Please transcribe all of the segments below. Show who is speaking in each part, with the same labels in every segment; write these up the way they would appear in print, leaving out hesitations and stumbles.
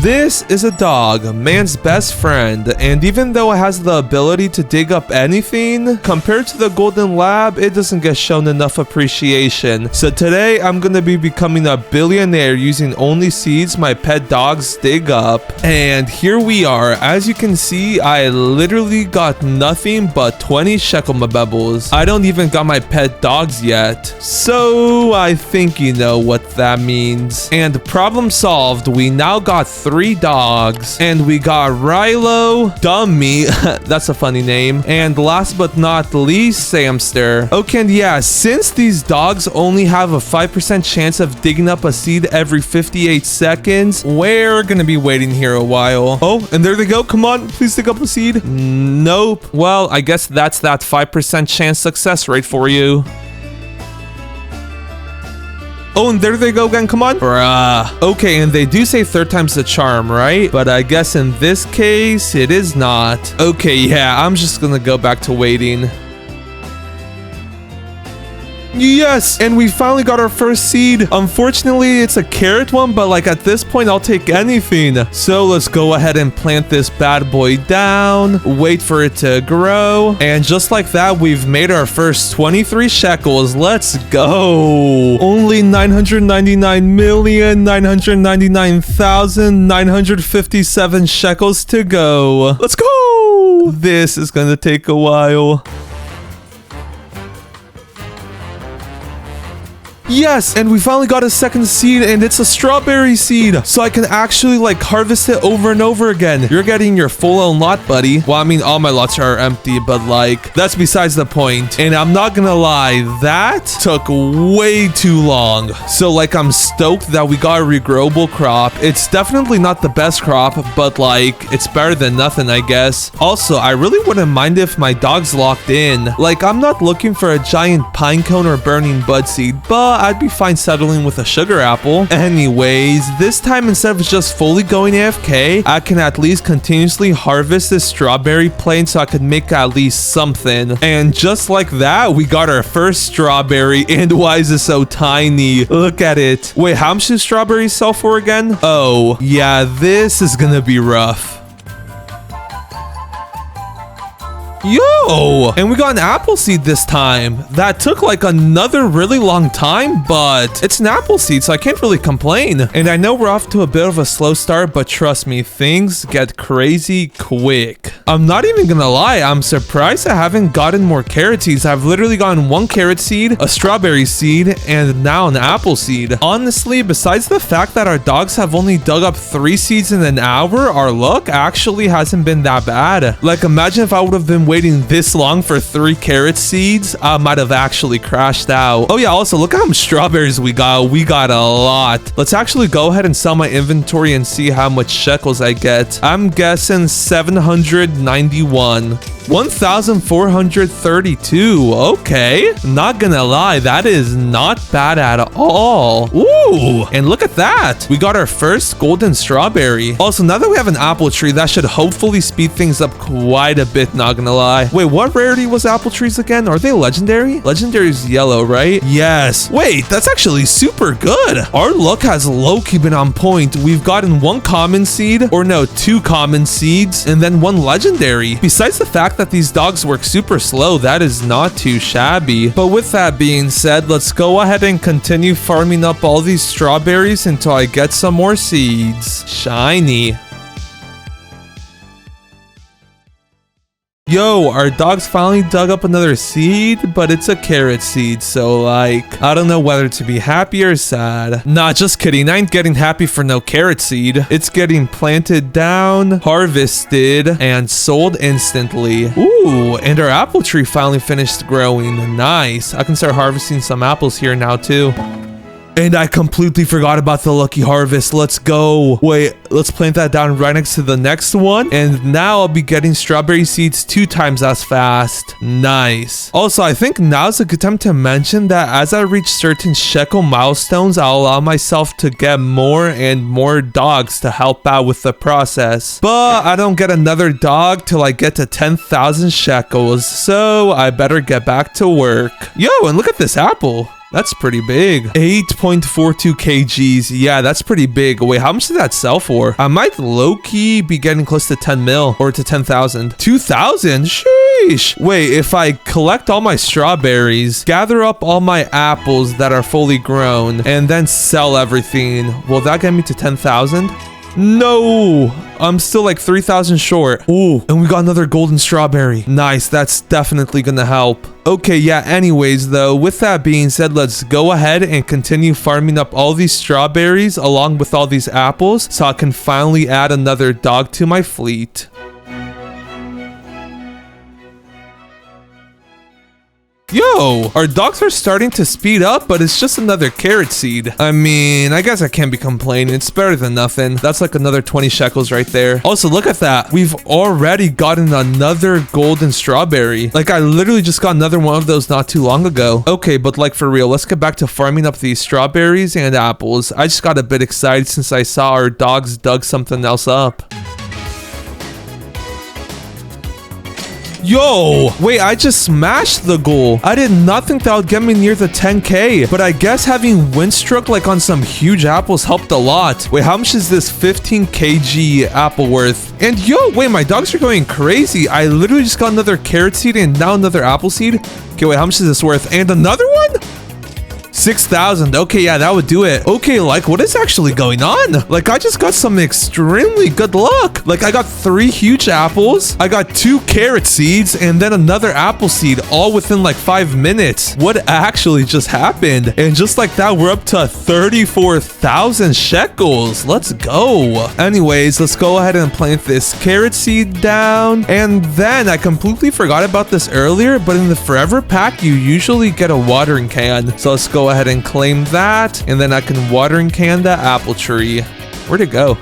Speaker 1: This is a dog, man's best friend, and even though it has the ability to dig up anything, compared to the golden lab, it doesn't get shown enough appreciation. So today, I'm gonna be becoming a billionaire using only seeds my pet dogs dig up. And here we are. As you can see, I literally got nothing but 20 shekel mabebbles. I don't even got my pet dogs yet. So I think you know what that means. And problem solved, we now got 3 dogs. And we got Rilo, Dummy, that's a funny name. And last but not least, Samster. Okay, and yeah, since these dogs only have a 5% chance of digging up a seed every 58 seconds, we're gonna be waiting here a while. Oh, and there they go. Come on, please dig up a seed. Nope. Well, I guess that's that 5% chance success rate for you. Oh, and there they go again. Come on. Bruh. Okay, and they do say 3rd time's the charm, right? But I guess in this case, it is not. Okay, yeah, I'm just gonna go back to waiting. Yes, and we finally got our first seed. Unfortunately, it's a carrot one, but like at this point, I'll take anything. So let's go ahead and plant this bad boy down, wait for it to grow. And just like that, we've made our first 23 shekels. Let's go. Only 999,999,957 shekels to go. Let's go. This is gonna take a while. Yes, and we finally got a second seed, and it's a strawberry seed, so I can actually like harvest it over and over again. You're getting your full-on lot, buddy. Well, I mean, all my lots are empty, but like, that's besides the point. And I'm not gonna lie, that took way too long. So like, I'm stoked that we got a regrowable crop. It's definitely not the best crop, but like, it's better than nothing, I guess. Also, I really wouldn't mind if my dog's locked in. Like, I'm not looking for a giant pine cone or burning bud seed, but I'd be fine settling with a sugar apple. Anyways, this time instead of just fully going AFK, I can at least continuously harvest this strawberry plane so I could make at least something. And just like that, we got our first strawberry. And why is it so tiny? Look at it. Wait, how much do strawberries sell for again? Oh, yeah, this is gonna be rough. Yo! And we got an apple seed this time. That took like another really long time, but it's an apple seed, so I can't really complain. And I know we're off to a bit of a slow start, but trust me, things get crazy quick. I'm not even gonna lie, I'm surprised I haven't gotten more carrot seeds. I've literally gotten 1 carrot seed, a strawberry seed, and now an apple seed. Honestly, besides the fact that our dogs have only dug up 3 seeds in an hour, our luck actually hasn't been that bad. Like, imagine if I would have been waiting this long for 3 carrot seeds, I might have actually crashed out. Oh yeah, also look how much strawberries we got. We got a lot. Let's actually go ahead and sell my inventory and see how much shekels I get. I'm guessing 791. 1,432. Okay, not gonna lie, that is not bad at all. Ooh, and look at that, we got our first golden strawberry. Also, now that we have an apple tree, that should hopefully speed things up quite a bit, not gonna lie. Wait, what rarity was apple trees again? Are they legendary? Legendary is yellow, right? Yes. Wait, that's actually super good. Our luck has low-key been on point. We've gotten 1 common seed, or no, 2 common seeds, and then 1 legendary. Besides the fact that these dogs work super slow, that is not too shabby. But with that being said, let's go ahead and continue farming up all these strawberries until I get some more seeds. Shiny. Yo, our dogs finally dug up another seed, but it's a carrot seed, so like, I don't know whether to be happy or sad. Nah, just kidding, I ain't getting happy for no carrot seed. It's getting planted down, harvested, and sold instantly. Ooh, and our apple tree finally finished growing. Nice. I can start harvesting some apples here now too. And I completely forgot about the lucky harvest. Let's go. Wait, let's plant that down right next to the next one. And now I'll be getting strawberry seeds 2 times as fast. Nice. Also, I think now's a good time to mention that as I reach certain shekel milestones, I'll allow myself to get more and more dogs to help out with the process. But I don't get another dog till I get to 10,000 shekels. So I better get back to work. Yo, and look at this apple. That's pretty big. 8.42 kgs. Yeah, that's pretty big. Wait, how much did that sell for? I might low-key be getting close to 10 mil or to 10,000. 2,000? Sheesh. Wait, if I collect all my strawberries, gather up all my apples that are fully grown, and then sell everything, will that get me to 10,000? No, I'm still like 3,000 short. Ooh, and we got another golden strawberry. Nice, that's definitely gonna help. Okay, yeah, anyways, though, with that being said, let's go ahead and continue farming up all these strawberries along with all these apples so I can finally add another dog to my fleet. Yo, our dogs are starting to speed up, but it's just another carrot seed. I mean, I guess I can't be complaining. It's better than nothing. That's like another 20 shekels right there. Also, look at that. We've already gotten another golden strawberry. Like, I literally just got another one of those not too long ago. Okay, but like for real, let's get back to farming up these strawberries and apples. I just got a bit excited since I saw our dogs dug something else up. Yo, wait, I just smashed the goal. I did not think that would get me near the 10k, but I guess having Windstruck like on some huge apples helped a lot. Wait, how much is this 15 kg apple worth? And yo, wait, my dogs are going crazy. I literally just got another carrot seed and now another apple seed. Okay, wait, how much is this worth? And another one? 6,000. Okay, yeah, that would do it. Okay, like, what is actually going on? Like, I just got some extremely good luck. Like, I got 3 huge apples, I got 2 carrot seeds, and then another apple seed, all within like 5 minutes. What actually just happened? And just like that, we're up to 34,000 shekels. Let's go. Anyways, let's go ahead and plant this carrot seed down. And then I completely forgot about this earlier, but in the forever pack, you usually get a watering can. So let's go ahead and claim that, and then I can watering can the apple tree. Where'd it go?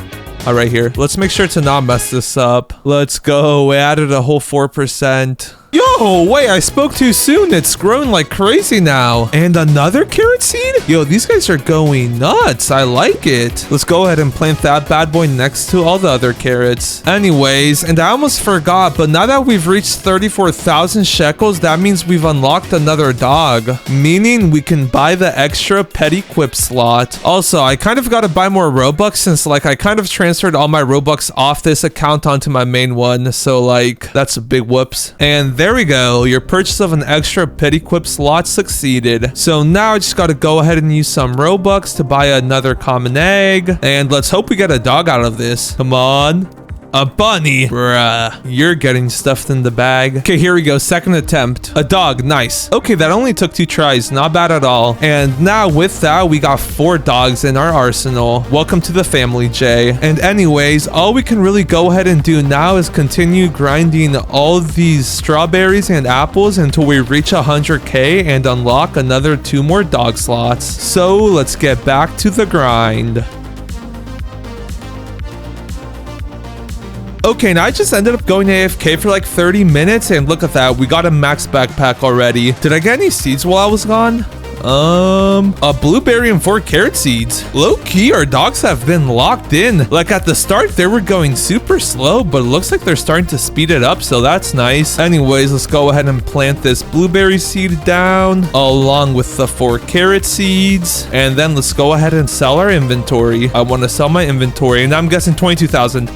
Speaker 1: Oh, right here. Let's make sure to not mess this up. Let's go. We added a whole 4%. Yo, wait, I spoke too soon. It's growing like crazy now. And another carrot seed? Yo, these guys are going nuts. I like it. Let's go ahead and plant that bad boy next to all the other carrots. Anyways, and I almost forgot, but now that we've reached 34,000 shekels, that means we've unlocked another dog, meaning we can buy the extra pet equip slot. Also, I kind of got to buy more Robux since like I kind of transferred all my Robux off this account onto my main one. So like that's a big whoops. And there we go. Your purchase of an extra pet equip slot succeeded. So now I just got to go ahead and use some Robux to buy another common egg. And let's hope we get a dog out of this. Come on. A bunny. Bruh. You're getting stuffed in the bag. Okay, here we go. Second attempt. A dog. Nice. Okay, that only took 2 tries. Not bad at all. And now with that, we got 4 dogs in our arsenal. Welcome to the family, Jay. And anyways, all we can really go ahead and do now is continue grinding all these strawberries and apples until we reach 100k and unlock another 2 more dog slots. So let's get back to the grind. Okay, now I just ended up going AFK for like 30 minutes, and look at that, we got a max backpack already. Did I get any seeds while I was gone? A blueberry and 4 carrot seeds. Low-key, our dogs have been locked in. Like at the start, they were going super slow, but it looks like they're starting to speed it up, so that's nice. Anyways, let's go ahead and plant this blueberry seed down along with the 4 carrot seeds. And then let's go ahead and sell our inventory. I want to sell my inventory, and I'm guessing 22,000.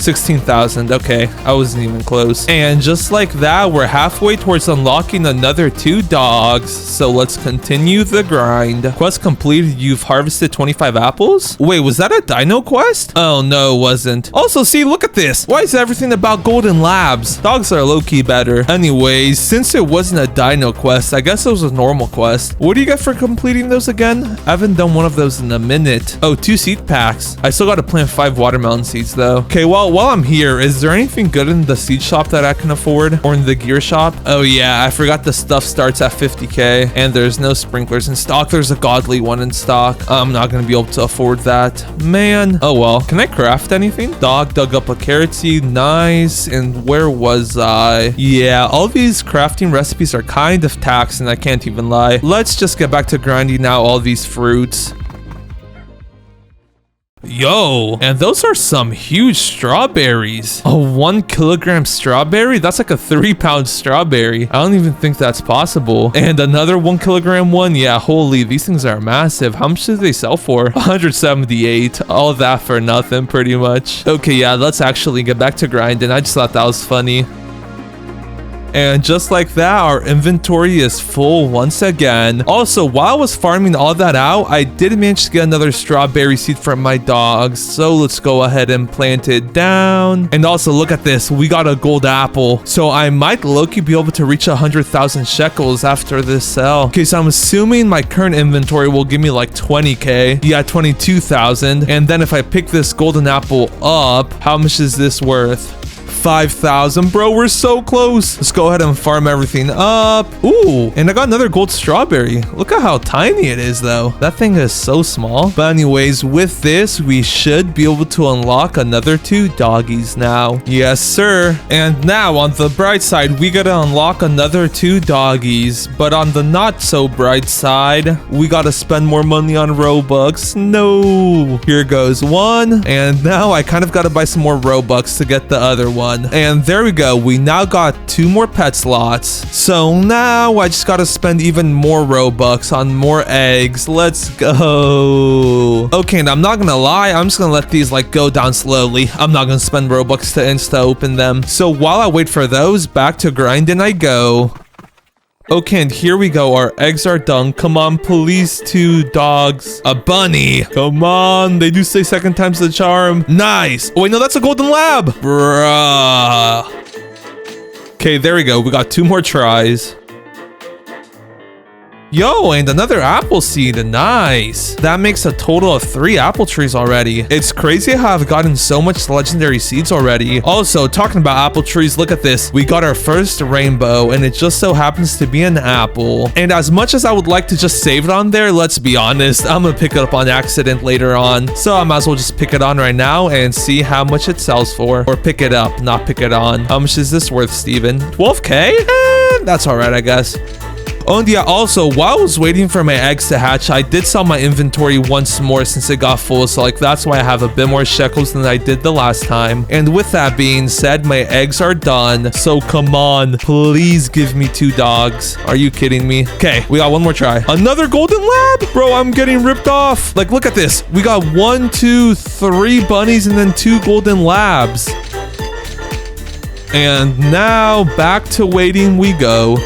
Speaker 1: 16,000. Okay, I wasn't even close. And just like that, we're halfway towards unlocking another 2 dogs. So let's continue the grind. Quest completed. You've harvested 25 apples. Wait, was that a dino quest? Oh no, it wasn't. Also, see, look at this. Why is everything about golden labs? Dogs are low-key better. Anyways, since it wasn't a dino quest, I guess it was a normal quest. What do you get for completing those again? I haven't done one of those in a minute. Oh, 2 seed packs. I still got to plant 5 watermelon seeds though. Okay, well, while I'm here, is there anything good in the seed shop that I can afford, or in the gear shop? Oh yeah, I forgot the stuff starts at 50k, and there's no sprinklers in stock. There's a godly one in stock. I'm not gonna be able to afford that, man. Oh well. Can I craft anything? Dog dug up a carrot seed. Nice. And where was I? Yeah, all these crafting recipes are kind of taxing, I can't even lie. Let's just get back to grinding out all these fruits. Yo, and those are some huge strawberries. A 1 kilogram strawberry? That's like a 3-pound strawberry. I don't even think that's possible. And another 1 kilogram one? Yeah, holy, these things are massive. How much do they sell for? 178. All that for nothing, pretty much. Okay, yeah, let's actually get back to grinding. I just thought that was funny. And just like that, our inventory is full once again. Also, while I was farming all that out, I did manage to get another strawberry seed from my dogs. So let's go ahead and plant it down. And also, look at this. We got a gold apple. So I might low-key be able to reach 100,000 shekels after this sell. Okay, so I'm assuming my current inventory will give me like 20k. Yeah, 22,000. And then if I pick this golden apple up, how much is this worth? 5,000. Bro, we're so close. Let's go ahead and farm everything up. Ooh, and I got another gold strawberry. Look at how tiny it is, though. That thing is so small. But anyways, with this, we should be able to unlock another 2 doggies now. Yes, sir. And now, on the bright side, we gotta unlock another 2 doggies. But on the not so bright side, we gotta spend more money on Robux. No. Here goes 1. And now I kind of gotta buy some more Robux to get the other one. And there we go. We now got 2 more pet slots. So now I just gotta spend even more Robux on more eggs. Let's go. Okay, and I'm not gonna lie. I'm just gonna let these like go down slowly. I'm not gonna spend Robux to insta open them. So while I wait for those, back to grinding I go. Okay, and here we go. Our eggs are done. Come on, please, 2 dogs. A bunny. Come on. They do say second time's the charm. Nice. Oh, wait, no, that's a golden lab. Bruh. Okay, there we go. We got 2 more tries. Yo, and another apple seed. Nice. That makes a total of 3 apple trees already. It's crazy how I've gotten so much legendary seeds already. Also, talking about apple trees, look at this. We got our first rainbow, and it just so happens to be an apple. And as much as I would like to just save it on there, let's be honest, I'm gonna pick it up on accident later on. So I might as well just pick it on right now and see how much it sells for. Or pick it up, not pick it on. How much is this worth, Steven? 12k? That's alright, I guess. Oh, and yeah, also, while I was waiting for my eggs to hatch, I did sell my inventory once more since it got full, so like that's why I have a bit more shekels than I did the last time. And with that being said, my eggs are done, so come on, please give me 2 dogs. Are you kidding me? Okay, we got 1 more try. Another golden lab? Bro, I'm getting ripped off. Like, look at this. We got 1, 2, 3 bunnies and then 2 golden labs. And now back to waiting we go.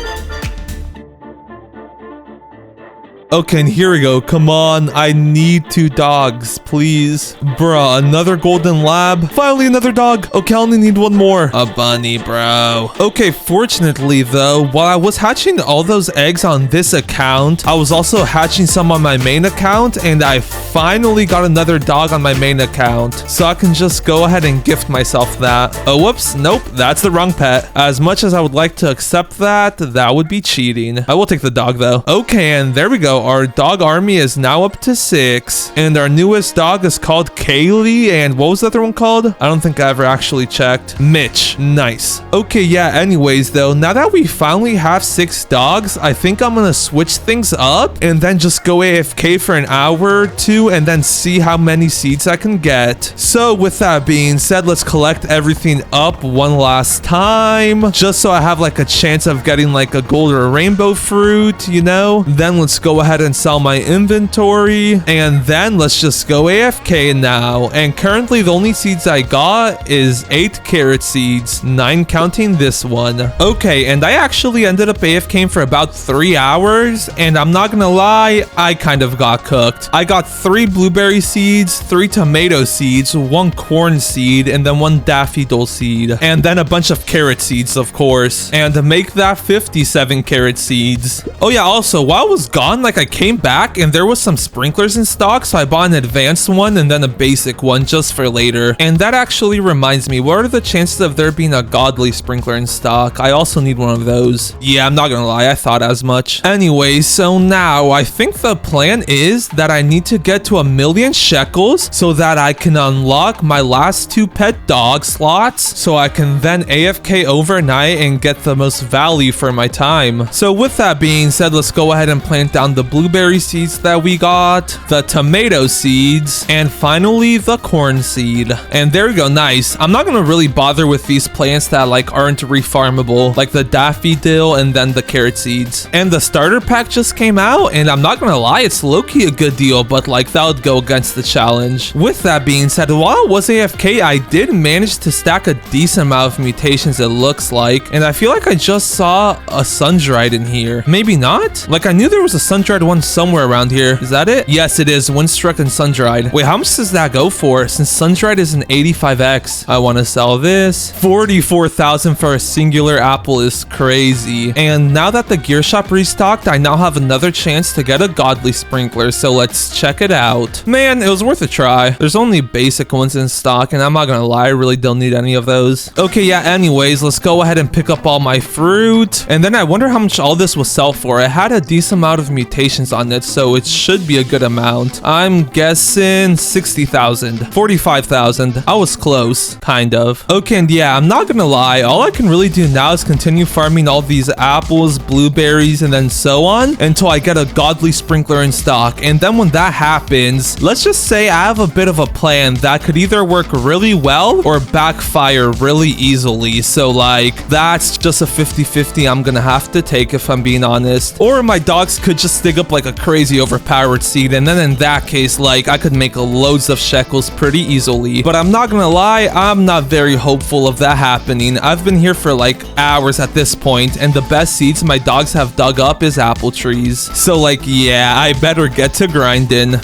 Speaker 1: Okay, and here we go. Come on. I need 2 dogs, please. Bruh, another golden lab. Finally, another dog. Okay, I only need 1 more. A bunny, bro. Okay, fortunately, though, while I was hatching all those eggs on this account, I was also hatching some on my main account, and I finally got another dog on my main account. So I can just go ahead and gift myself that. Oh, whoops. Nope, that's the wrong pet. As much as I would like to accept that, that would be cheating. I will take the dog, though. Okay, and there we go. Our dog army is now up to 6, and our newest dog is called Kaylee, and what was the other one called? I don't think I ever actually checked. Mitch. Nice. Okay, yeah, anyways, though, now that we finally have 6 dogs, I think I'm gonna switch things up and then just go AFK for an hour or 2 and then see how many seeds I can get. So with that being said, let's collect everything up one last time, just so I have like a chance of getting like a gold or a rainbow fruit, you know? Then let's go ahead and sell my inventory, and then let's just go AFK now. And currently the only seeds I got is 8 carrot seeds, 9 counting this one. Okay, and I actually ended up AFKing for about 3 hours, and I'm not gonna lie, I kind of got cooked. I got 3 blueberry seeds, 3 tomato seeds, 1 corn seed, and then 1 daffodil seed, and then a bunch of carrot seeds, of course, and to make that 57 carrot seeds. Oh yeah, also while I was gone, like I came back and there was some sprinklers in stock, so I bought an advanced one and then a basic one just for later. And that actually reminds me, what are the chances of there being a godly sprinkler in stock? I also need one of those. Yeah, I'm not gonna lie, I thought as much. Anyway, so now I think the plan is that I need to get to 1,000,000 shekels so that I can unlock my last 2 pet dog slots, so I can then AFK overnight and get the most value for my time. So with that being said, let's go ahead and plant down the blueberry seeds that we got, the tomato seeds, and finally the corn seed. And there we go, nice. I'm not gonna really bother with these plants that like aren't refarmable, like the daffodil and then the carrot seeds. And the starter pack just came out, and I'm not gonna lie, it's low-key a good deal, but like that would go against the challenge. With that being said, while I was AFK, I did manage to stack a decent amount of mutations, it looks like, and I feel like I just saw a sun-dried in here. Maybe not? Like I knew there was a sun-dried one somewhere around here. Is that it? Yes, it is. Windstruck and sun-dried. Wait, how much does that go for? Since sun-dried is an 85x, I want to sell this. 44,000 for a singular apple is crazy. And now that the gear shop restocked, I now have another chance to get a godly sprinkler, so let's check it out. Man, it was worth a try. There's only basic ones in stock, and I'm not gonna lie, I really don't need any of those. Okay, yeah, anyways, let's go ahead and pick up all my fruit. And then I wonder how much all this will sell for. It had a decent amount of mutations on it, so it should be a good amount. I'm guessing 60,000, 45,000. I was close, kind of. Okay, and yeah, I'm not gonna lie, all I can really do now is continue farming all these apples, blueberries, and then so on until I get a godly sprinkler in stock. And then when that happens, let's just say I have a bit of a plan that could either work really well or backfire really easily. So like, that's just a 50-50 I'm gonna have to take if I'm being honest. Or my dogs could just dig up like a crazy overpowered seed, and then in that case, like, I could make loads of shekels pretty easily. But I'm not gonna lie, I'm not very hopeful of that happening. I've been here for like hours at this point, and the best seeds my dogs have dug up is apple trees. So like, yeah, I better get to grinding.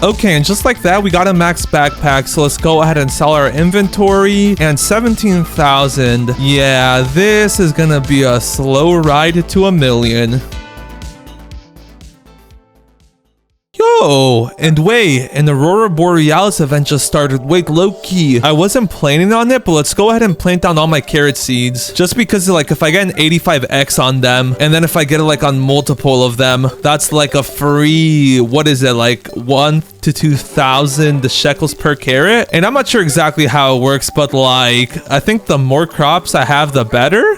Speaker 1: Okay, and just like that, we got a max backpack, so let's go ahead and sell our inventory. And 17,000. Yeah, this is gonna be a slow ride to 1,000,000. Yo, and wait, an Aurora Borealis event just started. Wait, low-key, I wasn't planning on it, but let's go ahead and plant down all my carrot seeds. Just because, like, if I get an 85x on them, and then if I get it, like, on multiple of them, that's, like, a free, what is it, like, 1 to 2,000 shekels per carrot? And I'm not sure exactly how it works, but, like, I think the more crops I have, the better?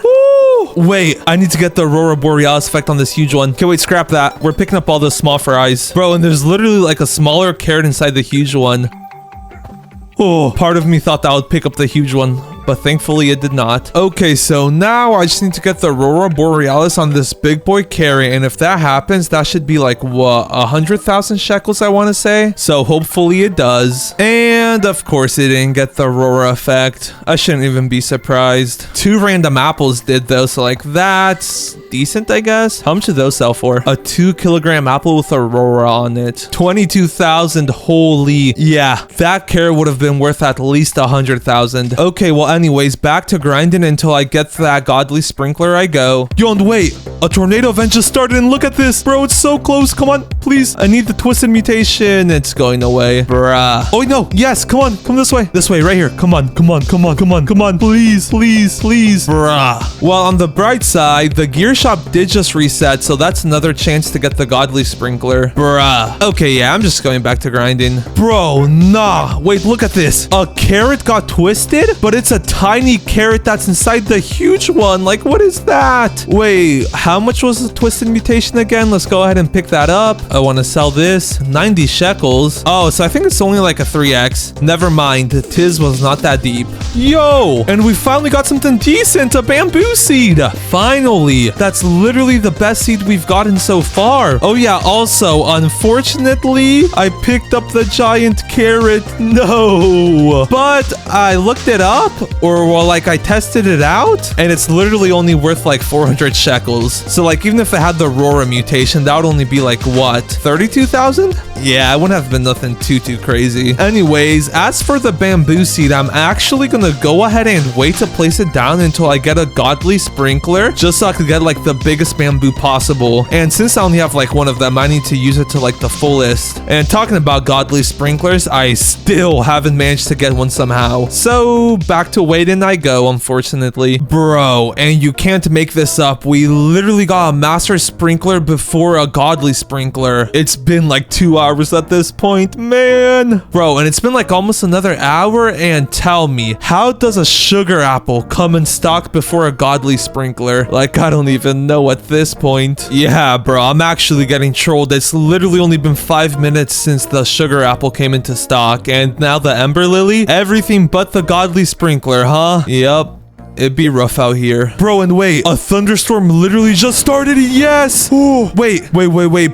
Speaker 1: Wait, I need to get the Aurora Borealis effect on this huge one. Okay, wait, scrap that. We're picking up all the small fries. Bro, and there's literally like a smaller carrot inside the huge one. Oh, part of me thought that would pick up the huge one, but thankfully it did not. Okay, so now I just need to get the Aurora Borealis on this big boy carrot, and if that happens, that should be like, what, 100,000 shekels, I want to say? So hopefully it does. And of course it didn't get the Aurora effect. I shouldn't even be surprised. 2 random apples did though, so like that's decent, I guess. How much did those sell for? A 2-kilogram apple with Aurora on it. 22,000, holy. Yeah, that carrot would have been worth at least 100,000. Okay, well, anyways, back to grinding until I get that godly sprinkler I go. Yo, and wait, a tornado event just started, and look at this. Bro, it's so close. Come on, please. I need the twisted mutation. It's going away. Bruh. Oh, no. Yes, come on. Come this way. This way, right here. Come on, come on, come on, come on, come on. Please, please, please. Bruh. Well, on the bright side, the gear shop did just reset, so that's another chance to get the godly sprinkler. Bruh. Okay, yeah, I'm just going back to grinding. Bro, nah. Wait, look at this. A carrot got twisted, but it's a tiny carrot that's inside the huge one. Like, what is that? Wait, how much was the twisted mutation again? Let's go ahead and pick that up. I want to sell this. 90 shekels. Oh, so I think it's only like a 3x. Never mind. Tiz was not that deep. Yo, and we finally got something decent. A bamboo seed. Finally. That's literally the best seed we've gotten so far. Oh yeah, also, unfortunately, I picked up the giant carrot. No. But I looked it up, or well, like I tested it out, and it's literally only worth like 400 shekels. So like, even if it had the Aurora mutation, that would only be like, what, 32,000? Yeah, it wouldn't have been nothing too crazy. Anyways, as for the bamboo seed, I'm actually gonna go ahead and wait to place it down until I get a godly sprinkler, just so I could get like the biggest bamboo possible. And since I only have like one of them, I need to use it to like the fullest. And talking about godly sprinklers, I still haven't managed to get one somehow. So back to wait and I go, unfortunately. Bro, and you can't make this up. We literally got a master sprinkler before a godly sprinkler. It's been like 2 hours at this point, man. Bro, and it's been like almost another hour, and tell me, how does a sugar apple come in stock before a godly sprinkler? Like, I don't even know at this point. Yeah, bro, I'm actually getting trolled. It's literally only been 5 minutes since the sugar apple came into stock, and now the ember lily? Everything but the godly sprinkler, huh? Yep. It'd be rough out here. Bro, and wait, a thunderstorm literally just started. Yes. Oh, wait.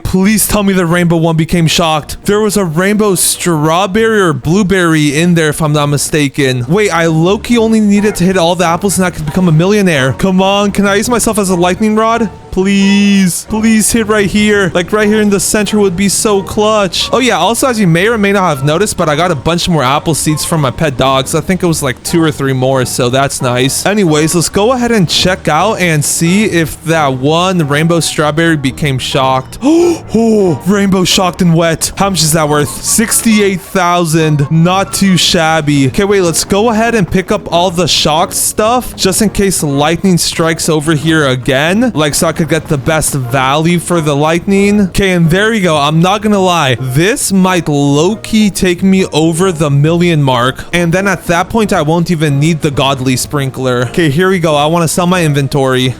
Speaker 1: Please tell me the rainbow one became shocked. There was a rainbow strawberry or blueberry in there, if I'm not mistaken. Wait, I low-key only needed to hit all the apples and I could become a millionaire. Come on, can I use myself as a lightning rod? Please hit right here. Like right here in the center would be so clutch. Oh yeah, also as you may or may not have noticed, but I got a bunch more apple seeds from my pet dogs. I think it was like 2 or 3 more, so that's nice. Anyways, let's go ahead and check out and see if that one rainbow strawberry became shocked. Oh, rainbow shocked and wet. How much is that worth? 68,000. Not too shabby. Okay, wait, let's go ahead and pick up all the shocked stuff just in case lightning strikes over here again. Like, so I could get the best value for the lightning. Okay, and there you go. I'm not gonna lie, this might low-key take me over the million mark, and then at that point I won't even need the godly sprinkler. Okay, here we go. I want to sell my inventory.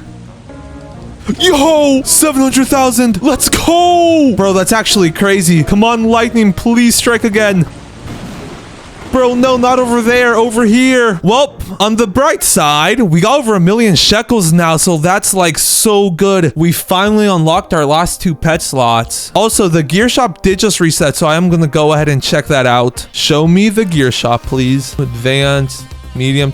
Speaker 1: Yo, 700,000. Let's go. Bro, that's actually crazy. Come on, lightning, please strike again. Bro, no, not over there, over here. Well, on the bright side, we got over 1 million shekels now, so that's like so good. We finally unlocked our last 2 pet slots. Also, the gear shop did just reset, so I am gonna go ahead and check that out. Show me the gear shop, please. Advanced, medium,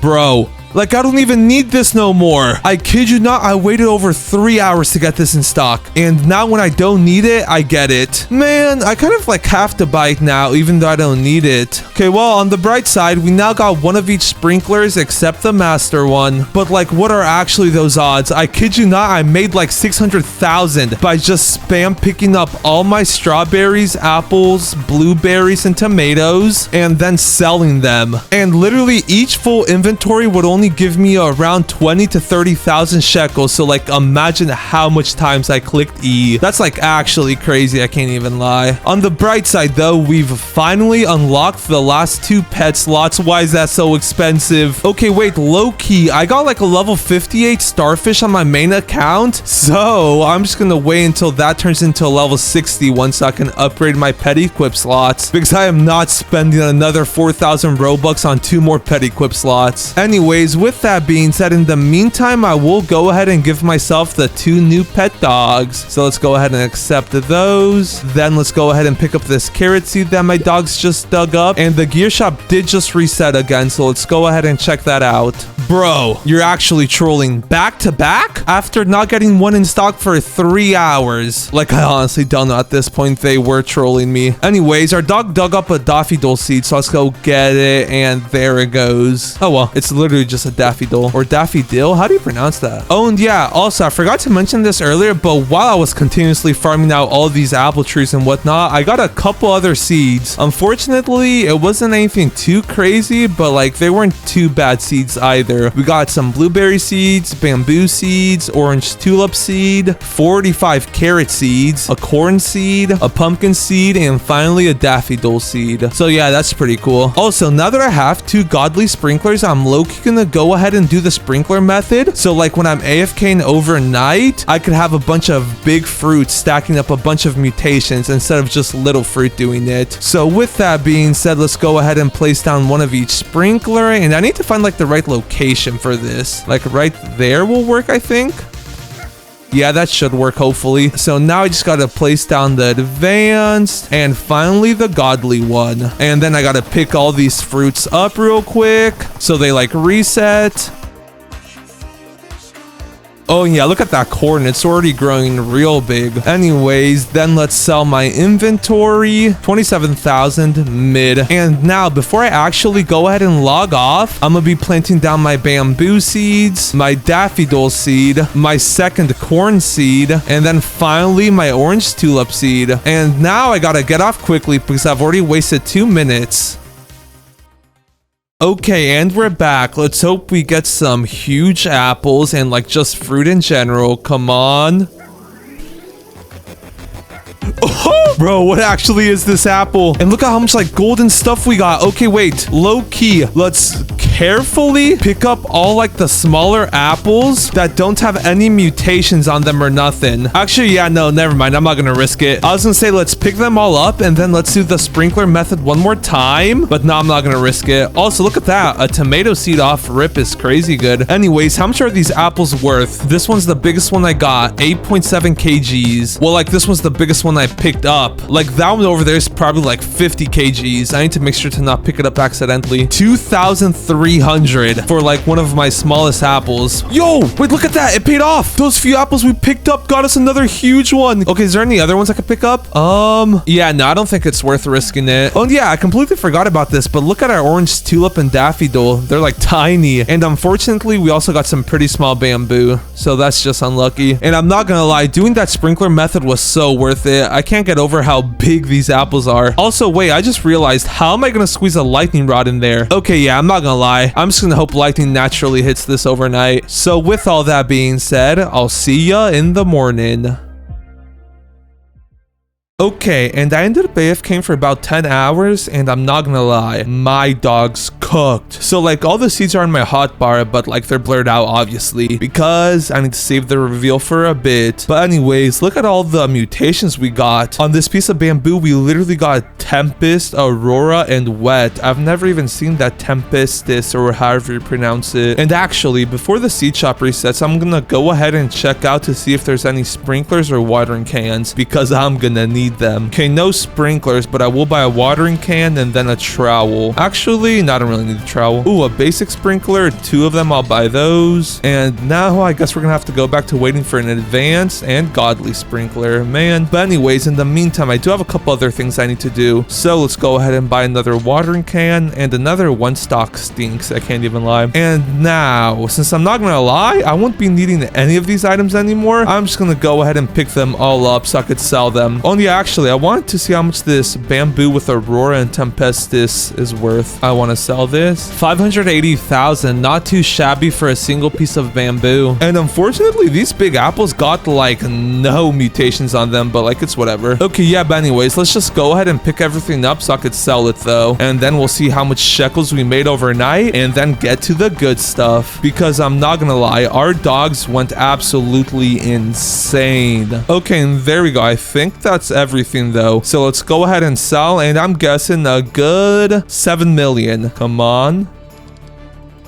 Speaker 1: bro. Like, I don't even need this no more. I kid you not, I waited over 3 hours to get this in stock. And now when I don't need it, I get it. Man, I kind of like have to buy it now, even though I don't need it. Okay, well, on the bright side, we now got one of each sprinklers except the master one. But like, what are actually those odds? I kid you not, I made like 600,000 by just spam picking up all my strawberries, apples, blueberries, and tomatoes, and then selling them. And literally each full inventory would only give me around 20 to 30,000 shekels. So like, imagine how much times I clicked E. That's like actually crazy. I can't even lie. On the bright side though, we've finally unlocked the last 2 pet slots. Why is that so expensive? Okay, wait, low-key, I got like a level 58 starfish on my main account. So I'm just gonna wait until that turns into a level 61 so I can upgrade my pet equip slots, because I am not spending another 4,000 Robux on 2 more pet equip slots. Anyways, with that being said, in the meantime, I will go ahead and give myself the 2 new pet dogs. So let's go ahead and accept those. Then let's go ahead and pick up this carrot seed that my dogs just dug up. And the gear shop did just reset again. So let's go ahead and check that out. Bro, you're actually trolling back to back after not getting one in stock for 3 hours. Like, I honestly don't know at this point. They were trolling me. Anyways, our dog dug up a daffodil seed. So let's go get it. And there it goes. Oh, well, it's literally just a daffodil or daffodil. How do you pronounce that? Oh, and yeah, also I forgot to mention this earlier, but while I was continuously farming out all these apple trees and whatnot, I got a couple other seeds. Unfortunately, it wasn't anything too crazy, but like, they weren't too bad seeds either. We got some blueberry seeds, bamboo seeds, orange tulip seed, 45 carrot seeds, a corn seed, a pumpkin seed, and finally a daffodil seed. So yeah, that's pretty cool. Also, now that I have 2 godly sprinklers, I'm low-key gonna go ahead and do the sprinkler method. So like, when I'm AFKing overnight, I could have a bunch of big fruits stacking up a bunch of mutations instead of just little fruit doing it. So with that being said, let's go ahead and place down one of each sprinkler, and I need to find like the right location for this. Like right there will work, I think. Yeah, that should work, hopefully. So now I just gotta place down the advanced and finally the godly one. And then I gotta pick all these fruits up real quick so they like reset. Oh yeah, look at that corn. It's already growing real big. Anyways, then let's sell my inventory. 27,000 mid. And now, before I actually go ahead and log off, I'm gonna be planting down my bamboo seeds, my daffodil seed, my second corn seed, and then finally my orange tulip seed. And now I gotta get off quickly because I've already wasted 2 minutes. Okay, and we're back. Let's hope we get some huge apples and like just fruit in general. Come on. Oh, bro, what actually is this apple? And look at how much like golden stuff we got. Okay, wait, low key. Let's carefully pick up all like the smaller apples that don't have any mutations on them or nothing. Actually, yeah, no, never mind. I'm not gonna risk it. I was gonna say let's pick them all up and then let's do the sprinkler method one more time. But no, I'm not gonna risk it. Also, look at that. A tomato seed off rip is crazy good. Anyways, how much are these apples worth? This one's the biggest one I got, 8.7 kgs. Well, like this one's the biggest one I picked up. Like that one over there is probably like 50 kgs. I need to make sure to not pick it up accidentally. 2,300 for like one of my smallest apples. Yo, wait, look at that. It paid off. Those few apples we picked up got us another huge one. Okay, is there any other ones I could pick up? Yeah, no, I don't think it's worth risking it. Oh yeah, I completely forgot about this, but look at our orange tulip and daffodil. They're like tiny. And unfortunately, we also got some pretty small bamboo. So that's just unlucky. And I'm not gonna lie, doing that sprinkler method was so worth it. I can't get over how big these apples are. Also, wait, I just realized, how am I gonna squeeze a lightning rod in there? Okay, yeah, I'm not gonna lie. I'm just gonna hope lightning naturally hits this overnight. So with all that being said, I'll see ya in the morning. Okay, and I ended up AFKing for about 10 hours, and I'm not gonna lie, my dog's cooked. So like all the seeds are in my hotbar, but like they're blurred out obviously, because I need to save the reveal for a bit. But anyways, look at all the mutations we got. On this piece of bamboo, we literally got Tempest, Aurora, and Wet. I've never even seen that Tempestus, or however you pronounce it. And actually, before the seed shop resets, I'm gonna go ahead and check out to see if there's any sprinklers or watering cans, because I'm gonna need them. Okay, no sprinklers, but I will buy a watering can and then a trowel. Actually, no, I don't really need a trowel. Ooh, a basic sprinkler, 2 of them, I'll buy those. And now I guess we're gonna have to go back to waiting for an advanced and godly sprinkler, man. But anyways, in the meantime, I do have a couple other things I need to do. So let's go ahead and buy another watering can and another one stock stinks, I can't even lie. And now, since I'm not gonna lie, I won't be needing any of these items anymore. I'm just gonna go ahead and pick them all up so I could sell them. Oh yeah, actually, I wanted to see how much this bamboo with Aurora and Tempestus is worth. I want to sell this. 580,000, not too shabby for a single piece of bamboo. And unfortunately, these big apples got like no mutations on them, but like it's whatever. Okay, yeah, but anyways, let's just go ahead and pick everything up so I could sell it though. And then we'll see how much shekels we made overnight and then get to the good stuff. Because I'm not gonna lie, our dogs went absolutely insane. Okay, and there we go. I think that's everything though. So let's go ahead and sell, and I'm guessing a good 7 million. Come on.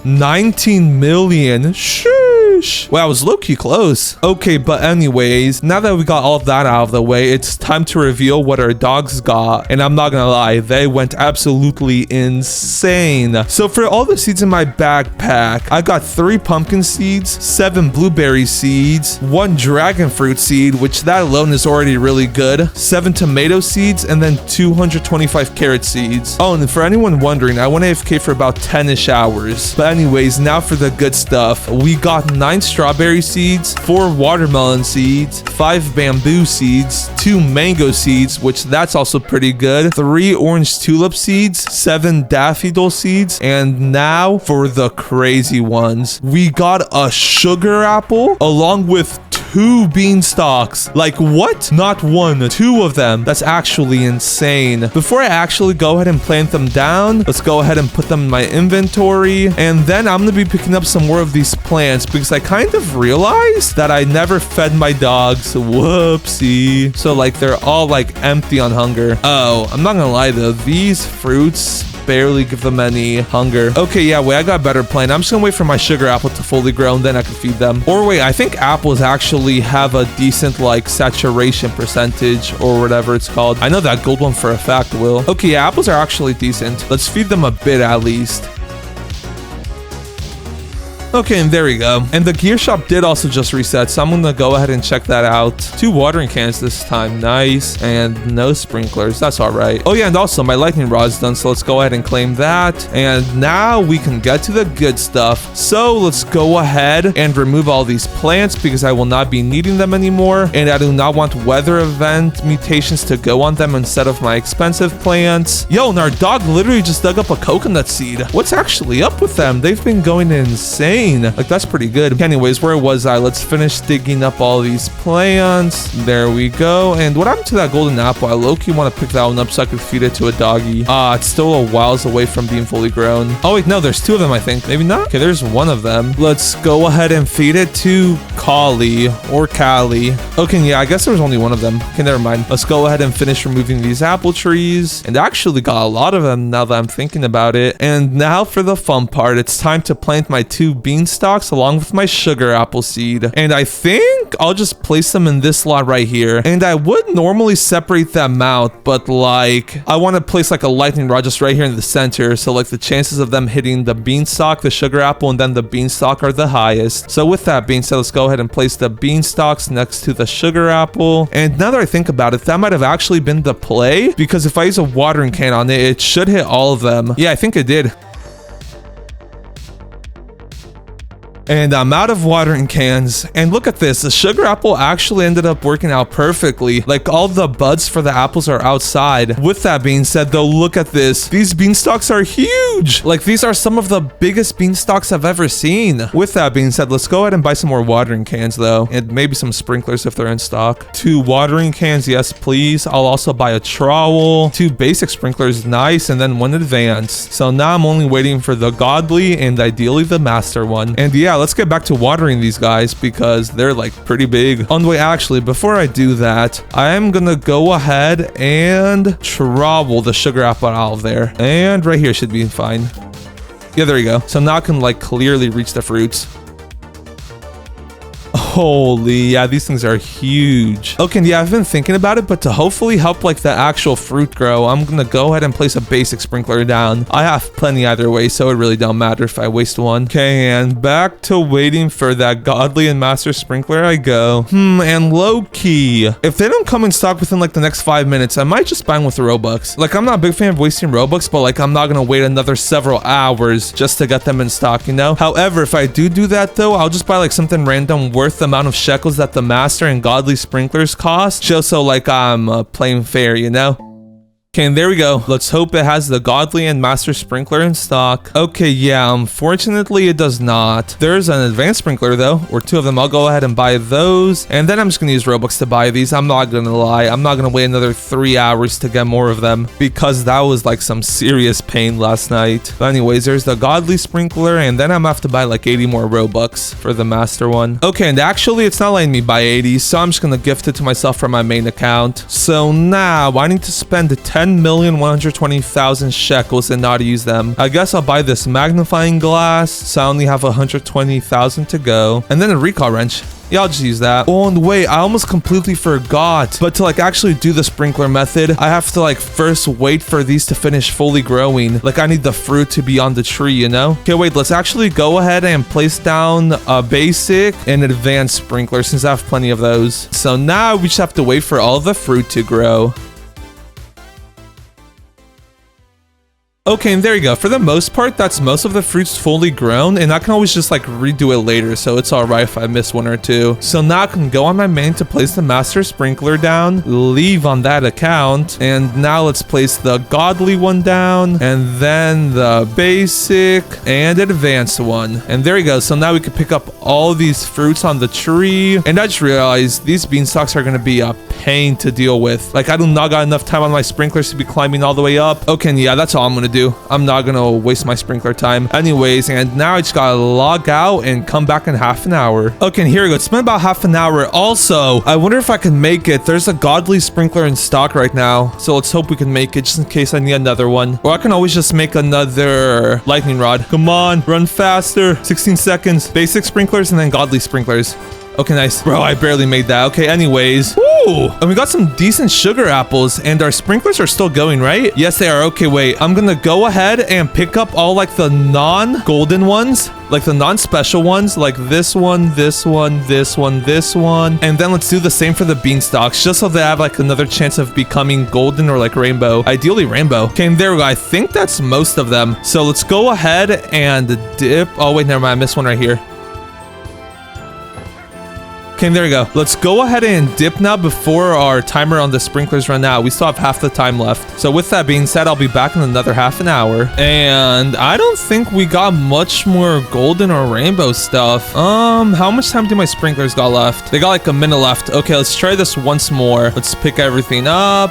Speaker 1: 19 million. Sheesh. Wow, I was low-key close. Okay, but anyways, now that we got all that out of the way, it's time to reveal what our dogs got. And I'm not gonna lie, they went absolutely insane. So for all the seeds in my backpack, I got 3 pumpkin seeds, 7 blueberry seeds, 1 dragon fruit seed, which that alone is already really good, 7 tomato seeds, and then 225 carrot seeds. Oh, and for anyone wondering, I went AFK for about 10-ish hours. But anyways, now for the good stuff. We got 9 strawberry seeds, 4 watermelon seeds, 5 bamboo seeds, 2 mango seeds, which that's also pretty good, 3 orange tulip seeds, 7 daffodil seeds, and now for the crazy ones. We got a sugar apple along with 2 beanstalks. Like what? Not 1, 2 of them. That's actually insane. Before I actually go ahead and plant them down, let's go ahead and put them in my inventory. And then I'm gonna be picking up some more of these plants because I kind of realized that I never fed my dogs. Whoopsie. So like they're all like empty on hunger. Oh, I'm not gonna lie though, these fruits barely give them any hunger. Okay, yeah, wait, I got a better plan. I'm just gonna wait for my sugar apple to fully grow and then I can feed them. Or wait, I think apples actually have a decent like saturation percentage or whatever it's called. I know that gold one for a fact will. Okay, yeah, apples are actually decent. Let's feed them a bit at least. Okay, and there we go. And the gear shop did also just reset, so I'm gonna go ahead and check that out. 2 watering cans this time. Nice. And no sprinklers. That's all right. Oh, yeah, and also my lightning rod's done, so let's go ahead and claim that. And now we can get to the good stuff. So let's go ahead and remove all these plants because I will not be needing them anymore. And I do not want weather event mutations to go on them instead of my expensive plants. Yo, and our dog literally just dug up a coconut seed. What's actually up with them? They've been going insane. Like, that's pretty good. Anyways, where was I? Let's finish digging up all these plants. There we go. And what happened to that golden apple? I low-key want to pick that one up so I could feed it to a doggy. It's still a whiles away from being fully grown. Oh, wait, no, there's 2 of them, I think. Maybe not? Okay, there's 1 of them. Let's go ahead and feed it to Collie or Callie. Okay, yeah, I guess there was only 1 of them. Okay, never mind. Let's go ahead and finish removing these apple trees. And I actually got a lot of them now that I'm thinking about it. And now for the fun part. It's time to plant my 2 beanstalks along with my sugar apple seed. And I think I'll just place them in this slot right here. And I would normally separate them out, but like I want to place like a lightning rod just right here in the center. So like the chances of them hitting the beanstalk, the sugar apple, and then the beanstalk are the highest. So with that being said, let's go ahead and place the beanstalks next to the sugar apple. And now that I think about it, that might have actually been the play because if I use a watering can on it, it should hit all of them. Yeah, I think it did. And I'm out of watering cans. And look at this. The sugar apple actually ended up working out perfectly. Like all the buds for the apples are outside. With that being said, though, look at this. These beanstalks are huge. Like these are some of the biggest beanstalks I've ever seen. With that being said, let's go ahead and buy some more watering cans though. And maybe some sprinklers if they're in stock. 2 watering cans, yes please. I'll also buy a trowel. 2 basic sprinklers, nice. And then 1 advanced. So now I'm only waiting for the godly and ideally the master one. And yeah, let's get back to watering these guys because they're like pretty big. On the way, actually, before I do that, I am gonna go ahead and trowel the sugar apple out of there. And right here should be fine. Yeah, there you go. So now I can like clearly reach the fruits. Holy, yeah, these things are huge. Okay, yeah, I've been thinking about it, but to hopefully help like the actual fruit grow, I'm gonna go ahead and place a basic sprinkler down. I have plenty either way, so it really don't matter if I waste one. Okay, and back to waiting for that godly and master sprinkler I go. And low key, if they don't come in stock within like the next 5 minutes, I might just buy them with the Robux. Like, I'm not a big fan of wasting Robux, but like I'm not gonna wait another several hours just to get them in stock, you know? However, if I do that though, I'll just buy like something random worth the amount of shekels that the master and godly sprinklers cost, just so like I'm playing fair, you know? Okay, and there we go. Let's hope it has the godly and master sprinkler in stock. Okay, yeah, unfortunately it does not. There's an advanced sprinkler though, or 2 of them. I'll go ahead and buy those, and then I'm just gonna use Robux to buy these. I'm not gonna lie, I'm not gonna wait another 3 hours to get more of them because that was like some serious pain last night. But anyways, there's the godly sprinkler, and then I'm gonna have to buy like 80 more Robux for the master one. Okay, and actually it's not letting me buy 80, so I'm just gonna gift it to myself from my main account. So now I need to spend 10,120,000 shekels and not use them. I guess I'll buy this magnifying glass, so I only have 120,000 to go. And then a recall wrench. Yeah, I'll just use that. Oh, and wait, I almost completely forgot. But to like actually do the sprinkler method, I have to like first wait for these to finish fully growing. Like I need the fruit to be on the tree, you know? Okay, wait, let's actually go ahead and place down a basic and advanced sprinkler since I have plenty of those. So now we just have to wait for all the fruit to grow. Okay, and there you go. For the most part, that's most of the fruits fully grown, and I can always just like redo it later, so it's alright if I miss 1 or 2. So now I can go on my main to place the master sprinkler down, leave on that account, and now let's place the godly one down, and then the basic and advanced one. And there you go. So now we can pick up all these fruits on the tree, and I just realized these beanstalks are gonna be a pain to deal with. Like I do not got enough time on my sprinklers to be climbing all the way up. Okay, and yeah, that's all I'm gonna do. I'm not gonna waste my sprinkler time. Anyways, and now I just gotta log out and come back in half an hour. Okay, and here we go. It's been about half an hour. Also, I wonder if I can make it. There's a godly sprinkler in stock right now, so let's hope we can make it just in case I need another one. Or I can always just make another lightning rod. Come on, run faster. 16 seconds. Basic sprinklers and then godly sprinklers. Okay, nice. Bro, I barely made that. Okay, anyways. Ooh, and we got some decent sugar apples, and our sprinklers are still going, right? Yes, they are. Okay, wait. I'm gonna go ahead and pick up all like the non-golden ones, like the non-special ones, like this one, this one, this one, this one. And then let's do the same for the beanstalks, just so they have like another chance of becoming golden or like rainbow. Ideally rainbow. Okay, and there we go. I think that's most of them. So let's go ahead and dip. Oh, wait, never mind. I missed one right here. Okay, there we go. Let's go ahead and dip now before our timer on the sprinklers run out. We still have half the time left. So with that being said, I'll be back in another half an hour. And I don't think we got much more golden or rainbow stuff. How much time do my sprinklers got left? They got like a minute left. Okay, let's try this once more. Let's pick everything up.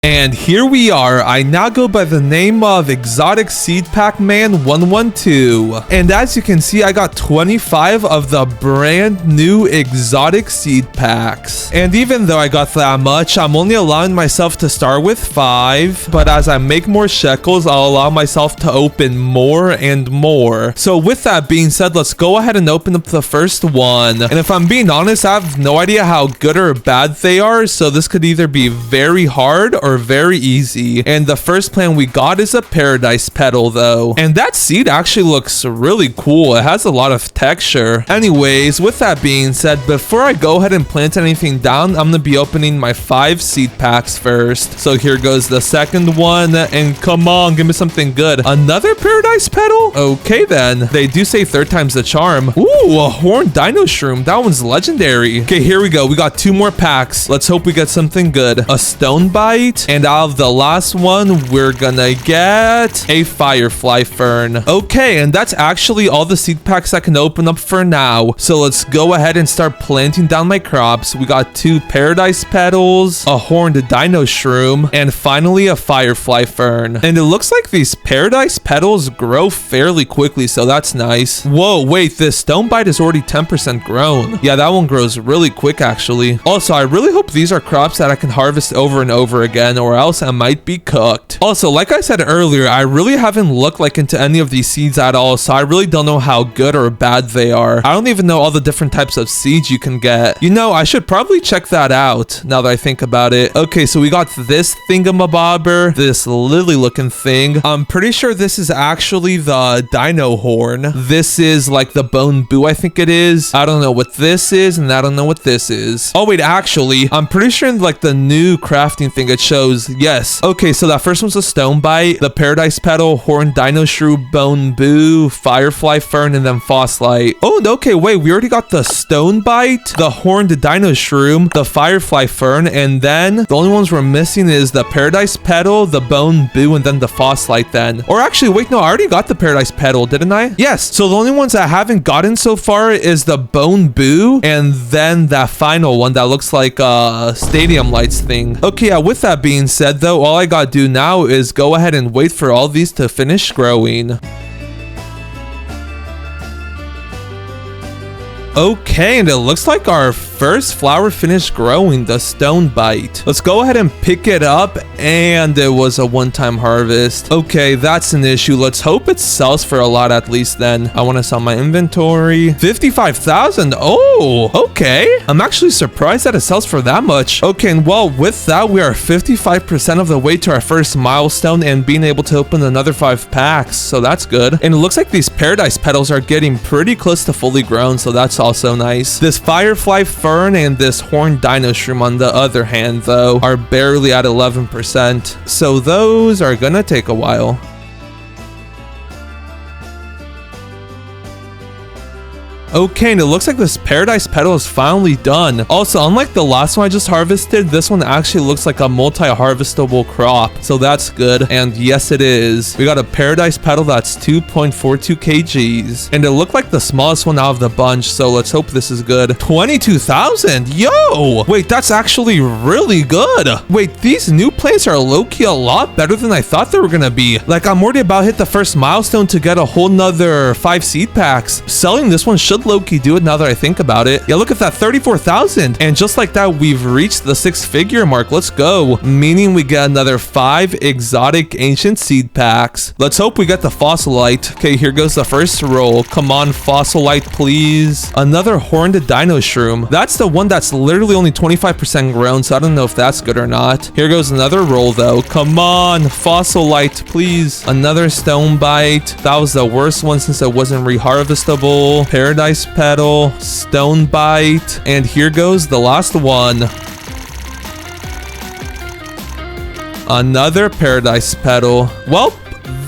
Speaker 1: And here we are. I now go by the name of Exotic Seed Pack Man 112. And as you can see, I got 25 of the brand new exotic seed packs. And even though I got that much, I'm only allowing myself to start with 5. But as I make more shekels, I'll allow myself to open more and more. So with that being said, let's go ahead and open up the first one. And if I'm being honest, I have no idea how good or bad they are. So this could either be very hard or very easy. And the first plant we got is a paradise petal though. And that seed actually looks really cool. It has a lot of texture. Anyways, with that being said, before I go ahead and plant anything down, I'm gonna be opening my 5 seed packs first. So here goes the second one. And come on, give me something good. Another paradise petal? Okay then. They do say 3rd time's the charm. Ooh, a horned dino shroom. That one's legendary. Okay, here we go. We got 2 more packs. Let's hope we get something good. A stone bite. And out of the last one, we're gonna get a firefly fern. Okay, and that's actually all the seed packs I can open up for now. So let's go ahead and start planting down my crops. We got 2 paradise petals, a horned dino shroom, and finally a firefly fern. And it looks like these paradise petals grow fairly quickly, so that's nice. Whoa, wait, this stone bite is already 10% grown. Yeah, that one grows really quick actually. Also, I really hope these are crops that I can harvest over and over again, or else I might be cooked. Also, like I said earlier, I really haven't looked like into any of these seeds at all, so I really don't know how good or bad they are. I don't even know all the different types of seeds you can get. You know, I should probably check that out now that I think about it. Okay, so we got this thingamabobber, this lily looking thing. I'm pretty sure this is actually the dino horn. This is like the bone boo, I think it is. I don't know what this is, and I don't know what this is. Oh wait, actually, I'm pretty sure in like the new crafting thing it shows, yes. Okay, so that first one's a stone bite, the paradise petal, horned dino shrew, bone boo, firefly fern, and then frostlight. Oh, okay, wait, we already got the stone bite, the horned dino shroom, the firefly fern, and then the only ones we're missing is the paradise petal, the bone boo, and then the frostlight then. Or actually, wait, no, I already got the paradise petal, didn't I? Yes, so the only ones I haven't gotten so far is the bone boo, and then that final one that looks like a stadium lights thing. Okay, yeah, with that being said though, all I gotta do now is go ahead and wait for all these to finish growing. Okay, and it looks like our first flower finished growing, the stone bite. Let's go ahead and pick it up, and it was a one-time harvest. Okay, that's an issue. Let's hope it sells for a lot at least then. I want to sell my inventory. 55,000. Oh, okay. I'm actually surprised that it sells for that much. Okay, and well, with that, we are 55% of the way to our first milestone and being able to open another 5 packs, so that's good. And it looks like these paradise petals are getting pretty close to fully grown, so that's also nice. This firefly fern and this horned dino shroom on the other hand though are barely at 11%, so those are gonna take a while. Okay, and it looks like this paradise petal is finally done. Also, unlike the last one I just harvested, this one actually looks like a multi-harvestable crop, so that's good. And yes, it is. We got a paradise petal that's 2.42 kgs, and it looked like the smallest one out of the bunch, so let's hope this is good. 22,000. Yo, wait, that's actually really good. Wait, these new plants are low-key a lot better than I thought they were gonna be. Like, I'm already about to hit the first milestone to get a whole nother 5 seed packs. Selling this one should should low-key do it now that I think about it. Yeah, look at that, 34,000. And just like that, we've reached the 6-figure mark. Let's go. Meaning we get another 5 exotic ancient seed packs. Let's hope we get the fossilite. Okay, here goes the first roll. Come on, fossilite, please. Another horned dino shroom. That's the one that's literally only 25% grown, so I don't know if that's good or not. Here goes another roll, though. Come on, fossilite, please. Another stone bite. That was the worst one since it wasn't reharvestable. Paradise petal, stone bite, and here goes the last one. Another paradise petal. Well,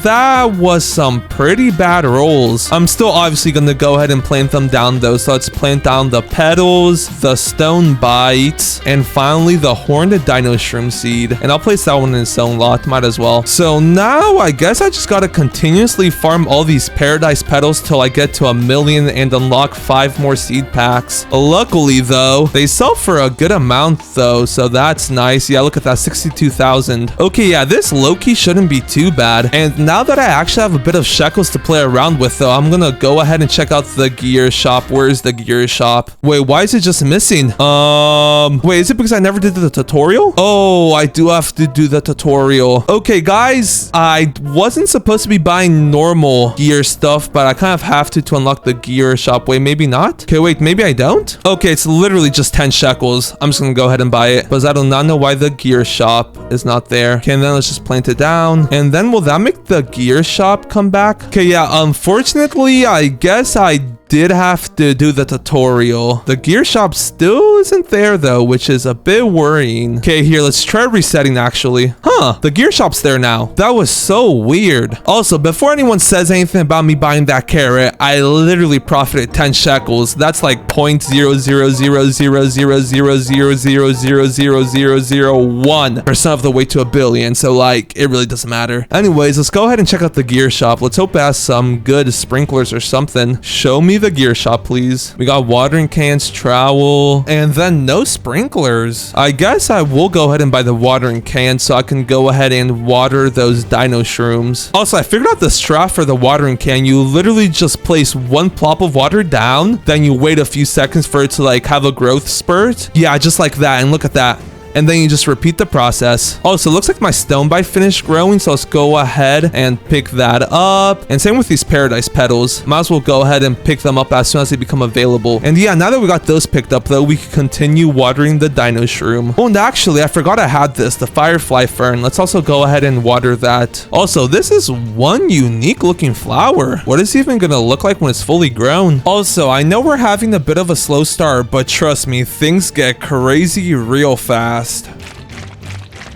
Speaker 1: that was some pretty bad rolls. I'm still obviously going to go ahead and plant them down though. So let's plant down the petals, the stone bites, and finally the horned dino shroom seed. And I'll place that one in its own lot, might as well. So now I guess I just got to continuously farm all these paradise petals till I get to 1,000,000 and unlock 5 more seed packs. Luckily though, they sell for a good amount though, so that's nice. Yeah, look at that, 62,000. Okay, yeah, this low-key shouldn't be too bad. And now that I actually have a bit of shekels to play around with though, I'm gonna go ahead and check out the gear shop. Where's the gear shop? Wait, why is it just missing? Wait, is it because I never did the tutorial? Oh, I do have to do the tutorial. Okay, guys, I wasn't supposed to be buying normal gear stuff, but I kind of have to unlock the gear shop. Wait, maybe not? Okay, wait, maybe I don't? Okay, it's literally just 10 shekels. I'm just gonna go ahead and buy it because I do not know why the gear shop is not there. Okay, and then let's just plant it down. And then will that make the gear shop come back? Okay, yeah, unfortunately, I guess I did have to do the tutorial. The gear shop still isn't there though, which is a bit worrying. Okay, here, let's try resetting actually. Huh, the gear shop's there now. That was so weird. Also, before anyone says anything about me buying that carrot, I literally profited 10 shekels. That's like 0.0000000000001% of the way to 1 billion. So like, it really doesn't matter. Anyways, let's go ahead and check out the gear shop. Let's hope it has some good sprinklers or something. Show me the gear shop, please. We got watering cans, trowel, and then no sprinklers. I guess I will go ahead and buy the watering can so I can go ahead and water those dino shrooms. Also, I figured out the strat for the watering can. You literally just place 1 plop of water down, then you wait a few seconds for it to like have a growth spurt. Yeah, just like that. And look at that. And then you just repeat the process. Also, it looks like my stone bite finished growing, so let's go ahead and pick that up. And same with these paradise petals. Might as well go ahead and pick them up as soon as they become available. And yeah, now that we got those picked up though, we can continue watering the dino shroom. Oh, and actually, I forgot I had this, the firefly fern. Let's also go ahead and water that. Also, this is one unique looking flower. What is it even gonna look like when it's fully grown? Also, I know we're having a bit of a slow start, but trust me, things get crazy real fast.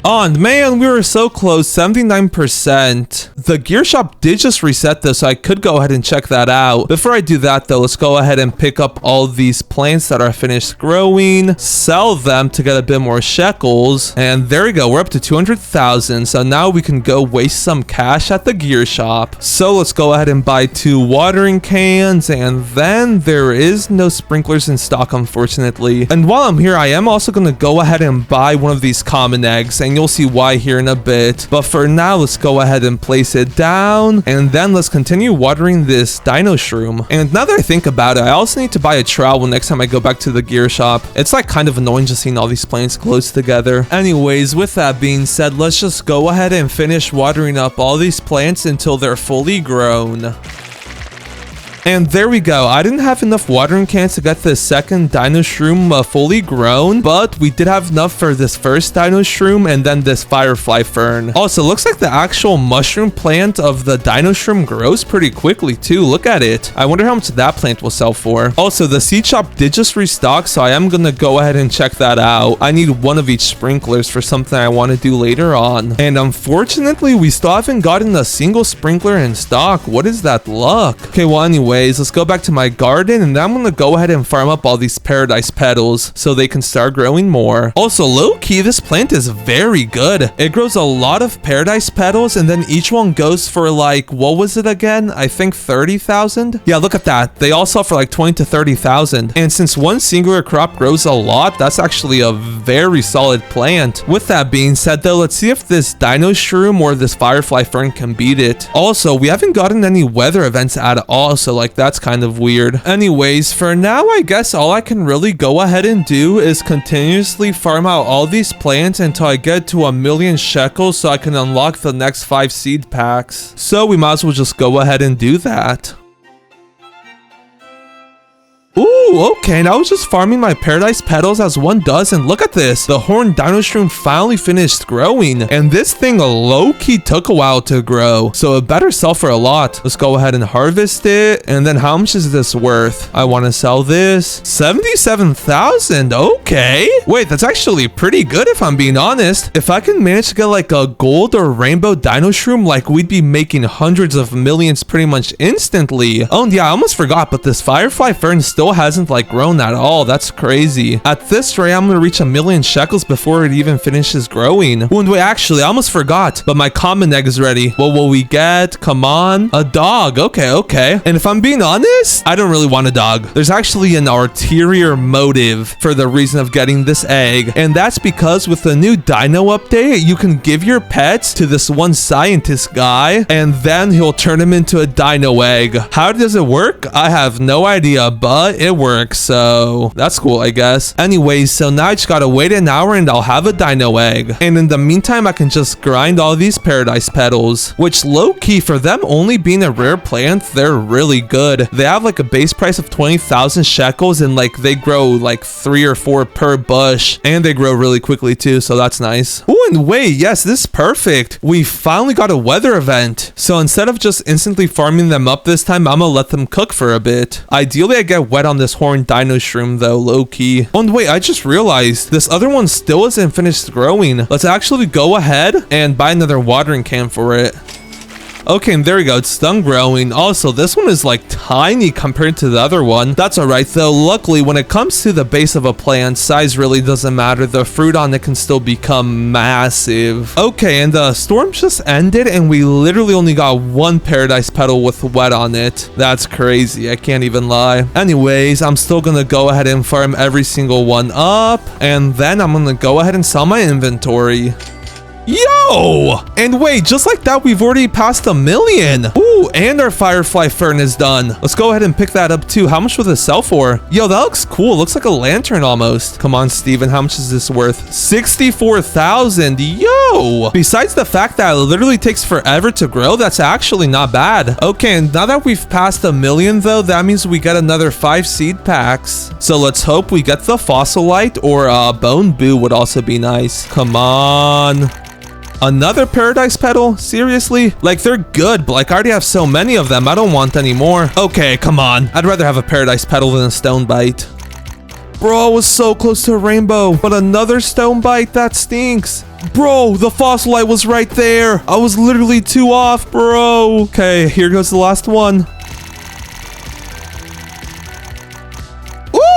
Speaker 1: Oh, and man, we were so close, 79%. The gear shop did just reset this, so I could go ahead and check that out. Before I do that though, let's go ahead and pick up all these plants that are finished growing, sell them to get a bit more shekels, and there we go, we're up to 200,000. So now we can go waste some cash at the gear shop. So let's go ahead and buy 2 watering cans, and then there is no sprinklers in stock, unfortunately. And while I'm here, I am also going to go ahead and buy one of these common eggs, and you'll see why here in a bit. But for now, let's go ahead and place it down, and then let's continue watering this dino shroom. And now that I think about it, I also need to buy a trowel next time I go back to the gear shop. It's like kind of annoying just seeing all these plants close together. Anyways, with that being said, let's just go ahead and finish watering up all these plants until they're fully grown. And there we go. I didn't have enough watering cans to get the second dino shroom fully grown, but we did have enough for this first dino shroom and then this firefly fern. Also, looks like the actual mushroom plant of the dino shroom grows pretty quickly too. Look at it. I wonder how much that plant will sell for. Also, the seed shop did just restock, so I am gonna go ahead and check that out. I need 1 of each sprinklers for something I want to do later on. And unfortunately, we still haven't gotten a single sprinkler in stock. What is that luck? Okay, well, anyway, let's go back to my garden, and then I'm gonna go ahead and farm up all these paradise petals so they can start growing more. Also, low-key, this plant is very good. It grows a lot of paradise petals, and then each one goes for like, what was it again? I think 30,000. Yeah, look at that. They all sell for like 20 to 30,000. And since one singular crop grows a lot, that's actually a very solid plant. With that being said though, let's see if this dino shroom or this firefly fern can beat it. Also, we haven't gotten any weather events at all, so like that's kind of weird. Anyways, for now, I guess all I can really go ahead and do is continuously farm out all these plants until I get to 1,000,000 shekels so I can unlock the next 5 seed packs. So we might as well just go ahead and do that. Ooh, okay, now I was just farming my paradise petals as one does, and look at this. The horned dino shroom finally finished growing, and this thing low-key took a while to grow, so it better sell for a lot. Let's go ahead and harvest it, and then how much is this worth? I want to sell this. 77,000, okay. Wait, that's actually pretty good if I'm being honest. If I can manage to get like a gold or rainbow dino shroom, like we'd be making hundreds of millions pretty much instantly. Oh, and yeah, I almost forgot, but this firefly fern still hasn't like grown at all. That's crazy. At this rate, I'm gonna reach 1,000,000 shekels before it even finishes growing. Oh, and wait, actually, I almost forgot, but my common egg is ready. What will we get? Come on. A dog. Okay. And if I'm being honest, I don't really want a dog. There's actually an ulterior motive for the reason of getting this egg, and that's because with the new dino update, you can give your pets to this one scientist guy, and then he'll turn him into a dino egg. How does it work? I have no idea, but it works, so that's cool, I guess. Anyways, so now I just gotta wait an hour and I'll have a dino egg. And in the meantime, I can just grind all these paradise petals, which low-key for them only being a rare plant, they're really good. They have like a base price of 20,000 shekels, and like they grow like 3 or 4 per bush, and they grow really quickly too, so that's nice. Oh, and wait, yes, this is perfect. We finally got a weather event. So instead of just instantly farming them up this time, I'm gonna let them cook for a bit. Ideally, I get wet on this horned dino shroom though, low-key. Oh, and wait, I just realized this other one still isn't finished growing. Let's actually go ahead and buy another watering can for it. Okay, and there we go. It's done growing. Also, this one is like tiny compared to the other one. That's all right though. Luckily, when it comes to the base of a plant, size really doesn't matter. The fruit on it can still become massive. Okay, and the storm just ended, and we literally only got 1 paradise petal with wet on it. That's crazy. I can't even lie. Anyways, I'm still gonna go ahead and farm every single one up, and then I'm gonna go ahead and sell my inventory. Yo! And wait, just like that, we've already passed 1,000,000. Ooh, and our firefly fern is done. Let's go ahead and pick that up too. How much will this sell for? Yo, that looks cool. Looks like a lantern almost. Come on, Steven. How much is this worth? 64,000. Yo! Besides the fact that it literally takes forever to grow, that's actually not bad. Okay, and now that we've passed 1,000,000 though, that means we get another 5 seed packs. So let's hope we get the fossilite, or bone boo would also be nice. Come on. Another paradise petal? Seriously? Like, they're good, but like I already have so many of them. I don't want any more. Okay, come on. I'd rather have a paradise petal than a stone bite. Bro, I was so close to a rainbow, but another stone bite? That stinks. Bro, the fossilite was right there. I was literally 2 off, bro. Okay, here goes the last one.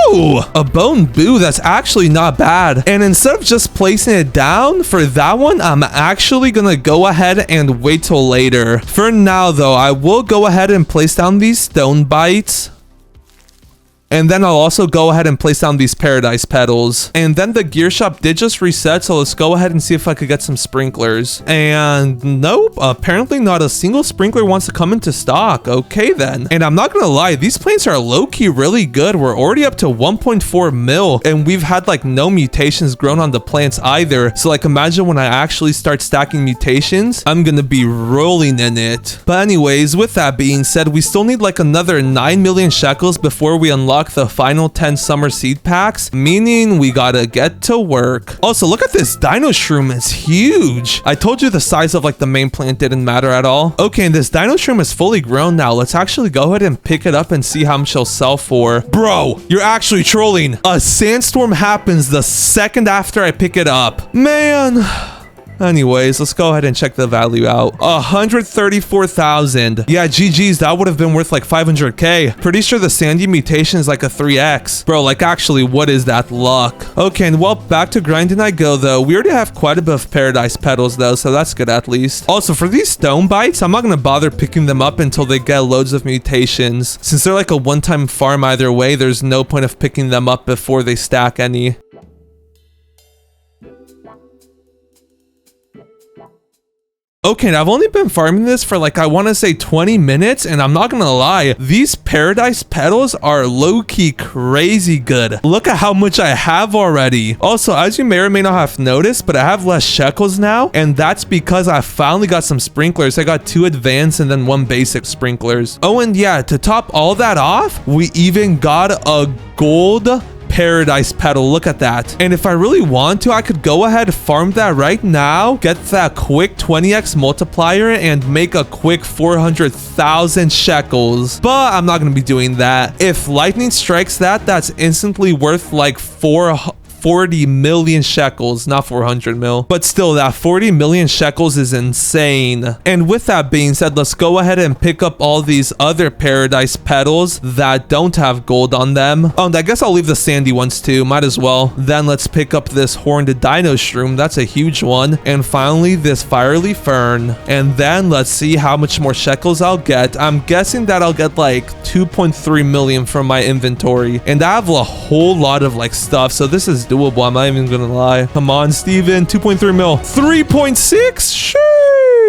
Speaker 1: Ooh, a bone boo. That's actually not bad. And instead of just placing it down for that one, I'm actually gonna go ahead and wait till later. For now though, I will go ahead and place down these stone bites. And then I'll also go ahead and place down these paradise petals. And then the gear shop did just reset, so let's go ahead and see if I could get some sprinklers. And nope, apparently not a single sprinkler wants to come into stock. Okay then. And I'm not gonna lie, these plants are low-key really good. We're already up to 1.4 mil, and we've had like no mutations grown on the plants either. So like imagine when I actually start stacking mutations, I'm gonna be rolling in it. But anyways, with that being said, we still need like another 9,000,000 shekels before we unlock the final 10 summer seed packs, meaning we gotta get to work. Also, look at this dino shroom. It's huge. I told you the size of like the main plant didn't matter at all. Okay, and this dino shroom is fully grown now. Let's actually go ahead and pick it up and see how much it'll sell for. Bro, you're actually trolling. A sandstorm happens the second after I pick it up. Man. Anyways, let's go ahead and check the value out. 134,000. Yeah, GG's, that would have been worth like 500k. Pretty sure the sandy mutation is like a 3x. Bro, like actually, what is that luck? Okay, and well, back to grinding I go though. We already have quite a bit of paradise petals though, so that's good at least. Also, for these stone bites, I'm not gonna bother picking them up until they get loads of mutations. Since they're like a one-time farm either way, there's no point of picking them up before they stack any. Okay, and I've only been farming this for like, I want to say 20 minutes, and I'm not gonna lie, these paradise petals are low-key crazy good. Look at how much I have already. Also, as you may or may not have noticed, but I have less shekels now, and that's because I finally got some sprinklers. I got 2 advanced and then 1 basic sprinklers. Oh, and yeah, to top all that off, we even got a gold paradise petal. Look at that. And if I really want to, I could go ahead, farm that right now, get that quick 20x multiplier, and make a quick 400,000 shekels. But I'm not going to be doing that. If lightning strikes that, that's instantly worth like 40 million shekels, not 400 mil, but still that 40 million shekels is insane. And with that being said, let's go ahead and pick up all these other paradise petals that don't have gold on them. Oh, and I guess I'll leave the sandy ones too, might as well. Then let's pick up this horned dino shroom, that's a huge one. And finally this firely fern. And then let's see how much more shekels I'll get. I'm guessing that I'll get like 2.3 million from my inventory, and I have a whole lot of like stuff, so this is doable. I'm not even gonna lie. Come on, Steven. 2.3 mil. 3.6?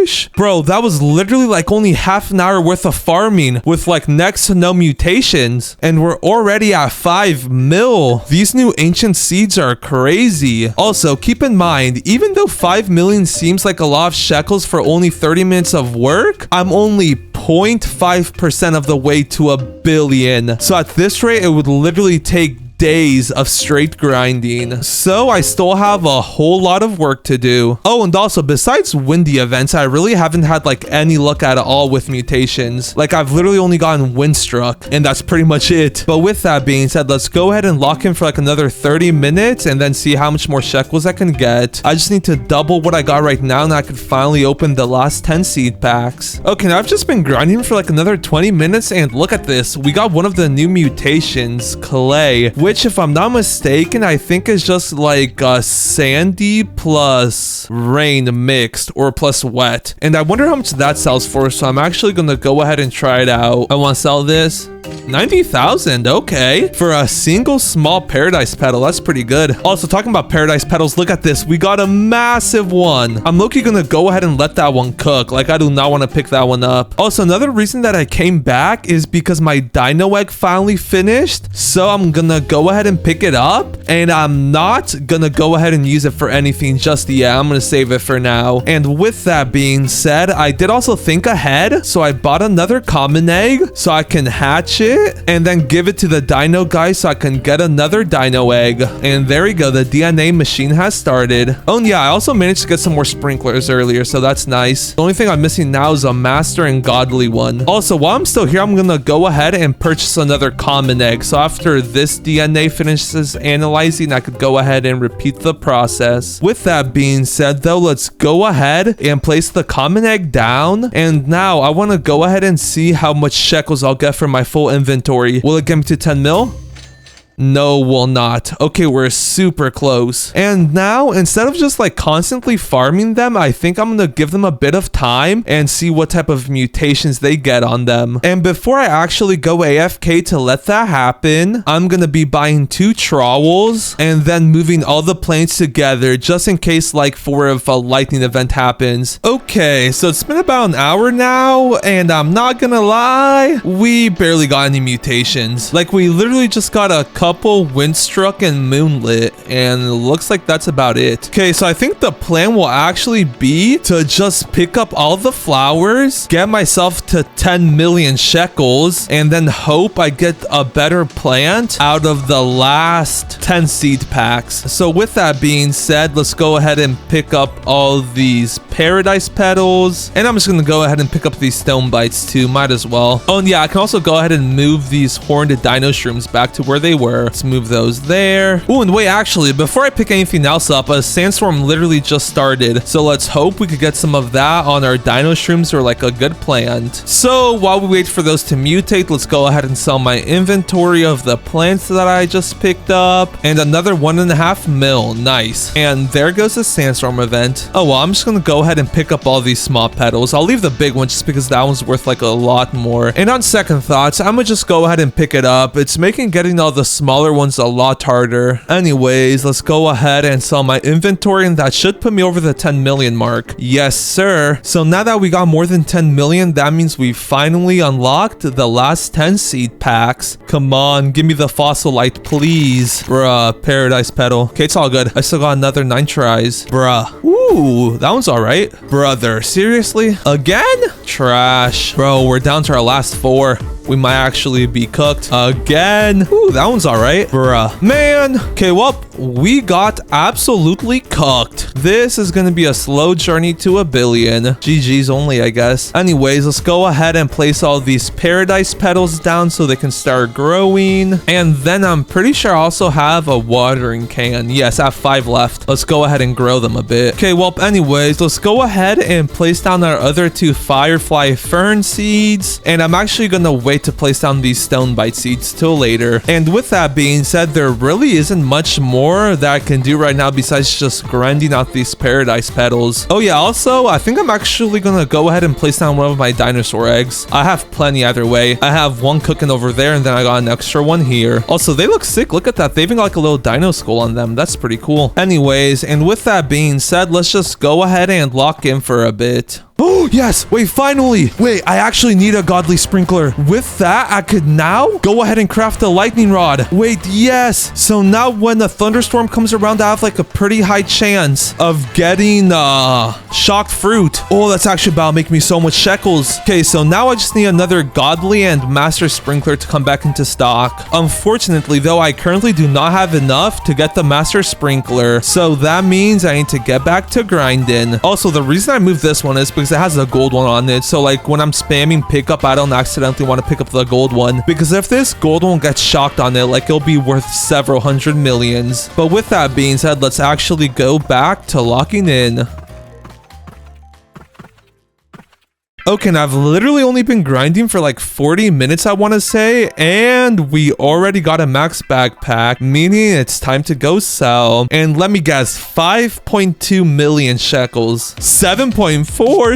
Speaker 1: Sheesh. Bro, that was literally like only half an hour worth of farming with like next to no mutations. And we're already at 5 mil. These new ancient seeds are crazy. Also, keep in mind, even though 5 million seems like a lot of shekels for only 30 minutes of work, I'm only 0.5% of the way to a billion. So at this rate, it would literally take days of straight grinding, so I still have a whole lot of work to do. Oh, and also besides windy events, I really haven't had like any luck at all with mutations. Like I've literally only gotten windstruck, and that's pretty much it. But with that being said, let's go ahead and lock in for like another 30 minutes and then see how much more shekels I can get. I just need to double what I got right now, and I could finally open the last 10 seed packs. Okay, now I've just been grinding for like another 20 minutes, and look at this. We got one of the new mutations, clay, which if I'm not mistaken, I think is just like sandy plus rain mixed, or plus wet. And I wonder how much that sells for, so I'm actually gonna go ahead and try it out. I want to sell this. 90,000, okay. For a single small paradise petal, that's pretty good. Also, talking about paradise petals, look at this. We got a massive one. I'm low-key gonna go ahead and let that one cook. Like, I do not want to pick that one up. Also, another reason that I came back is because my dino egg finally finished. So I'm gonna go ahead and pick it up. And I'm not gonna go ahead and use it for anything just yet. I'm gonna save it for now. And with that being said, I did also think ahead. So I bought another common egg so I can hatch it and then give it to the dino guy so I can get another dino egg. And there we go, the DNA machine has started. Oh, and yeah, I also managed to get some more sprinklers earlier, so that's nice. The only thing I'm missing now is a master and godly one. Also, while I'm still here, I'm gonna go ahead and purchase another common egg. So after this DNA finishes analyzing, I could go ahead and repeat the process. With that being said though, let's go ahead and place the common egg down. And now I want to go ahead and see how much shekels I'll get for my full inventory. Will it get me to 10 mil? No, will not. Okay, we're super close. And now, instead of just like constantly farming them, I think I'm gonna give them a bit of time and see what type of mutations they get on them. And before I actually go AFK to let that happen, I'm gonna be buying 2 trowels and then moving all the planes together just in case, like, for if a lightning event happens. Okay, so it's been about an hour now, and I'm not gonna lie, we barely got any mutations. Like, we literally just got a couple windstruck and moonlit, and it looks like that's about it. Okay, so I think the plan will actually be to just pick up all the flowers, get myself to 10 million shekels, and then hope I get a better plant out of the last 10 seed packs. So with that being said, let's go ahead and pick up all these paradise petals, and I'm just gonna go ahead and pick up these stone bites too, might as well. Oh, and yeah, I can also go ahead and move these horned dino shrooms back to where they were. Let's move those there. Oh, and wait, actually, before I pick anything else up, a sandstorm literally just started. So let's hope we could get some of that on our dino shrooms, or like a good plant. So while we wait for those to mutate, let's go ahead and sell my inventory of the plants that I just picked up. And another 1.5 mil. Nice. And there goes the sandstorm event. Oh, well, I'm just gonna go ahead and pick up all these small petals. I'll leave the big one just because that one's worth like a lot more. And on second thoughts, I'm gonna just go ahead and pick it up. It's making getting all the small smaller ones a lot harder. Anyways, let's go ahead and sell my inventory, and that should put me over the 10 million mark. Yes, sir. So now that we got more than 10 million, that means we finally unlocked the last 10 seed packs. Come on, give me the fossilite, please. Bruh, paradise petal. Okay, it's all good. I still got another 9 tries. Bruh. Ooh, that one's all right. Brother, seriously? Again? Trash. Bro, we're down to our last 4. We might actually be cooked again. Ooh, that one's all right. Bruh. Man. Okay, well, we got absolutely cooked. This is going to be a slow journey to a billion. GG's only, I guess. Anyways, let's go ahead and place all these paradise petals down so they can start growing. And then I'm pretty sure I also have a watering can. Yes, I have 5 left. Let's go ahead and grow them a bit. Okay, well, anyways, let's go ahead and place down our other 2 firefly fern seeds. And I'm actually going to wait to place down these stone bite seeds till later. And with that being said, there really isn't much more that I can do right now besides just grinding out these paradise petals. Oh yeah, also, I think I'm actually gonna go ahead and place down one of my dinosaur eggs. I have plenty either way. I have one cooking over there, and then I got an extra one here. Also, they look sick. Look at that. They even got like a little dino skull on them. That's pretty cool. Anyways, and with that being said, let's just go ahead and lock in for a bit. Oh, yes. Wait, finally. Wait, I actually need a godly sprinkler. With that, I could now go ahead and craft a lightning rod. Wait, yes. So now when a thunderstorm comes around, I have like a pretty high chance of getting shocked fruit. Oh, that's actually about to make me so much shekels. Okay, so now I just need another godly and master sprinkler to come back into stock. Unfortunately, though, I currently do not have enough to get the master sprinkler. So that means I need to get back to grinding. Also, the reason I moved this one is because it has a gold one on it. So like when I'm spamming pickup, I don't accidentally want to pick up the gold one, because if this gold one gets shocked on it, like it'll be worth several hundred millions. But with that being said, let's actually go back to locking in. Okay, and I've literally only been grinding for like 40 minutes, I want to say, and we already got a max backpack, meaning it's time to go sell. And let me guess, 5.2 million shekels. 7.4,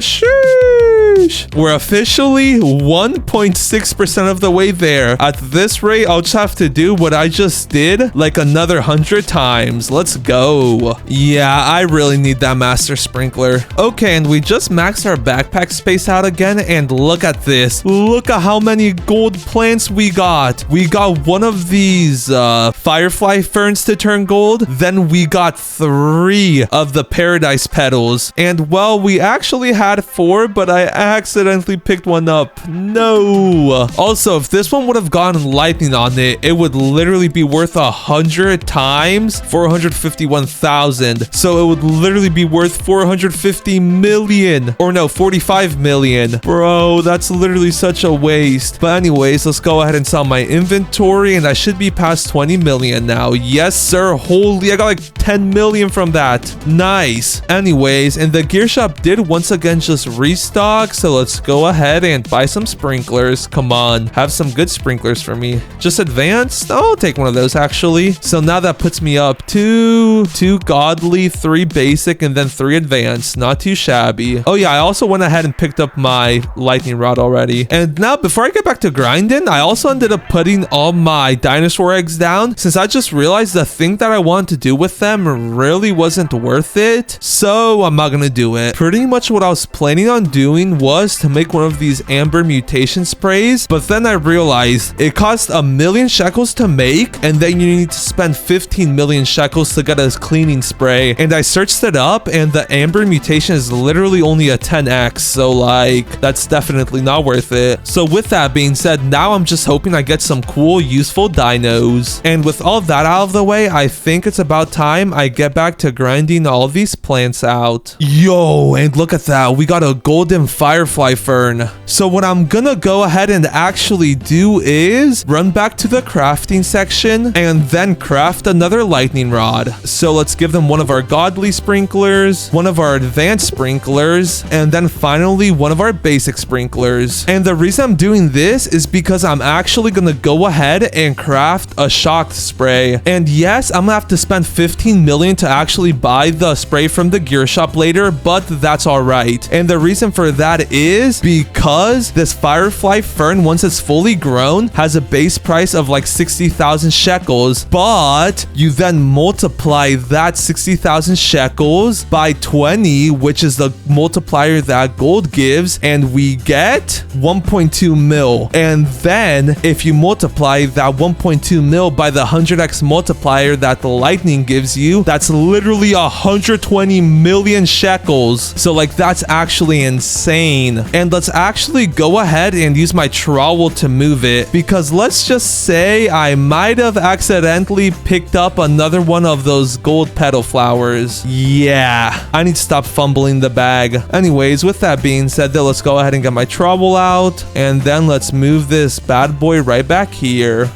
Speaker 1: sheesh. We're officially 1.6% of the way there. At this rate, I'll just have to do what I just did like another 100 times. Let's go. Yeah, I really need that master sprinkler. Okay, and we just maxed our backpack space out again, and look at this. Look at how many gold plants we got. We got one of these firefly ferns to turn gold, then we got 3 of the paradise petals, and well, we actually had 4, but I accidentally picked one up. No. Also, if this one would have gotten lightning on it, it would literally be worth 100 times 451,000. So it would literally be worth 450 million, or no, 45 million. Bro, that's literally such a waste. But anyways, let's go ahead and sell my inventory, and I should be past 20 million now. Yes, sir. Holy, I got like 10 million from that. Nice. Anyways, and the gear shop did once again just restock, so let's go ahead and buy some sprinklers. Come on, have some good sprinklers for me. Just advanced? I'll take one of those actually. So now that puts me up to 2 godly, 3 basic, and then 3 advanced. Not too shabby. Oh yeah, I also went ahead and picked up my lightning rod already. And now before I get back to grinding, I also ended up putting all my dinosaur eggs down, since I just realized the thing that I wanted to do with them really wasn't worth it. So I'm not gonna do it. Pretty much what I was planning on doing was to make one of these amber mutation sprays, but then I realized it cost 1,000,000 shekels to make, and then you need to spend 15 million shekels to get a cleaning spray. And I searched it up, and the amber mutation is literally only a 10x, so like that's definitely not worth it. So with that being said, now I'm just hoping I get some cool, useful dinos. And with all that out of the way, I think it's about time I get back to grinding all these plants out. Yo, and look at that. We got a golden firefly fern. So what I'm gonna go ahead and actually do is run back to the crafting section and then craft another lightning rod. So let's give them one of our godly sprinklers, one of our advanced sprinklers, and then finally one of our basic sprinklers. And the reason I'm doing this is because I'm actually gonna go ahead and craft a shocked spray. And yes, I'm gonna have to spend 15 million to actually buy the spray from the gear shop later, but that's all right. And the reason for that that is because this firefly fern, once it's fully grown, has a base price of like 60,000 shekels, but you then multiply that 60,000 shekels by 20, which is the multiplier that gold gives, and we get 1.2 mil. And then if you multiply that 1.2 mil by the 100x multiplier that the lightning gives you, that's literally 120 million shekels. So like that's actually insane. And let's actually go ahead and use my trowel to move it, because let's just say I might have accidentally picked up another one of those gold petal flowers. Yeah, I need to stop fumbling the bag. Anyways, with that being said, though, let's go ahead and get my trowel out, and then let's move this bad boy right back here.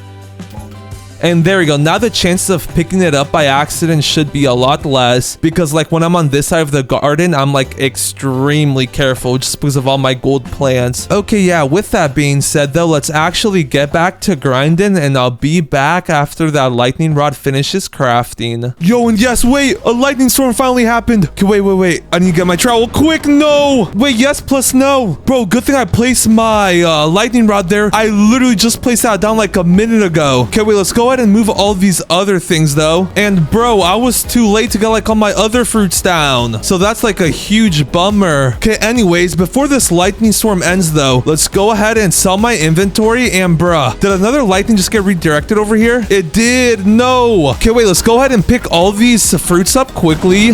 Speaker 1: And there we go. Now the chances of picking it up by accident should be a lot less, because like when I'm on this side of the garden, I'm like extremely careful just because of all my gold plants. Okay, yeah, with that being said though, let's actually get back to grinding, and I'll be back after that lightning rod finishes crafting. Yo, and yes, wait, a lightning storm finally happened. Okay, wait. I need to get my trowel quick. No. Wait, yes plus no. Bro, good thing I placed my lightning rod there. I literally just placed that down like a minute ago. Okay, wait, let's go ahead and move all these other things though. And bro, I was too late to get like all my other fruits down, so that's like a huge bummer. Okay, anyways, before this lightning storm ends though, let's go ahead and sell my inventory. And bruh, did another lightning just get redirected over here? It did. No. Okay, wait, let's go ahead and pick all these fruits up quickly.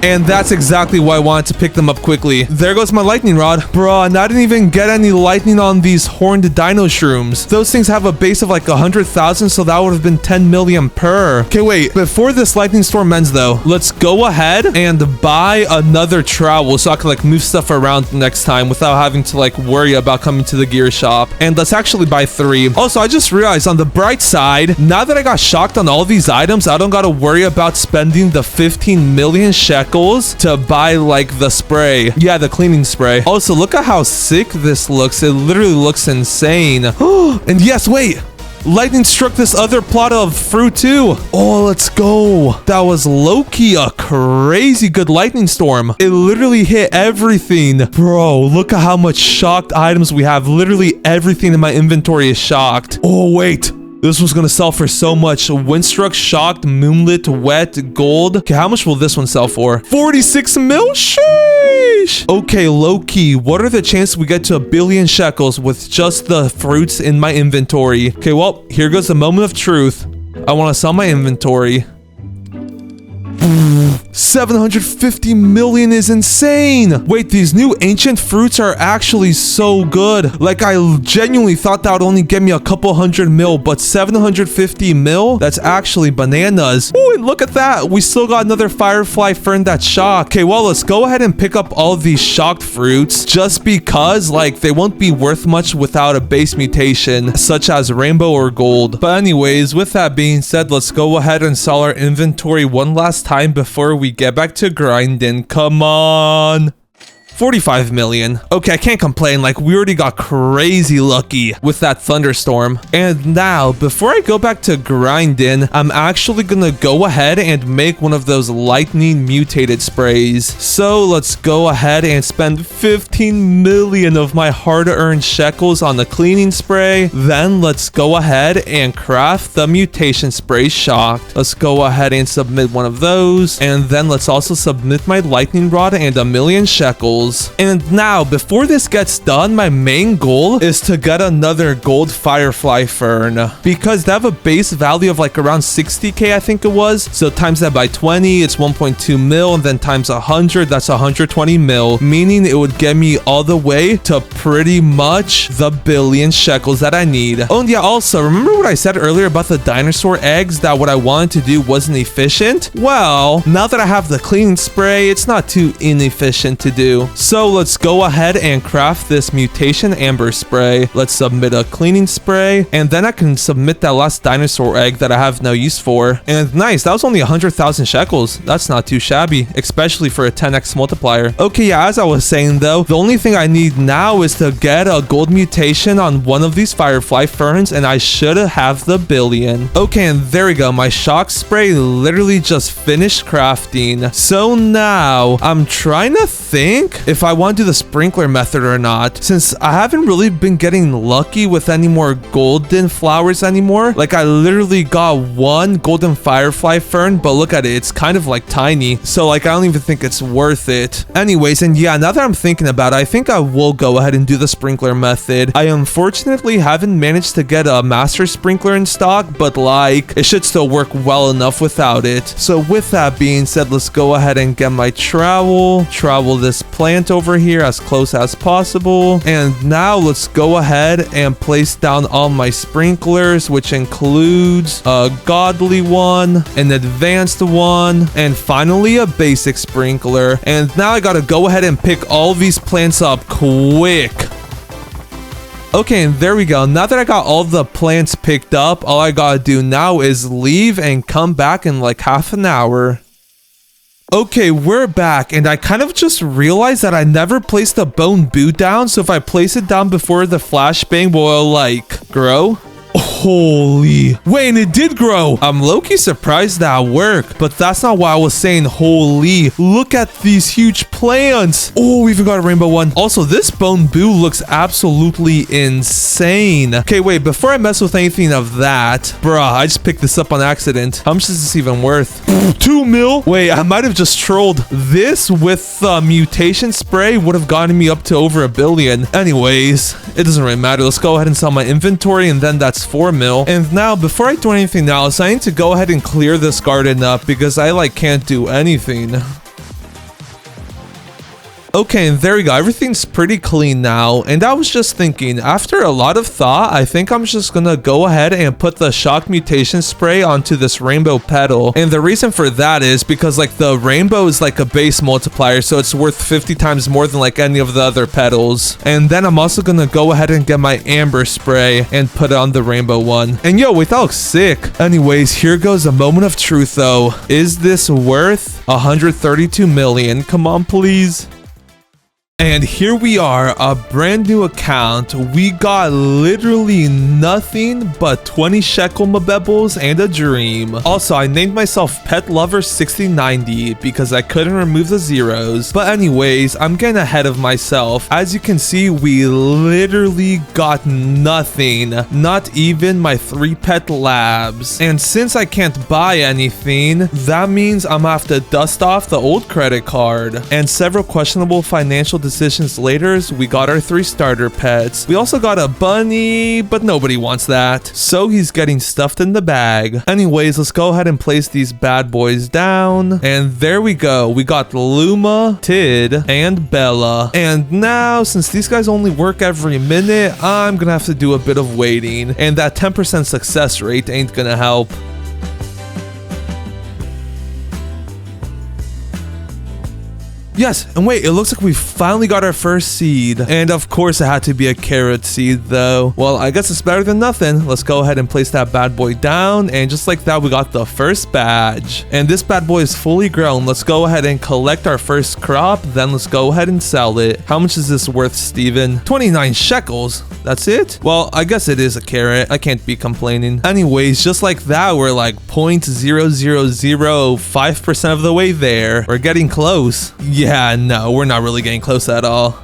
Speaker 1: And that's exactly why I wanted to pick them up quickly. There goes my lightning rod. Bruh, and I didn't even get any lightning on these horned dino shrooms. Those things have a base of like 100,000, so that would have been 10 million per. Okay, wait. Before this lightning storm ends though, let's go ahead and buy another trowel so I can like move stuff around next time without having to like worry about coming to the gear shop. And let's actually buy 3. Also, I just realized on the bright side, now that I got shocked on all these items, I don't gotta worry about spending the 15 million shekels to buy like the spray. Yeah, the cleaning spray. Also, look at how sick this looks. It literally looks insane. And yes, wait, lightning struck this other plot of fruit too. Oh, let's go. That was low-key a crazy good lightning storm. It literally hit everything. Bro, look at how much shocked items we have. Literally everything in my inventory is shocked. Oh, wait. This was gonna sell for so much. Windstruck, shocked, moonlit, wet, gold. Okay, how much will this one sell for? 46 mil? Sheesh. Okay, low-key, what are the chances we get to 1 billion shekels with just the fruits in my inventory? Okay, well, here goes the moment of truth. I want to sell my inventory. 750 million is insane. Wait, these new ancient fruits are actually so good. Like, I genuinely thought that would only get me a couple 100 mil, but 750 mil? That's actually bananas. Oh, and look at that. We still got another firefly fern that's shocked. Okay, well, let's go ahead and pick up all of these shocked fruits just because, like, they won't be worth much without a base mutation, such as rainbow or gold. But anyways, with that being said, let's go ahead and sell our inventory one last time before we get back to grinding. Come on. 45 million. Okay, I can't complain. Like, we already got crazy lucky with that thunderstorm. And now, before I go back to grinding, I'm actually gonna go ahead and make one of those lightning mutated sprays. So let's go ahead and spend 15 million of my hard-earned shekels on the cleaning spray. Then let's go ahead and craft the mutation spray shocked. Let's go ahead and submit one of those. And then let's also submit my lightning rod and 1 million shekels. And now, before this gets done, my main goal is to get another gold firefly fern, because they have a base value of like around 60k, I think it was. So times that by 20, it's 1.2 mil, and then times 100, that's 120 mil, meaning it would get me all the way to pretty much the 1 billion shekels that I need. Oh, and yeah, also, remember what I said earlier about the dinosaur eggs, that what I wanted to do wasn't efficient? Well, now that I have the cleaning spray, it's not too inefficient to do. So let's go ahead and craft this mutation amber spray. Let's submit a cleaning spray, and then I can submit that last dinosaur egg that I have no use for. And nice, that was only 100,000 shekels. That's not too shabby, especially for a 10x multiplier. Okay, yeah, as I was saying though, the only thing I need now is to get a gold mutation on one of these firefly ferns, and I should have the 1 billion. Okay, and there we go. My shock spray literally just finished crafting. So now I'm trying to think if I want to do the sprinkler method or not, since I haven't really been getting lucky with any more golden flowers anymore. Like, I literally got one golden firefly fern, but look at it, it's kind of like tiny, so like I don't even think it's worth it. Anyways, and yeah, now that I'm thinking about it, I think I will go ahead and do the sprinkler method. I unfortunately haven't managed to get a master sprinkler in stock, but like, it should still work well enough without it. So with that being said, let's go ahead and get my trowel this plant over here as close as possible, and now let's go ahead and place down all my sprinklers, which includes a godly one, an advanced one, and finally a basic sprinkler. And now I gotta go ahead and pick all these plants up quick. Okay, and there we go. Now that I got all the plants picked up, all I gotta do now is leave and come back in like half an hour. Okay, we're back, and I kind of just realized that I never placed the bone boot down, so if I place it down before the flashbang, will it, like, grow? Holy. Wait, and it did grow. I'm low-key surprised that worked, but that's not why I was saying holy. Look at these huge plants. Oh, we even got a rainbow one. Also, this bone boo looks absolutely insane. Okay, wait, before I mess with anything of that, bruh, I just picked this up on accident. How much is this even worth? 2 mil? Wait, I might have just trolled. This with mutation spray would have gotten me up to over 1 billion. Anyways, it doesn't really matter. Let's go ahead and sell my inventory, and then that's 4 mil. And now, before I do anything else, I need to go ahead and clear this garden up because I like can't do anything. Okay, and there we go. Everything's pretty clean now. And I was just thinking, after a lot of thought, I think I'm just gonna go ahead and put the shock mutation spray onto this rainbow petal. And the reason for that is because like the rainbow is like a base multiplier, so it's worth 50 times more than like any of the other petals. And then I'm also gonna go ahead and get my amber spray and put it on the rainbow one. And yo, wait, that looks sick. Anyways, here goes a moment of truth though. Is this worth 132 million? Come on, please. And here we are, a brand new account. We got literally nothing but 20 shekel mabebbles and a dream. Also, I named myself Pet Lover 6090 because I couldn't remove the zeros. But anyways, I'm getting ahead of myself. As you can see, we literally got nothing. Not even my 3 pet labs. And since I can't buy anything, that means I'm gonna have to dust off the old credit card. And several questionable financial decisions later, we got our 3 starter pets. We also got a bunny, but nobody wants that, so he's getting stuffed in the bag. Anyways, let's go ahead and place these bad boys down, and there we go. We got Luma, Tid, and Bella. And now, since these guys only work every minute, I'm gonna have to do a bit of waiting, and that 10% success rate ain't gonna help. Yes, and wait, it looks like we finally got our first seed. And of course it had to be a carrot seed though. Well, I guess it's better than nothing. Let's go ahead and place that bad boy down. And just like that, we got the first badge. And this bad boy is fully grown. Let's go ahead and collect our first crop. Then let's go ahead and sell it. How much is this worth, Steven? 29 shekels. That's it? Well, I guess it is a carrot. I can't be complaining. Anyways, just like that, we're like 0.0005% of the way there. We're getting close. Yeah, no, we're not really getting close at all.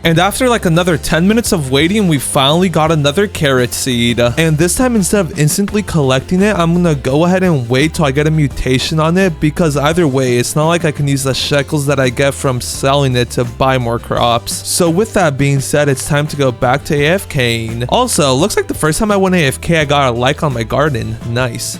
Speaker 1: And after like another 10 minutes of waiting, we finally got another carrot seed. And this time, instead of instantly collecting it, I'm gonna go ahead and wait till I get a mutation on it, because either way, it's not like I can use the shekels that I get from selling it to buy more crops. So with that being said, it's time to go back to AFKing. Also, looks like the first time I went AFK, I got a like on my garden. Nice.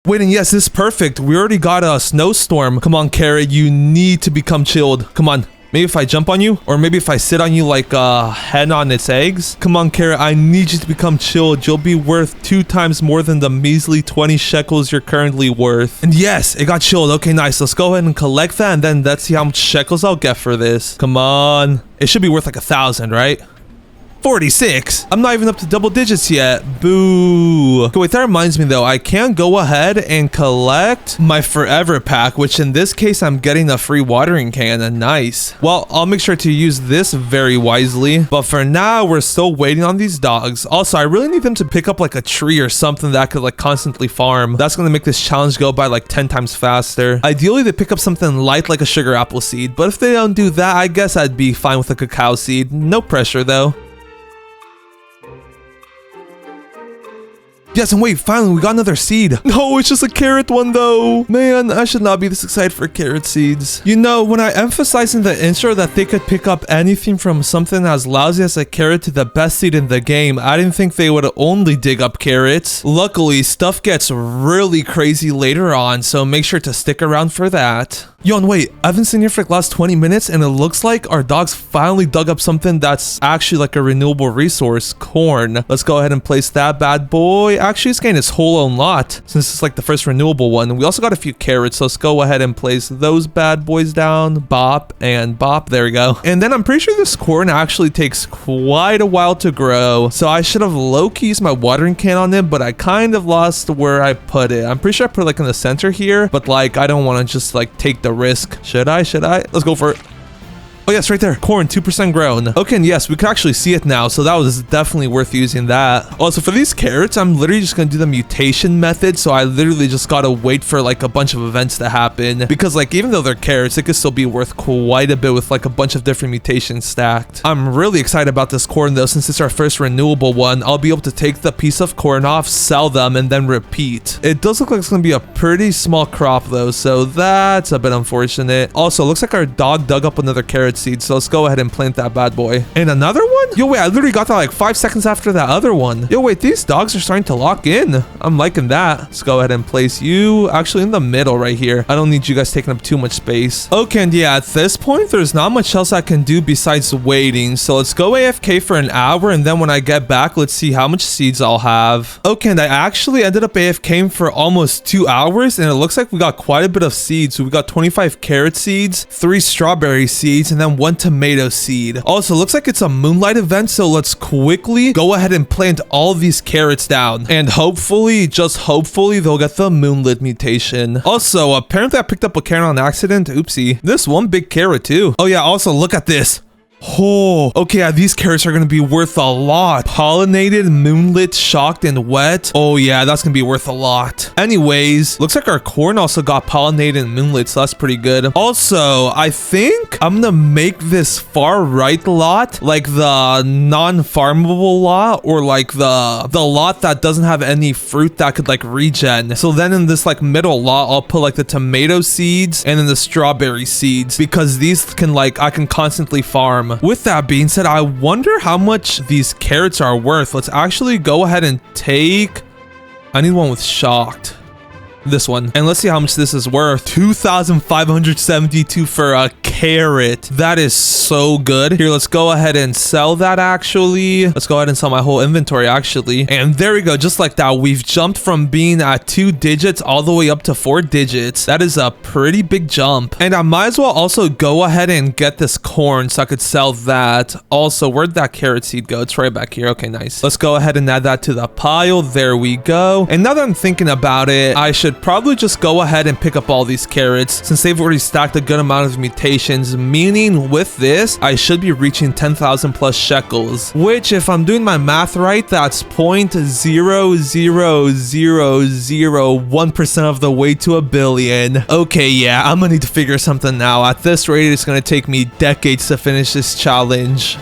Speaker 1: Wait, and yes, this is perfect. We already got a snowstorm. Come on, Carrot, you need to become chilled. Come on. Maybe if I jump on you, or maybe if I sit on you like a hen on its eggs. Come on, Carrot, I need you to become chilled. You'll be worth 2 times more than the measly 20 shekels you're currently worth. And yes, it got chilled. Okay, nice. Let's go ahead and collect that, and then let's see how much shekels I'll get for this. Come on. It should be worth like 1,000, right? 46. I'm not even up to double digits yet. Boo. Okay, wait, that reminds me though. I can go ahead and collect my forever pack, which in this case, I'm getting a free watering can. Nice. Well, I'll make sure to use this very wisely. But for now, we're still waiting on these dogs. Also, I really need them to pick up like a tree or something that I could like constantly farm. That's going to make this challenge go by like 10 times faster. Ideally, they pick up something light like a sugar apple seed. But if they don't do that, I guess I'd be fine with a cacao seed. No pressure though. Yes, and wait, finally, we got another seed. No, it's just a carrot one, though. Man, I should not be this excited for carrot seeds. You know, when I emphasized in the intro that they could pick up anything from something as lousy as a carrot to the best seed in the game, I didn't think they would only dig up carrots. Luckily, stuff gets really crazy later on, so make sure to stick around for that. Yo, and wait, I haven't seen here for the last 20 minutes, and it looks like our dogs finally dug up something that's actually like a renewable resource, corn. Let's go ahead and place that bad boy. Actually, it's getting its whole own lot, since it's like the first renewable one. We also got a few carrots, so let's go ahead and place those bad boys down. Bop and bop, there we go. And then I'm pretty sure this corn actually takes quite a while to grow, so I should have low-key used my watering can on it, but I kind of lost where I put it. I'm pretty sure I put it like in the center here, but like I don't want to just like take the risk. Should I? Let's go for it. Oh yes, right there. Corn, 2% grown. Okay, and yes, we can actually see it now, so that was definitely worth using that. Also, for these carrots, I'm literally just gonna do the mutation method, so I literally just gotta wait for like a bunch of events to happen, because like even though they're carrots, it could still be worth quite a bit with like a bunch of different mutations stacked. I'm really excited about this corn though, since it's our first renewable one. I'll be able to take the piece of corn off, sell them, and then repeat. It does look like it's gonna be a pretty small crop though, so that's a bit unfortunate. Also, looks like our dog dug up another carrot seed, so let's go ahead and plant that bad boy. And another one? Yo, wait, I literally got that like 5 seconds after that other one. Yo, wait, these dogs are starting to lock in. I'm liking that. Let's go ahead and place you actually in the middle right here. I don't need you guys taking up too much space. Okay, and yeah, at this point, there's not much else I can do besides waiting. So let's go AFK for an hour, and then when I get back, let's see how much seeds I'll have. Okay, and I actually ended up AFKing for almost 2 hours, and it looks like we got quite a bit of seeds. So we got 25 carrot seeds, 3 strawberry seeds, and then 1 tomato seed. Also, looks like it's a moonlight event, so let's quickly go ahead and plant all these carrots down, and hopefully, just hopefully, they'll get the moonlit mutation. Also, apparently I picked up a carrot on accident. Oopsie. This one big carrot too. Oh yeah, also look at this. Oh, okay, yeah, these carrots are going to be worth a lot. Pollinated, moonlit, shocked, and wet. Oh, yeah, that's going to be worth a lot. Anyways, looks like our corn also got pollinated and moonlit, so that's pretty good. Also, I think I'm going to make this far right lot like the non-farmable lot, or like the lot that doesn't have any fruit that could like regen. So then in this like middle lot, I'll put like the tomato seeds and then the strawberry seeds, because these can like, I can constantly farm. With that being said, I wonder how much these carrots are worth. Let's actually go ahead and take... I need one with shocked. This one. And let's see how much this is worth. 2,572 for a carrot. That is so good. Here, let's go ahead and sell that actually. Let's go ahead and sell my whole inventory actually. And there we go. Just like that, we've jumped from being at 2 digits all the way up to 4 digits. That is a pretty big jump. And I might as well also go ahead and get this corn so I could sell that. Also, where'd that carrot seed go? It's right back here. Okay, nice. Let's go ahead and add that to the pile. There we go. And now that I'm thinking about it, I should probably just go ahead and pick up all these carrots since they've already stacked a good amount of mutations, meaning with this I should be reaching 10,000 plus shekels, which if I'm doing my math right, that's 0.00001% of the way to a billion. Okay, yeah, I'm gonna need to figure something out. At this rate, it's gonna take me decades to finish this challenge.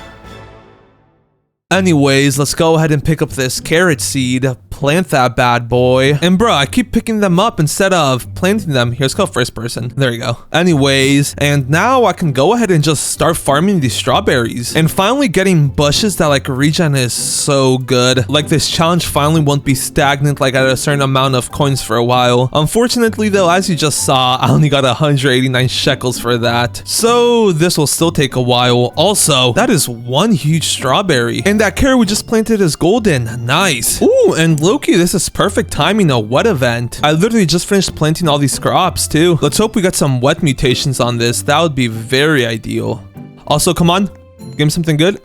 Speaker 1: Anyways, let's go ahead and pick up this carrot seed, plant that bad boy. And bro, I keep picking them up instead of planting them. Here, let's go first person. There you go. Anyways, and now I can go ahead and just start farming these strawberries. And finally getting bushes that like regen is so good. Like this challenge finally won't be stagnant like at a certain amount of coins for a while. Unfortunately though, as you just saw, I only got 189 shekels for that. So this will still take a while. Also, that is one huge strawberry. And that carrot we just planted is golden. Nice. Ooh, and Loki, this is perfect timing, a wet event. I literally just finished planting all these crops too. Let's hope we got some wet mutations on this. That would be very ideal. Also, come on, give me something good.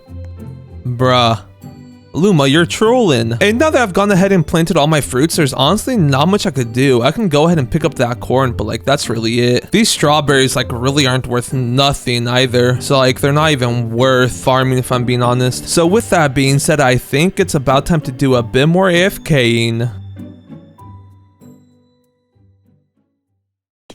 Speaker 1: Bruh. Luma, you're trolling. And now that I've gone ahead and planted all my fruits, there's honestly not much I could do. I can go ahead and pick up that corn, but like that's really it. These strawberries like really aren't worth nothing either. So like they're not even worth farming if I'm being honest. So with that being said, I think it's about time to do a bit more AFKing.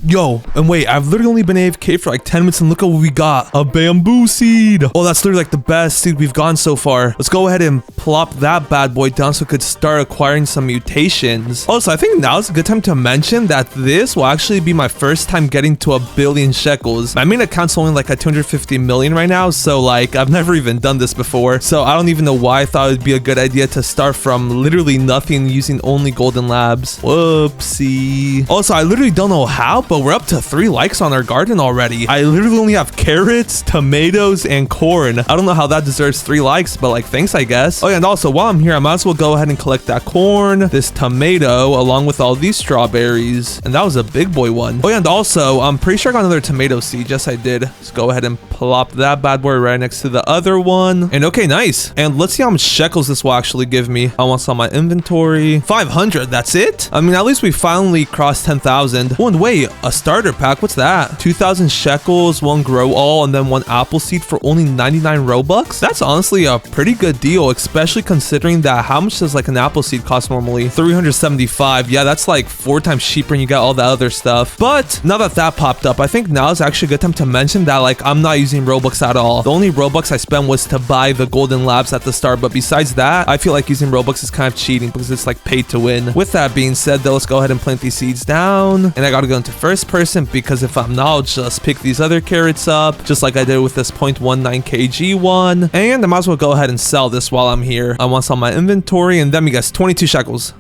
Speaker 1: Yo, and wait, I've literally only been AFK for like 10 minutes and look at what we got. A bamboo seed. Oh, that's literally like the best seed we've gotten so far. Let's go ahead and plop that bad boy down so we could start acquiring some mutations. Also, I think now is a good time to mention that this will actually be my first time getting to 1 billion shekels. My main account's only like at 250 million right now, so like I've never even done this before. So I don't even know why I thought it would be a good idea to start from literally nothing using only golden labs. Whoopsie. Also, I literally don't know how, but we're up to 3 likes on our garden already. I literally only have carrots, tomatoes, and corn. I don't know how that deserves 3 likes, but like thanks, I guess. Oh yeah, and also while I'm here, I might as well go ahead and collect that corn, this tomato, along with all these strawberries. And that was a big boy one. Oh yeah, and also I'm pretty sure I got another tomato seed. Yes, I did. Let's go ahead and plop that bad boy right next to the other one. And okay, nice. And let's see how much shekels this will actually give me. I want some on my inventory. 500, that's it? I mean, at least we finally crossed 10,000. Oh, and wait, a starter pack, what's that? 2,000 shekels, 1 grow all, and then 1 apple seed for only 99 robux. That's honestly a pretty good deal, especially considering that how much does like an apple seed cost normally? 375. Yeah, that's like 4 times cheaper and you get all the other stuff. But now that that popped up, I think now is actually a good time to mention that like I'm not using robux at all. The only robux I spent was to buy the golden labs at the start, but besides that, I feel like using robux is kind of cheating because it's like pay to win. With that being said though, let's go ahead and plant these seeds down, and I gotta go into first person because if I'm not, I'll just pick these other carrots up just like I did with this 0.19 kg one, and I might as well go ahead and sell this while I'm here. I want some on my inventory, and then we guess 22 shekels.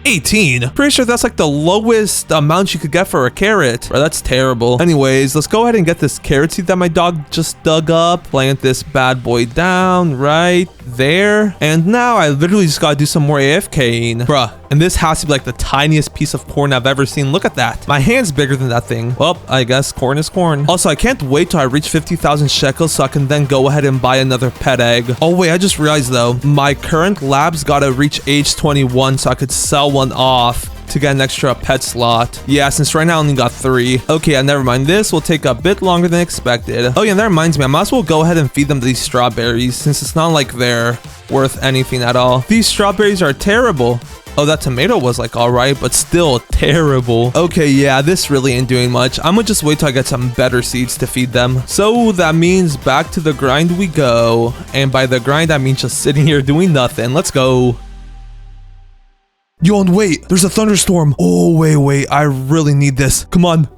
Speaker 1: 18. Pretty sure that's like the lowest amount you could get for a carrot. Bro, that's terrible. Anyways, let's go ahead and get this carrot seed that my dog just dug up. Plant this bad boy down right there. And now I literally just gotta do some more AFKing. Bruh. And this has to be like the tiniest piece of corn I've ever seen. Look at that. My hand's bigger than that thing. Well, I guess corn is corn. Also, I can't wait till I reach 50,000 shekels so I can then go ahead and buy another pet egg. Oh wait, I just realized though, my current labs gotta reach age 21 so I could sell one off to get an extra pet slot. Yeah, since right now I only got 3. Okay, yeah, never mind. This will take a bit longer than expected. Oh yeah, and that reminds me, I might as well go ahead and feed them these strawberries since it's not like they're worth anything at all. These strawberries are terrible. Oh, that tomato was like alright, but still terrible. Okay, yeah, this really ain't doing much. I'm gonna just wait till I get some better seeds to feed them. So that means back to the grind we go. And by the grind, I mean just sitting here doing nothing. Let's go. Yo, and wait, there's a thunderstorm. Oh, wait, I really need this. Come on.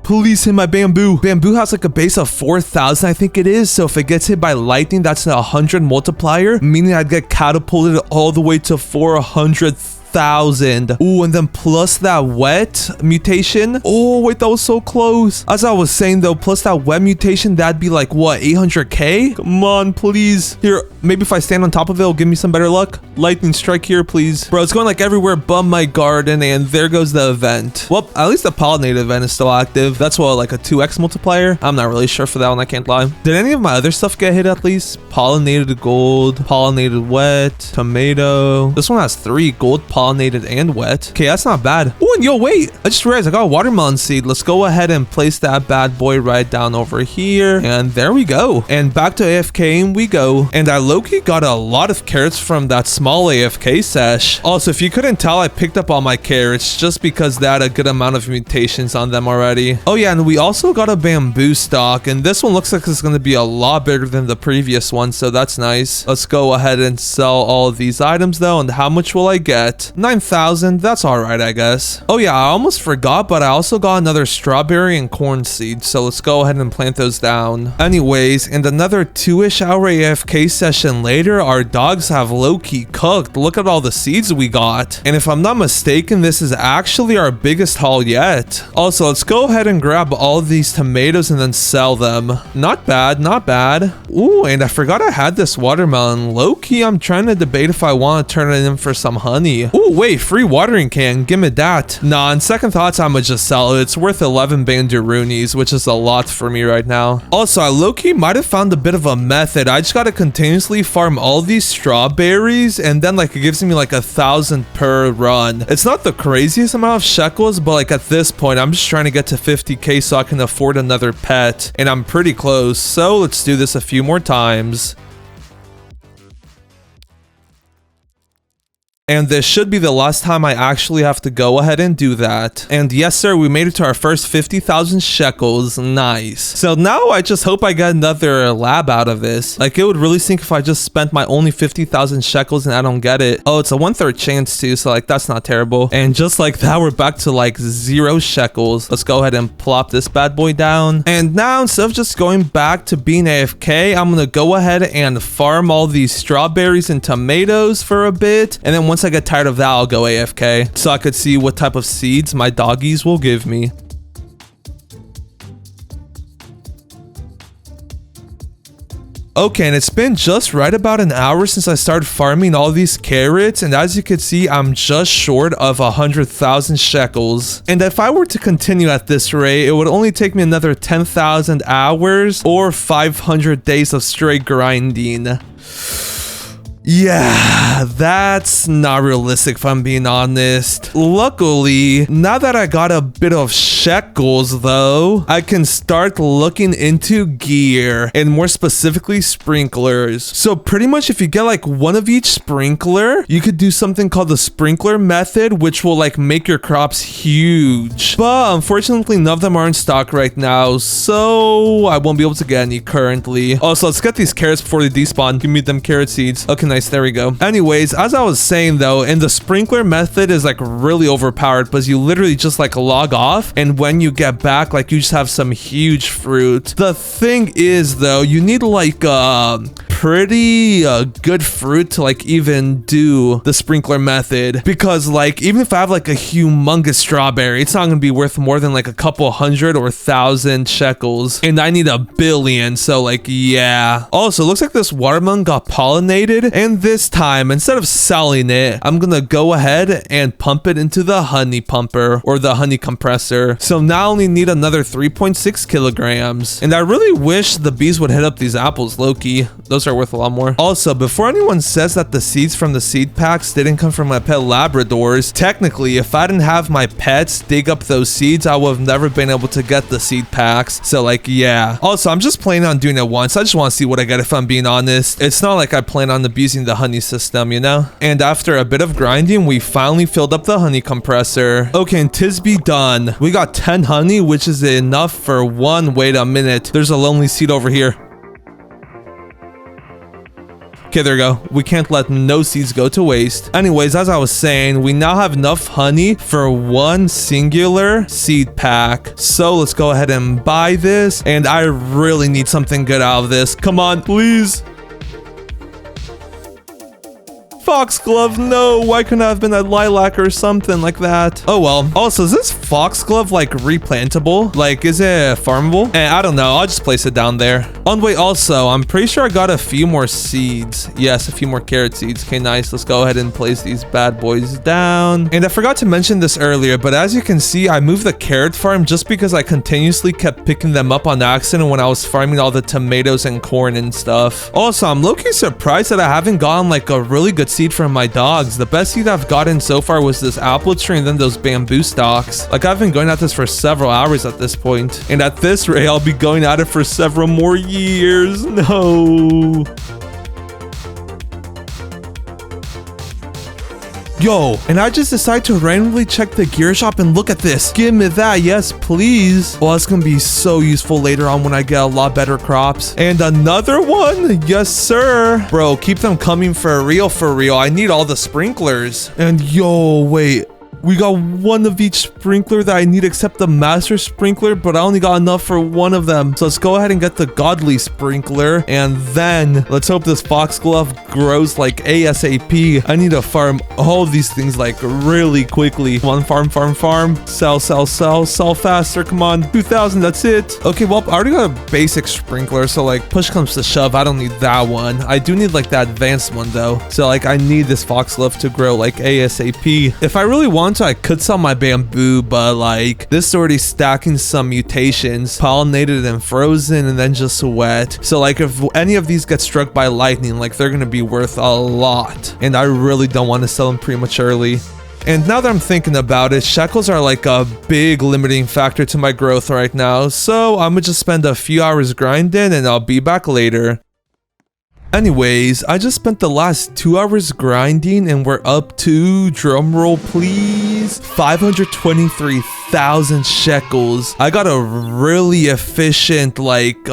Speaker 1: Please hit my bamboo. Bamboo has like a base of 4,000, I think it is. So if it gets hit by lightning, that's a 100 multiplier, meaning I'd get catapulted all the way to 400,000. Ooh, and then plus that wet mutation. Oh, wait, that was so close. As I was saying though, plus that wet mutation, that'd be like what, 800k? Come on, please. Here, maybe if I stand on top of it, it'll give me some better luck. Lightning strike here, please. Bro, it's going like everywhere but my garden, and there goes the event. Well, at least the pollinated event is still active. That's what, like a 2x multiplier? I'm not really sure for that one, I can't lie. Did any of my other stuff get hit at least? Pollinated gold, pollinated wet, tomato. This one has 3 gold, pollinated and wet. Okay, that's not bad. Oh, and yo, wait, I just realized I got a watermelon seed. Let's go ahead and place that bad boy right down over here, and there we go. And back to AFKing we go. And I low-key got a lot of carrots from that small AFK sesh. Also, if you couldn't tell, I picked up all my carrots just because they had a good amount of mutations on them already. Oh yeah, and we also got a bamboo stock, and this one looks like it's going to be a lot bigger than the previous one, so that's nice. Let's go ahead and sell all of these items though. And how much will I get? 9,000. That's all right, I guess. Oh yeah, I almost forgot, but I also got another strawberry and corn seed, so let's go ahead and plant those down. Anyways, and another 2-ish hour AFK session later, our dogs have low-key cooked. Look at all the seeds we got. And if I'm not mistaken, this is actually our biggest haul yet. Also, let's go ahead and grab all these tomatoes and then sell them. Not bad, not bad. Ooh, and I forgot I had this watermelon. Low-key, I'm trying to debate if I want to turn it in for some honey. Ooh, Oh, wait, free watering can. Give me that. Nah, on second thoughts, I'ma just sell it. It's worth 11 banderoonies, which is a lot for me right now. Also, I low-key might have found a bit of a method. I just gotta continuously farm all these strawberries, and then like it gives me like 1,000 per run. It's not the craziest amount of shekels, but like at this point, I'm just trying to get to 50k so I can afford another pet, and I'm pretty close. So let's do this a few more times. And this should be the last time I actually have to go ahead and do that. And yes, sir, we made it to our first 50,000 shekels. Nice. So now I just hope I get another lab out of this. Like, it would really stink if I just spent my only 50,000 shekels and I don't get it. Oh, it's a 1/3 chance too, so like, that's not terrible. And just like that, we're back to like 0 shekels. Let's go ahead and plop this bad boy down. And now, instead of just going back to being AFK, I'm gonna go ahead and farm all these strawberries and tomatoes for a bit. And then once I get tired of that, I'll go AFK so I could see what type of seeds my doggies will give me. Okay, and it's been just right about an hour since I started farming all these carrots, and as you can see, I'm just short of 100,000 shekels. And if I were to continue at this rate, it would only take me another 10,000 hours or 500 days of straight grinding. Yeah, that's not realistic if I'm being honest. Luckily, now that I got a bit of shekels though, I can start looking into gear, and more specifically sprinklers. So pretty much if you get like one of each sprinkler, you could do something called the sprinkler method, which will like make your crops huge. But unfortunately, none of them are in stock right now, so I won't be able to get any currently. Also, let's get these carrots before they despawn. Give me them carrot seeds. Okay, nice. There we go. Anyways, as I was saying though, and the sprinkler method is like really overpowered because you literally just like log off, and when you get back, like you just have some huge fruit. The thing is though, you need like pretty good fruit to like even do the sprinkler method, because like even if I have like a humongous strawberry, it's not gonna be worth more than like a couple hundred or 1,000 shekels, and I need 1 billion. So like, yeah. Also, looks like this watermelon got pollinated, and this time, instead of selling it, I'm gonna go ahead and pump it into the honey pumper, or the honey compressor. So now I only need another 3.6 kilograms. And I really wish the bees would hit up these apples, low-key. Those are worth a lot more. Also, before anyone says that the seeds from the seed packs didn't come from my pet Labradors, technically, if I didn't have my pets dig up those seeds, I would have never been able to get the seed packs. So like, yeah. Also, I'm just planning on doing it once. I just want to see what I get if I'm being honest. It's not like I plan on abusing the honey system, you know? And after a bit of grinding, we finally filled up the honey compressor. Okay, and 'tis be done. We got 10 honey, which is enough for one. Wait a minute. There's a lonely seed over here. Okay, there we go. We can't let no seeds go to waste. Anyways, as I was saying, we now have enough honey for one singular seed pack. So let's go ahead and buy this. And I really need something good out of this. Come on, please. Foxglove, no, why couldn't I have been a lilac or something like that? Oh well. Also, is this foxglove like replantable? Like, is it farmable? I don't know, I'll just place it down there. On wait, also, I'm pretty sure I got a few more seeds. Yes, a few more carrot seeds. Okay, nice. Let's go ahead and place these bad boys down. And I forgot to mention this earlier, but as you can see, I moved the carrot farm just because I continuously kept picking them up on accident when I was farming all the tomatoes and corn and stuff. Also, I'm low-key surprised that I haven't gotten like a really good seed from my dogs. The best seed I've gotten so far was this apple tree and then those bamboo stalks. Like, I've been going at this for several hours at this point. And at this rate, I'll be going at it for several more years. No. Yo, and I just decided to randomly check the gear shop and look at this. Give me that, yes please. Well, it's gonna be so useful later on when I get a lot better crops. And another one? Yes sir. Bro, keep them coming for real, for real. I need all the sprinklers. And yo, wait. We got one of each sprinkler that I need except the master sprinkler, but I only got enough for one of them. So let's go ahead and get the godly sprinkler. And then let's hope this foxglove grows like ASAP. I need to farm all of these things like really quickly. Come on, farm, farm, farm. Sell, sell, sell, sell faster. Come on, 2,000, that's it. Okay, well, I already got a basic sprinkler. So like push comes to shove, I don't need that one. I do need like that advanced one though. So like I need this foxglove to grow like ASAP. If I really want to, I could sell my bamboo, but like this is already stacking some mutations, pollinated and frozen and then just wet. So like if any of these get struck by lightning, like they're gonna be worth a lot, and I really don't want to sell them prematurely. And now that I'm thinking about it, shekels are like a big limiting factor to my growth right now, so I'm gonna just spend a few hours grinding and I'll be back later. Anyways, I just spent the last 2 hours grinding and we're up to, drumroll please, 523,000 shekels. I got a really efficient like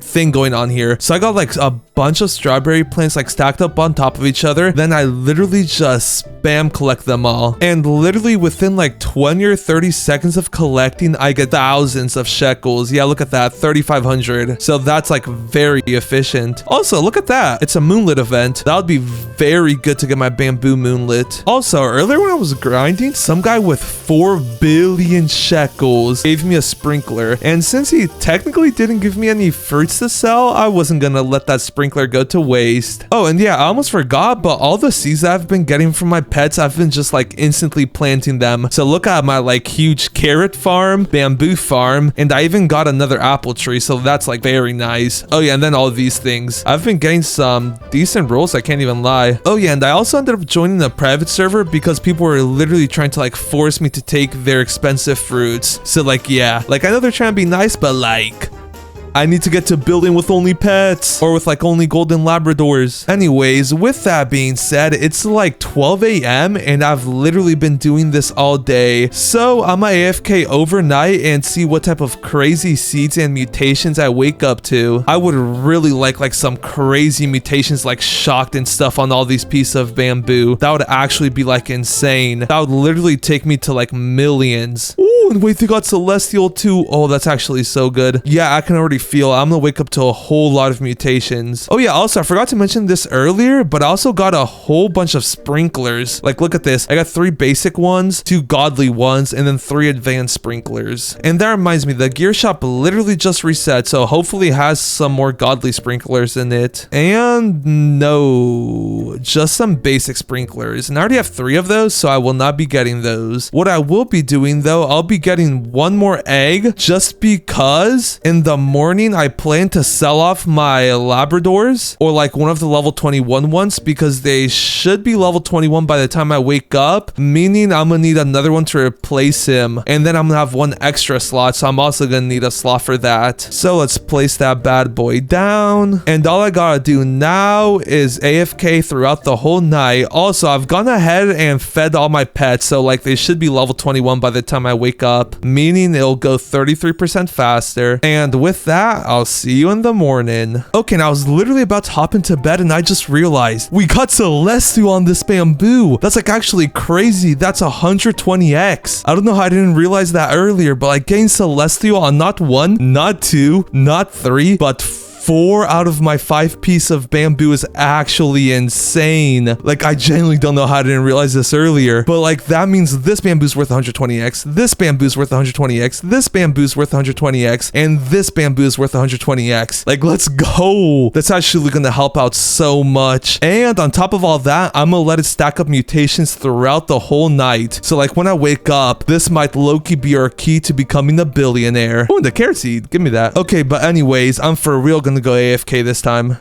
Speaker 1: thing going on here. So I got like a bunch of strawberry plants like stacked up on top of each other. Then I literally just spam collect them all. And literally within like 20 or 30 seconds of collecting, I get thousands of shekels. Yeah, look at that, 3,500. So that's like very efficient. Also, look at that. It's a moonlit event. That would be very good to get my bamboo moonlit. Also, earlier when I was grinding, some guy with 4 billion shekels gave me a sprinkler. And since he technically didn't give me any fruits to sell, I wasn't gonna let that sprinkler go to waste. Oh, and yeah, I almost forgot, but all the seeds that I've been getting from my pets, I've been just like instantly planting them. So look at my like huge carrot farm, bamboo farm, and I even got another apple tree. So that's like very nice. Oh yeah, and then all of these things. I've been getting some decent rolls, I can't even lie. Oh yeah, and I also ended up joining a private server because people were literally trying to like force me to take their expensive fruits. So like, yeah, like I know they're trying to be nice, but like I need to get to building with only pets or with like only golden labradors. Anyways, with that being said, it's like 12 a.m. and I've literally been doing this all day. So I'm gonna AFK overnight and see what type of crazy seeds and mutations I wake up to. I would really like some crazy mutations like shocked and stuff on all these pieces of bamboo. That would actually be like insane. That would literally take me to like millions. Ooh, and wait, they got celestial too. Oh, that's actually so good. Yeah, I can already feel I'm gonna wake up to a whole lot of mutations. Oh yeah, also I forgot to mention this earlier, but I also got a whole bunch of sprinklers. Like look at this, I got 3 basic ones, 2 godly ones, and then 3 advanced sprinklers. And that reminds me, the gear shop literally just reset, so hopefully it has some more godly sprinklers in it. And no, just some basic sprinklers, and I already have 3 of those, so I will not be getting those. What I will be doing though, I'll be getting 1 more egg just because in the morning I plan to sell off my Labradors or like one of the level 21 ones because they should be level 21 by the time I wake up, meaning I'm gonna need another one to replace him, and then I'm gonna have 1 extra slot, so I'm also gonna need a slot for that. So let's place that bad boy down, and all I gotta do now is AFK throughout the whole night. Also, I've gone ahead and fed all my pets, so like they should be level 21 by the time I wake up, meaning it'll go 33% faster. And with that, I'll see you in the morning. Okay, now I was literally about to hop into bed and I just realized we got celestial on this bamboo. That's like actually crazy. That's 120x. I don't know how I didn't realize that earlier, but like getting celestial on not 1, not 2, not 3, but 4 out of my 5 piece of bamboo is actually insane. Like I genuinely don't know how I didn't realize this earlier, but like that means this bamboo's worth 120x, this bamboo's worth 120x, this bamboo's worth 120x, and this bamboo is worth 120x. Like let's go. That's actually gonna help out so much. And on top of all that, I'm gonna let it stack up mutations throughout the whole night. So like when I wake up, this might low-key be our key to becoming a billionaire. Oh, and the carrot seed, give me that. Okay, but anyways, I'm for real gonna go AFK this time.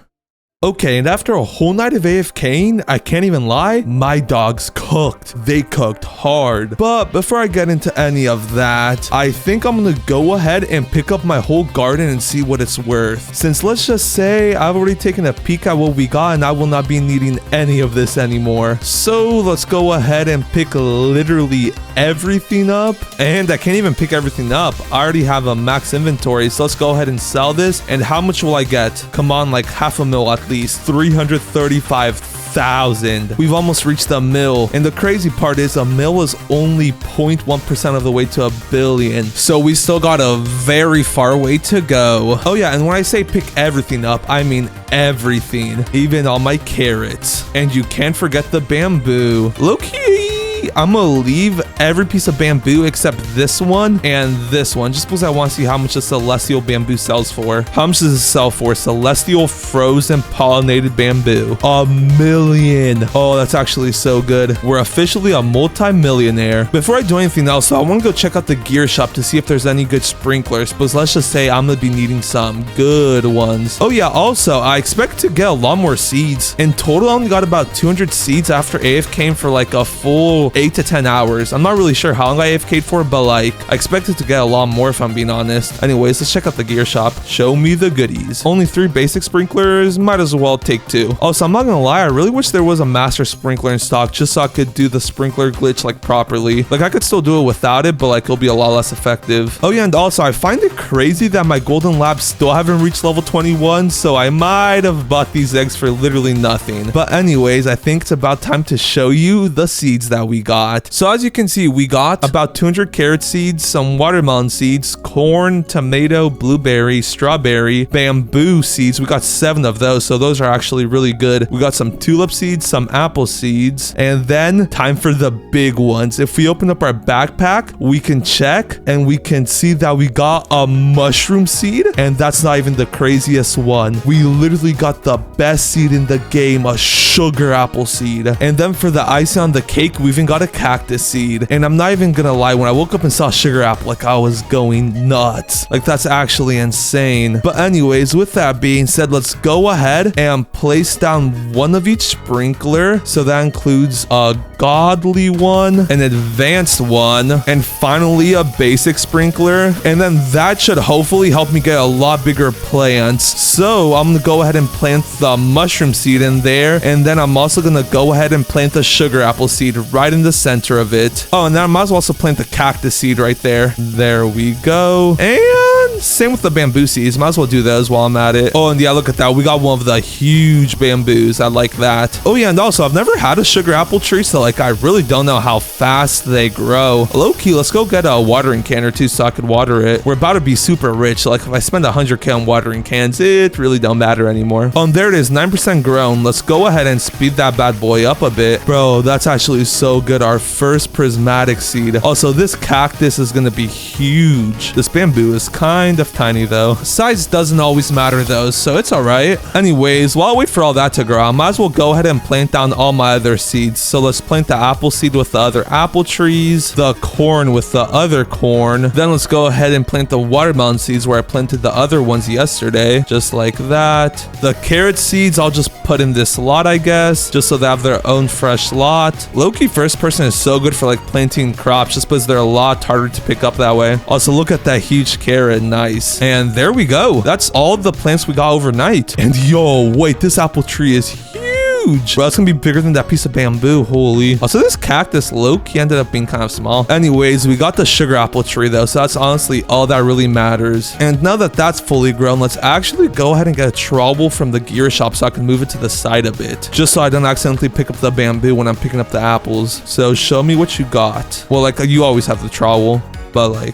Speaker 1: Okay, and after a whole night of AFKing, I can't even lie, my dogs cooked. They cooked hard. But before I get into any of that, I think I'm gonna go ahead and pick up my whole garden and see what it's worth. Since let's just say I've already taken a peek at what we got and I will not be needing any of this anymore. So let's go ahead and pick literally everything up. And I can't even pick everything up. I already have a max inventory, so let's go ahead and sell this. And how much will I get? Come on, like half a mil at least. 335,000. 100,000. We've almost reached a mil. And the crazy part is a mil is only 0.1% of the way to a billion. So we still got a very far way to go. Oh yeah, and when I say pick everything up, I mean everything, even all my carrots. And you can't forget the bamboo. Low-key, I'm gonna leave every piece of bamboo except this one and this one, just because I want to see how much the celestial bamboo sells for. How much does it sell for? Celestial frozen pollinated bamboo. 1,000,000. Oh, that's actually so good. We're officially a multi-millionaire. Before I do anything else, I want to go check out the gear shop to see if there's any good sprinklers, because let's just say I'm gonna be needing some good ones. Oh yeah, also I expect to get a lot more seeds. In total, I only got about 200 seeds after AFKing for like a full 8 to 10 hours. I'm not really sure how long I AFK'd for, but like I expected to get a lot more if I'm being honest. Anyways, let's check out the gear shop. Show me the goodies. Only 3 basic sprinklers, might as well take 2. Also, I'm not gonna lie, I really wish there was a master sprinkler in stock just so I could do the sprinkler glitch like properly. Like I could still do it without it, but like it'll be a lot less effective. Oh yeah, and also I find it crazy that my golden labs still haven't reached level 21, so I might have bought these eggs for literally nothing. But anyways, I think it's about time to show you the seeds that we got. So as you can see, we got about 200 carrot seeds, some watermelon seeds, corn, tomato, blueberry, strawberry, bamboo seeds. We got 7 of those, so those are actually really good. We got some tulip seeds, some apple seeds, and then time for the big ones. If we open up our backpack, we can check and we can see that we got a mushroom seed, and that's not even the craziest one. We literally got the best seed in the game, a sugar apple seed. And then for the icing on the cake, we even got a cactus seed. And I'm not even gonna lie, when I woke up and saw sugar apple, like I was going nuts. Like that's actually insane. But anyways, with that being said, let's go ahead and place down one of each sprinkler. So that includes a godly one, an advanced one, and finally a basic sprinkler. And then that should hopefully help me get a lot bigger plants. So I'm gonna go ahead and plant the mushroom seed in there, and then I'm also gonna go ahead and plant the sugar apple seed right in the center of it. Oh, and then I might as well also plant the cactus seed right there. There we go. And same with the bamboo seeds. Might as well do those while I'm at it. Oh, and yeah, look at that. We got one of the huge bamboos. I like that. Oh yeah, and also I've never had a sugar apple tree, so like I really don't know how fast they grow. Low-key, let's go get a watering can or two so I could water it. We're about to be super rich. So like if I spend 100k on watering cans, it really don't matter anymore. There it is, 9% grown. Let's go ahead and speed that bad boy up a bit. Bro, that's actually so good. Our first prismatic seed. Also, this cactus is gonna be huge. This bamboo is kind of tiny though. Size doesn't always matter though, so it's all right. Anyways, while I wait for all that to grow, I might as well go ahead and plant down all my other seeds. So let's plant the apple seed with the other apple trees, the corn with the other corn. Then let's go ahead and plant the watermelon seeds where I planted the other ones yesterday, just like that. The carrot seeds, I'll just put in this lot, I guess, just so they have their own fresh lot. Low-key first person is so good for like planting crops just because they're a lot harder to pick up that way. Also, look at that huge carrot. Nice. And there we go. That's all the plants we got overnight. And yo, wait, this apple tree is huge. Bro, it's gonna be bigger than that piece of bamboo. Holy. Also, this cactus low-key ended up being kind of small. Anyways, we got the sugar apple tree though, so that's honestly all that really matters. And now that that's fully grown, let's actually go ahead and get a trowel from the gear shop so I can move it to the side a bit, just so I don't accidentally pick up the bamboo when I'm picking up the apples. So show me what you got. Well, like you always have the trowel, but like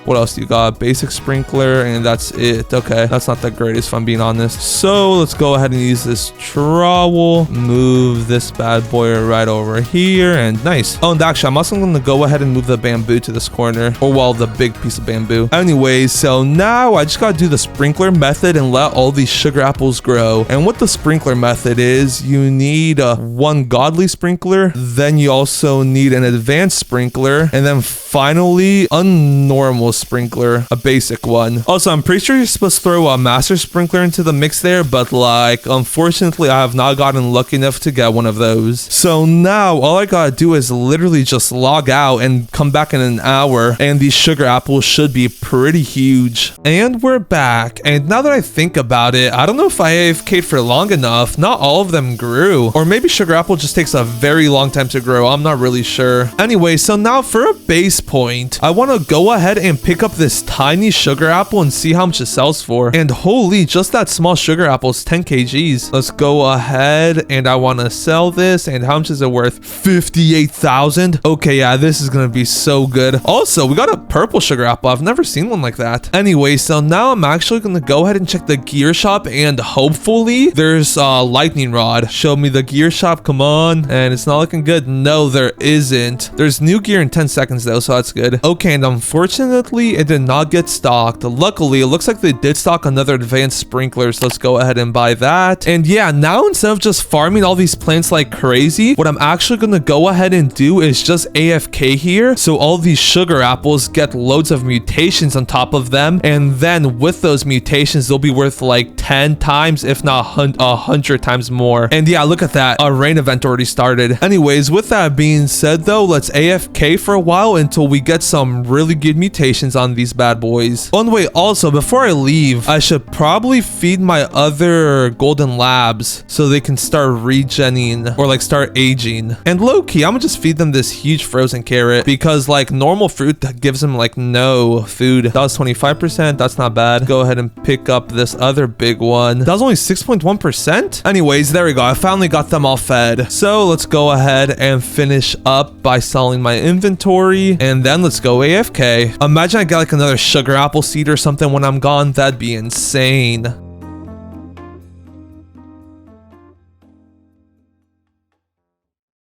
Speaker 1: what else do you got? Basic sprinkler, and that's it. Okay, that's not the greatest if I'm being honest. So let's go ahead and use this trowel. Move this bad boy right over here, and nice. Oh, and actually, I'm also going to go ahead and move the bamboo to this corner, or well, the big piece of bamboo. Anyways, so now I just got to do the sprinkler method and let all these sugar apples grow. And what the sprinkler method is, you need one godly sprinkler, then you also need an advanced sprinkler, and then finally a normal sprinkler, a basic one. Also, I'm pretty sure you're supposed to throw a master sprinkler into the mix there, but like unfortunately I have not gotten lucky enough to get one of those. So now all I gotta do is literally just log out and come back in an hour, and these sugar apples should be pretty huge. And we're back, and now that I think about it, I don't know if I AFK'd for long enough. Not all of them grew, or maybe sugar apple just takes a very long time to grow. I'm not really sure. Anyway, so now for a base point, I want to go ahead and pick up this tiny sugar apple and see how much it sells for. And holy, just that small sugar apple is 10 kgs. Let's go ahead and I want to sell this. And how much is it worth? 58,000. Okay, yeah, this is going to be so good. Also, we got a purple sugar apple. I've never seen one like that. Anyway, so now I'm actually going to go ahead and check the gear shop, and hopefully there's a lightning rod. Show me the gear shop. Come on. And it's not looking good. No, there isn't. There's new gear in 10 seconds though, so that's good. Okay, and unfortunately it did not get stocked. Luckily, it looks like they did stock another advanced sprinkler, so let's go ahead and buy that. And yeah, now instead of just farming all these plants like crazy, what I'm actually going to go ahead and do is just AFK here, so all these sugar apples get loads of mutations on top of them, and then with those mutations they'll be worth like 10 times if not 100 times more. And yeah, look at that, a rain event already started. Anyways, with that being said though, let's AFK for a while until we get some really good mutations on these bad boys. Oh, and wait, also before I leave, I should probably feed my other golden labs so they can start regenning or like start aging. And low-key, I'm gonna just feed them this huge frozen carrot because like normal fruit that gives them like no food. That was 25%. That's not bad. Go ahead and pick up this other big one. That was only 6.1%. Anyways, there we go. I finally got them all fed. So let's go ahead and finish up by selling my inventory, and then let's go AFK. Imagine I get like another sugar apple seed or something when I'm gone. That'd be insane.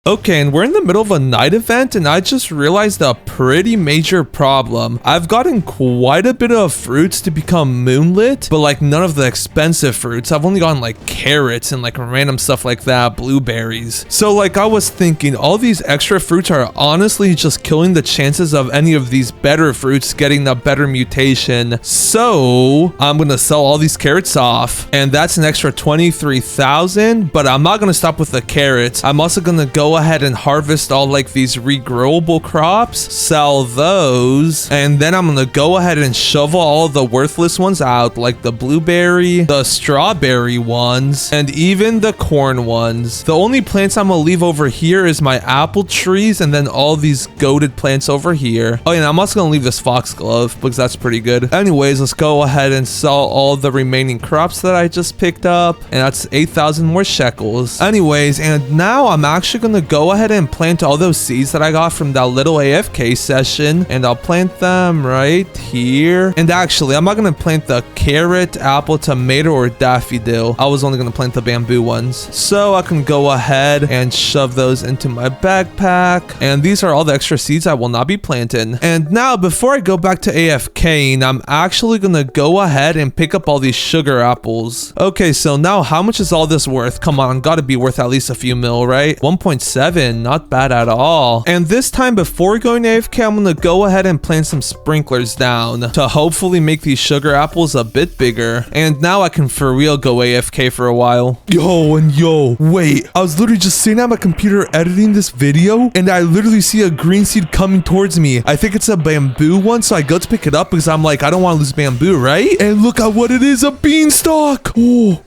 Speaker 1: Okay, and we're in the middle of a night event, and I just realized a pretty major problem. I've gotten quite a bit of fruits to become moonlit, but like none of the expensive fruits. I've only gotten like carrots and like random stuff like that, blueberries. So like I was thinking, all these extra fruits are honestly just killing the chances of any of these better fruits getting a better mutation. So I'm gonna sell all these carrots off, and that's an extra 23,000, but I'm not gonna stop with the carrots. I'm also gonna go ahead and harvest all like these regrowable crops, sell those, and then I'm gonna go ahead and shovel all the worthless ones out, like the blueberry, the strawberry ones, and even the corn ones. The only plants I'm gonna leave over here is my apple trees, and then all these goated plants over here. Oh, and I'm also gonna leave this foxglove because that's pretty good. Anyways, let's go ahead and sell all the remaining crops that I just picked up, and that's 8,000 more shekels. Anyways, and now I'm actually gonna go ahead and plant all those seeds that I got from that little AFK session, and I'll plant them right here. And actually, I'm not gonna plant the carrot, apple, tomato, or daffodil. I was only gonna plant the bamboo ones, so I can go ahead and shove those into my backpack. And these are all the extra seeds I will not be planting. And now, before I go back to AFKing, I'm actually gonna go ahead and pick up all these sugar apples. Okay, so now how much is all this worth? Come on, gotta be worth at least a few mil, right? 1.7, not bad at all. And this time, before going AFK, I'm gonna go ahead and plant some sprinklers down to hopefully make these sugar apples a bit bigger. And now I can for real go AFK for a while. Yo, wait, I was literally just sitting at my computer editing this video, and I literally see a green seed coming towards me. I think it's a bamboo one, so I go to pick it up because I'm like, I don't want to lose bamboo, right? And look at what it is, a beanstalk. Oh,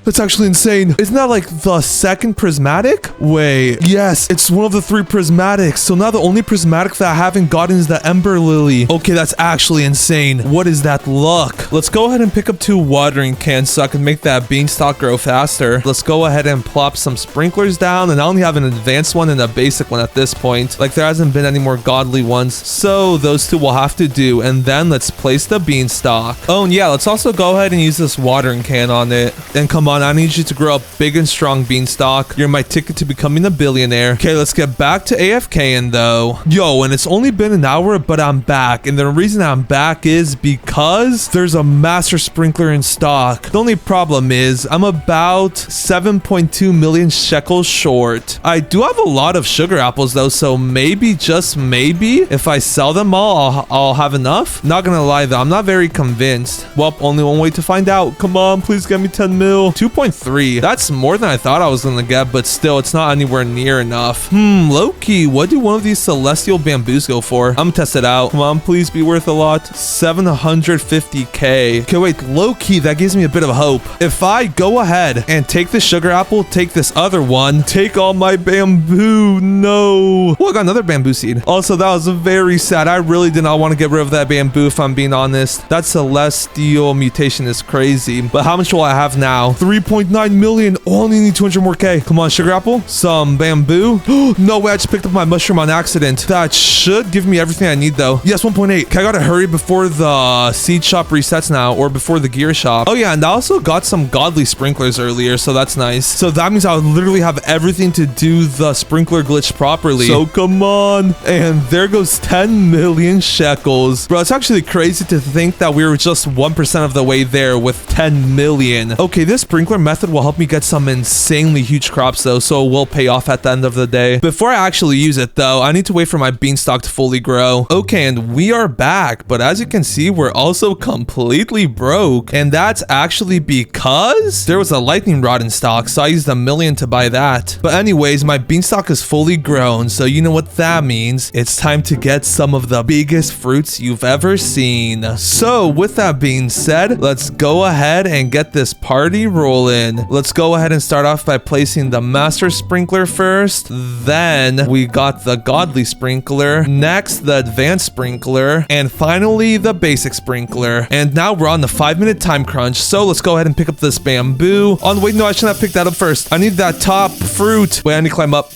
Speaker 1: that's actually insane. Isn't that like the second prismatic? Wait, yes, it's one of the 3 prismatics. So now the only prismatic that I haven't gotten is the ember lily. Okay, that's actually insane. What is that luck? Let's go ahead and pick up 2 watering cans so I can make that beanstalk grow faster. Let's go ahead and plop some sprinklers down, and I only have an advanced one and a basic one at this point. Like there hasn't been any more godly ones, so those 2 will have to do. And then let's place the beanstalk. Oh, and yeah, let's also go ahead and use this watering can on it. And come on, I need you to grow up big and strong, beanstalk. You're my ticket to becoming a billionaire. Okay, let's get back to AFKing though. Yo, and it's only been an hour, but I'm back. And the reason I'm back is because there's a master sprinkler in stock. The only problem is I'm about 7.2 million shekels short. I do have a lot of sugar apples though, so maybe, just maybe, if I sell them all, I'll have enough. Not gonna lie though, I'm not very convinced. Well, only one way to find out. Come on, please get me 10 mil. 2.3. That's more than I thought I was gonna get, but still, it's not anywhere near enough. Low-key, what do one of these celestial bamboos go for? I'm gonna test it out. Come on, please be worth a lot. 750k. Okay, wait, low-key, that gives me a bit of hope. If I go ahead and take this sugar apple, take this other one, take all my bamboo. No. Oh, I got another bamboo seed. Also, that was very sad. I really did not want to get rid of that bamboo, if I'm being honest. That celestial mutation is crazy. But how much will I have now? 3.9 million. Oh, I only need 200 more K. Come on, sugar apple. Some bamboo. No way, I just picked up my mushroom on accident. That should give me everything I need, though. Yes, 1.8. Okay, I gotta hurry before the seed shop resets now, or before the gear shop. Oh, yeah, and I also got some godly sprinklers earlier, so that's nice. So that means I would literally have everything to do the sprinkler glitch properly. So come on. And there goes 10 million shekels. Bro, it's actually crazy to think that we were just 1% of the way there with 10 million. Okay, this sprinkler method will help me get some insanely huge crops, though, so it will pay off at the end of the day. Before I actually use it, though, I need to wait for my beanstalk to fully grow. Okay, and we are back, but as you can see, we're also completely broke, and that's actually because there was a lightning rod in stock, so I used $1 million to buy that. But anyways, my beanstalk is fully grown, so you know what that means. It's time to get some of the biggest fruits you've ever seen. So with that being said, let's go ahead and get this party rolling. Let's go ahead and start off by placing the master sprinkler first. Then we got the godly sprinkler. Next, the advanced sprinkler. And finally, the basic sprinkler. And now we're on the 5-minute time crunch. So let's go ahead and pick up this bamboo. Oh, wait, no, I should not pick that up first. I need that top fruit. Wait, I need to climb up.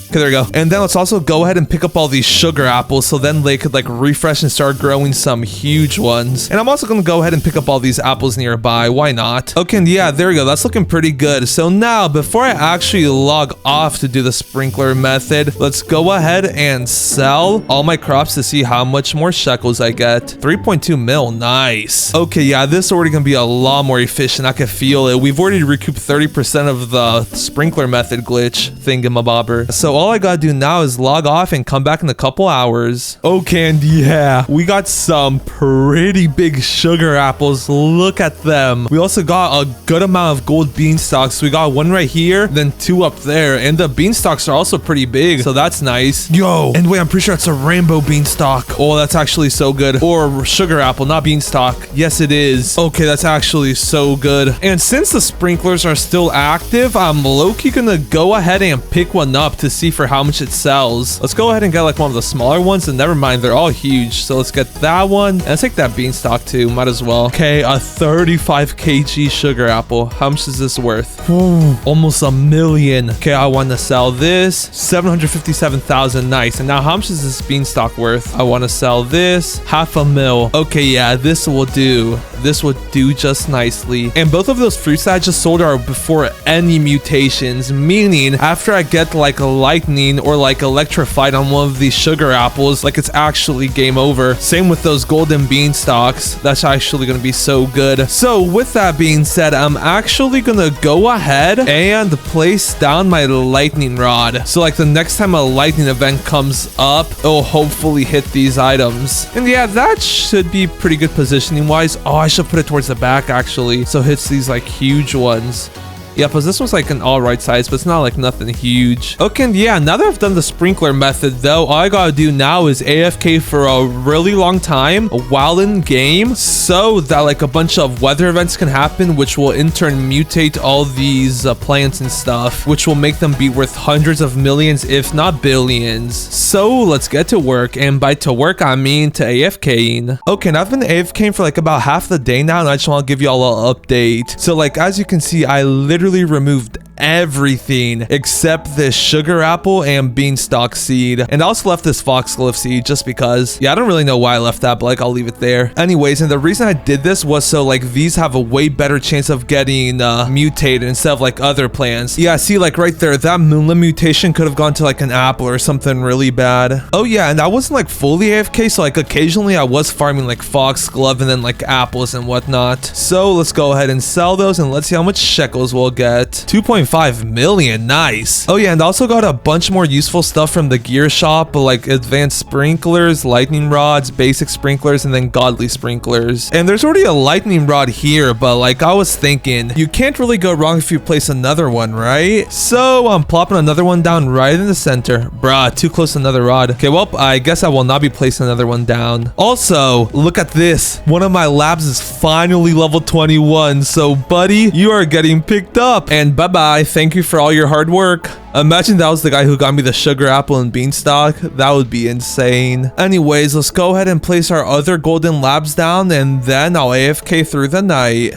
Speaker 1: Okay, there we go. And then let's also go ahead and pick up all these sugar apples so then they could like refresh and start growing some huge ones. And I'm also going to go ahead and pick up all these apples nearby. Why not? Okay, and yeah, there we go. That's looking pretty good. So now, before I actually log off to do the sprinkler method, let's go ahead and sell all my crops to see how much more shekels I get. 3.2 mil. Nice. Okay, yeah, this is already going to be a lot more efficient. I can feel it. We've already recouped 30% of the sprinkler method glitch thingamabobber. So all I gotta do now is log off and come back in a couple hours. Okay, and yeah, we got some pretty big sugar apples. Look at them. We also got a good amount of gold beanstalks. We got one right here, then 2 up there, and the beanstalks are also pretty big, so that's nice. Yo, and wait, I'm pretty sure it's a rainbow beanstalk. Oh, that's actually so good. Or sugar apple, not beanstalk. Yes, it is. Okay, that's actually so good. And since the sprinklers are still active, I'm low-key gonna go ahead and pick one up to see for how much it sells. Let's go ahead and get like one of the smaller ones, and never mind, they're all huge. So let's get that one, and let's take that beanstalk too, might as well. Okay, a 35 kg sugar apple. How much is this worth? Ooh, almost $1 million. Okay, I want to sell this. 757,000. Nice. And now how much is this beanstalk worth? I want to sell this. $500,000. Okay, yeah, this will do. This would do just nicely. And both of those fruits that I just sold are before any mutations, meaning after I get like a lightning or like electrified on one of these sugar apples, like it's actually game over. Same with those golden beanstalks. That's actually going to be so good. So with that being said, I'm actually going to go ahead and place down my lightning rod. So like the next time a lightning event comes up, it'll hopefully hit these items. And yeah, that should be pretty good positioning wise. Oh, I should put it towards the back actually, so it hits these like huge ones. Yeah, because this one's like an all right size, but it's not like nothing huge. Okay, and yeah, now that I've done the sprinkler method though, all I gotta do now is AFK for a really long time while in game, so that like a bunch of weather events can happen, which will in turn mutate all these plants and stuff, which will make them be worth hundreds of millions, if not billions. So let's get to work, and by to work, I mean to AFKing. Okay, and I've been AFKing for like about half the day now, and I just want to give you all an update. So like, as you can see, I literally removed everything except this sugar apple and beanstalk seed, and I also left this foxglove seed just because. Yeah, I don't really know why I left that, but like I'll leave it there anyways. And the reason I did this was so like these have a way better chance of getting mutated instead of like other plants. Yeah, see, like right there, that moonlit mutation could have gone to like an apple or something really bad. Oh yeah, and I wasn't like fully AFK, so like occasionally I was farming like foxglove and then like apples and whatnot. So let's go ahead and sell those, and let's see how much shekels we'll get. 2.5 1.5 million. Nice. Oh yeah, and also got a bunch more useful stuff from the gear shop, like advanced sprinklers, lightning rods, basic sprinklers, and then godly sprinklers. And there's already a lightning rod here, but like I was thinking, you can't really go wrong if you place another one, right? So I'm plopping another one down right in the center. Bruh, too close to another rod. Okay, well, I guess I will not be placing another one down. Also, look at this. One of my labs is finally level 21. So buddy, you are getting picked up. And bye-bye. Thank you for all your hard work. Imagine that was the guy who got me the sugar apple and beanstalk. That would be insane. Anyways, let's go ahead and place our other golden labs down, and then I'll AFK through the night.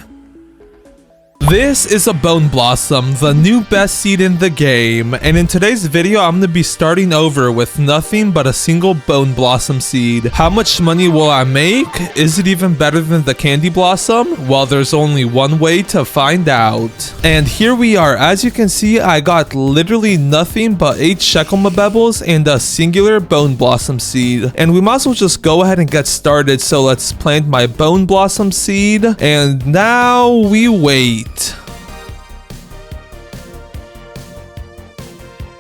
Speaker 1: This is a Bone Blossom, the new best seed in the game, and in today's video I'm going to be starting over with nothing but a single Bone Blossom seed. How much money will I make? Is it even better than the Candy Blossom? Well, there's only one way to find out. And here we are. As you can see, I got literally nothing but 8 shekel mabebbles and a singular Bone Blossom seed. And we might as well just go ahead and get started. So let's plant my Bone Blossom seed, and now we wait.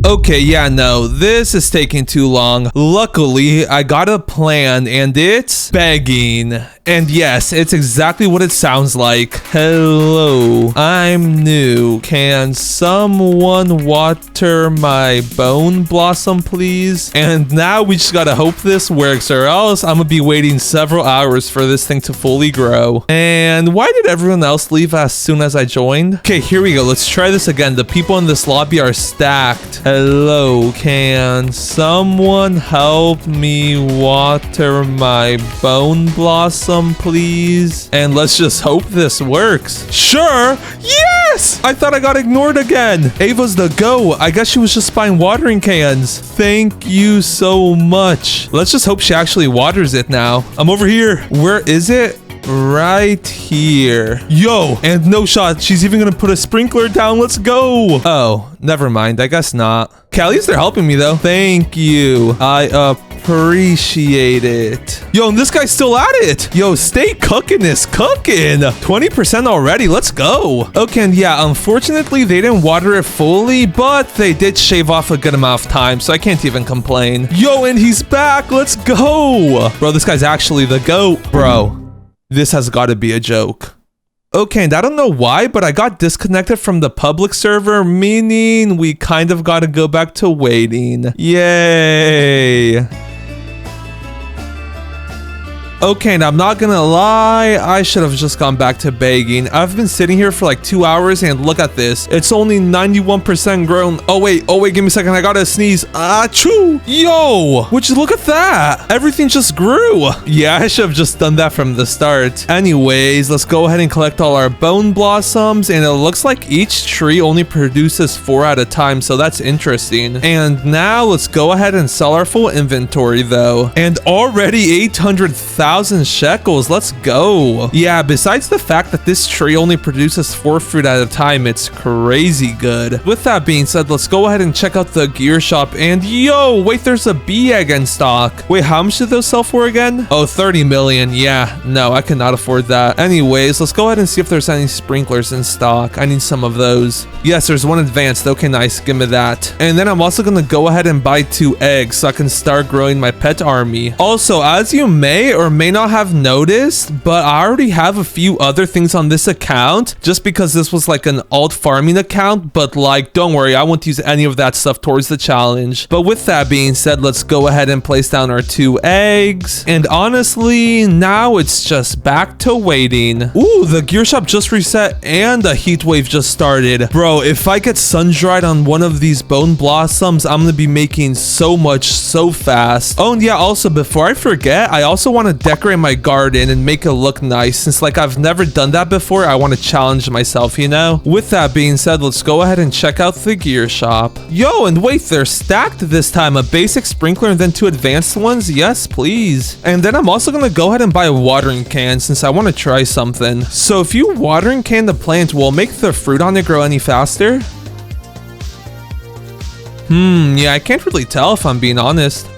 Speaker 1: Okay, yeah, no, this is taking too long. Luckily, I got a plan, and it's begging. And yes, it's exactly what it sounds like. Hello, I'm new. Can someone water my Bone Blossom, please? And now we just gotta hope this works, or else I'm gonna be waiting several hours for this thing to fully grow. And why did everyone else leave as soon as I joined? Okay, here we go. Let's try this again. The people in this lobby are stacked. Hello, can someone help me water my Bone Blossom, please? And let's just hope this works. Sure. Yes! I thought I got ignored again. Ava's the go. I guess she was just buying watering cans. Thank you so much. Let's just hope she actually waters it now. I'm over here. Where is it? Right here. Yo, and no shot. She's even gonna put a sprinkler down. Let's go. Oh, never mind. I guess not. Okay, at least they're helping me though. Thank you. I appreciate it. Yo, and this guy's still at it. Yo, stay cooking this. Cooking. 20% already. Let's go. Okay, and yeah, unfortunately, they didn't water it fully, but they did shave off a good amount of time, so I can't even complain. Yo, and he's back. Let's go. Bro, this guy's actually the GOAT. Bro. This has got to be a joke. Okay, and I don't know why, but I got disconnected from the public server, meaning we kind of got to go back to waiting. Yay. Okay, and I'm not gonna lie, I should have just gone back to begging. I've been sitting here for like 2 hours, and look at this. It's only 91% grown. Oh wait, give me a second. I gotta sneeze. Achoo! Yo! Would you look at that? Everything just grew. Yeah, I should have just done that from the start. Anyways, let's go ahead and collect all our Bone Blossoms, and it looks like each tree only produces 4 at a time, so that's interesting. And now let's go ahead and sell our full inventory though. And already 800,000 shekels. Let's go. Yeah, besides the fact that this tree only produces 4 fruit at a time, it's crazy good. With that being said, let's go ahead and check out the gear shop. And yo, wait, there's a bee egg in stock. Wait, how much did those sell for again? Oh, 30 million. Yeah, no, I cannot afford that. Anyways, let's go ahead and see if there's any sprinklers in stock. I need some of those. Yes, there's one advanced. Okay, nice. Give me that. And then I'm also gonna go ahead and buy 2 eggs so I can start growing my pet army. Also, as you may or may not have noticed, but I already have a few other things on this account just because this was like an alt farming account, but like, don't worry, I won't use any of that stuff towards the challenge. But with that being said, let's go ahead and place down our 2 eggs. And honestly, now it's just back to waiting. Ooh, the gear shop just reset and a heat wave just started. Bro, if I get sun-dried on one of these Bone Blossoms, I'm gonna be making so much so fast. Oh, and yeah, also before I forget, I also want to decorate my garden and make it look nice, since like I've never done that before. I want to challenge myself, you know. With that being said, let's go ahead and check out the gear shop. Yo, and wait, they're stacked this time. A basic sprinkler and then 2 advanced ones. Yes, please. And then I'm also gonna go ahead and buy a watering can since I want to try something. So if you watering can the plant, will make the fruit on it grow any faster? Yeah, I can't really tell if I'm being honest.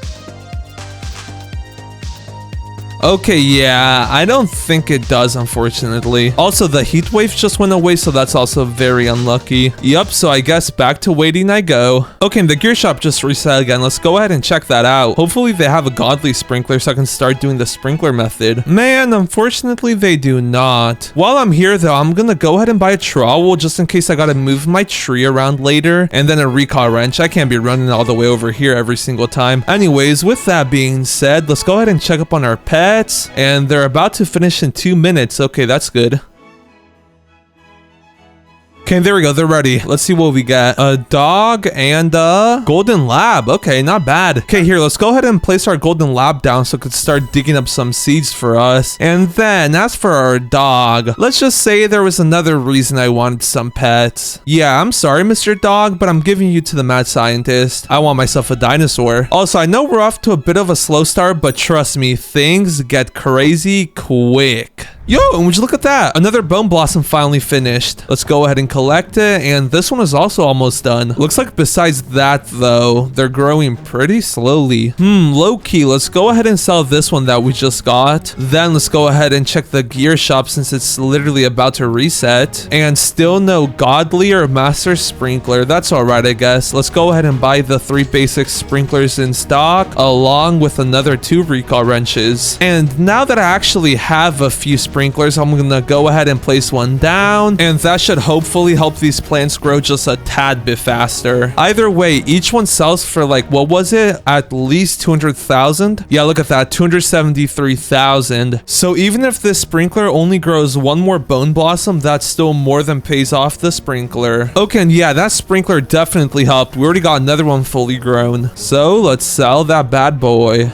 Speaker 1: Okay, yeah, I don't think it does, unfortunately. Also, the heat wave just went away, so that's also very unlucky. Yep, so I guess back to waiting I go. Okay, the gear shop just reset again. Let's go ahead and check that out. Hopefully they have a godly sprinkler so I can start doing the sprinkler method. Man, unfortunately they do not. While I'm here though, I'm gonna go ahead and buy a trowel just in case I gotta move my tree around later, and then a recall wrench. I can't be running all the way over here every single time. Anyways, with that being said, let's go ahead and check up on our pets, and they're about to finish in 2 minutes. Okay, that's good. Okay, there we go. They're ready. Let's see what we got. A dog and a golden lab. Okay, not bad. Okay, here, let's go ahead and place our golden lab down so it could start digging up some seeds for us. And then, as for our dog, let's just say there was another reason I wanted some pets. Yeah, I'm sorry, Mr. Dog, but I'm giving you to the mad scientist. I want myself a dinosaur. Also, I know we're off to a bit of a slow start, but trust me, things get crazy quick. Yo, and would you look at that? Another bone blossom finally finished. Let's go ahead and collect it, and this one is also almost done. Looks like besides that, though, they're growing pretty slowly. Low-key, let's go ahead and sell this one that we just got. Then let's go ahead and check the gear shop since it's literally about to reset. And still no godly or master sprinkler. That's alright, I guess. Let's go ahead and buy the 3 basic sprinklers in stock, along with another 2 recall wrenches. And now that I actually have a few sprinklers, I'm gonna go ahead and place one down, and that should hopefully help these plants grow just a tad bit faster. Either way, each one sells for like, what was it? At least 200,000? Yeah, look at that, 273,000. So even if this sprinkler only grows 1 more bone blossom, that still more than pays off the sprinkler. Okay, and yeah, that sprinkler definitely helped. We already got another one fully grown. So let's sell that bad boy.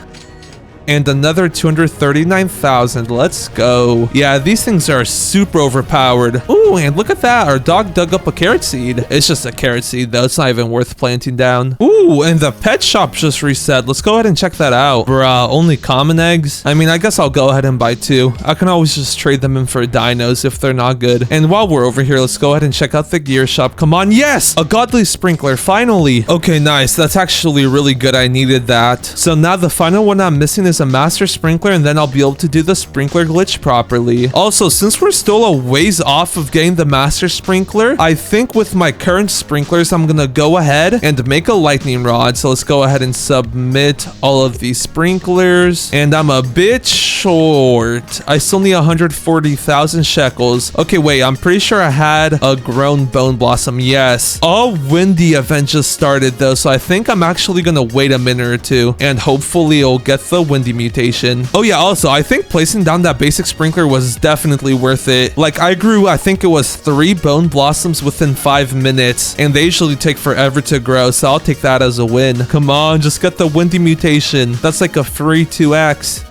Speaker 1: And another 239,000. Let's go. Yeah, these things are super overpowered. Ooh, and look at that. Our dog dug up a carrot seed. It's just a carrot seed, though. It's not even worth planting down. Ooh, and the pet shop just reset. Let's go ahead and check that out. Bruh, only common eggs? I mean, I guess I'll go ahead and buy 2. I can always just trade them in for dinos if they're not good. And while we're over here, let's go ahead and check out the gear shop. Come on. Yes! A godly sprinkler, finally. Okay, nice. That's actually really good. I needed that. So now the final one I'm missing is a master sprinkler, and then I'll be able to do the sprinkler glitch properly. Also, since we're still a ways off of getting the master sprinkler, I think with my current sprinklers, I'm gonna go ahead and make a lightning rod. So let's go ahead and submit all of these sprinklers, and I'm a bit short. I still need 140,000 shekels. Okay, wait, I'm pretty sure I had a grown bone blossom. Yes. A windy event just started though, so I think I'm actually gonna wait a minute or two, and hopefully it'll get the windy mutation. Oh yeah, also, I think placing down that basic sprinkler was definitely worth it. Like, I grew, I think it was 3 bone blossoms within 5 minutes, and they usually take forever to grow, so I'll take that as a win. Come on, just get the windy mutation. That's like a free 2x.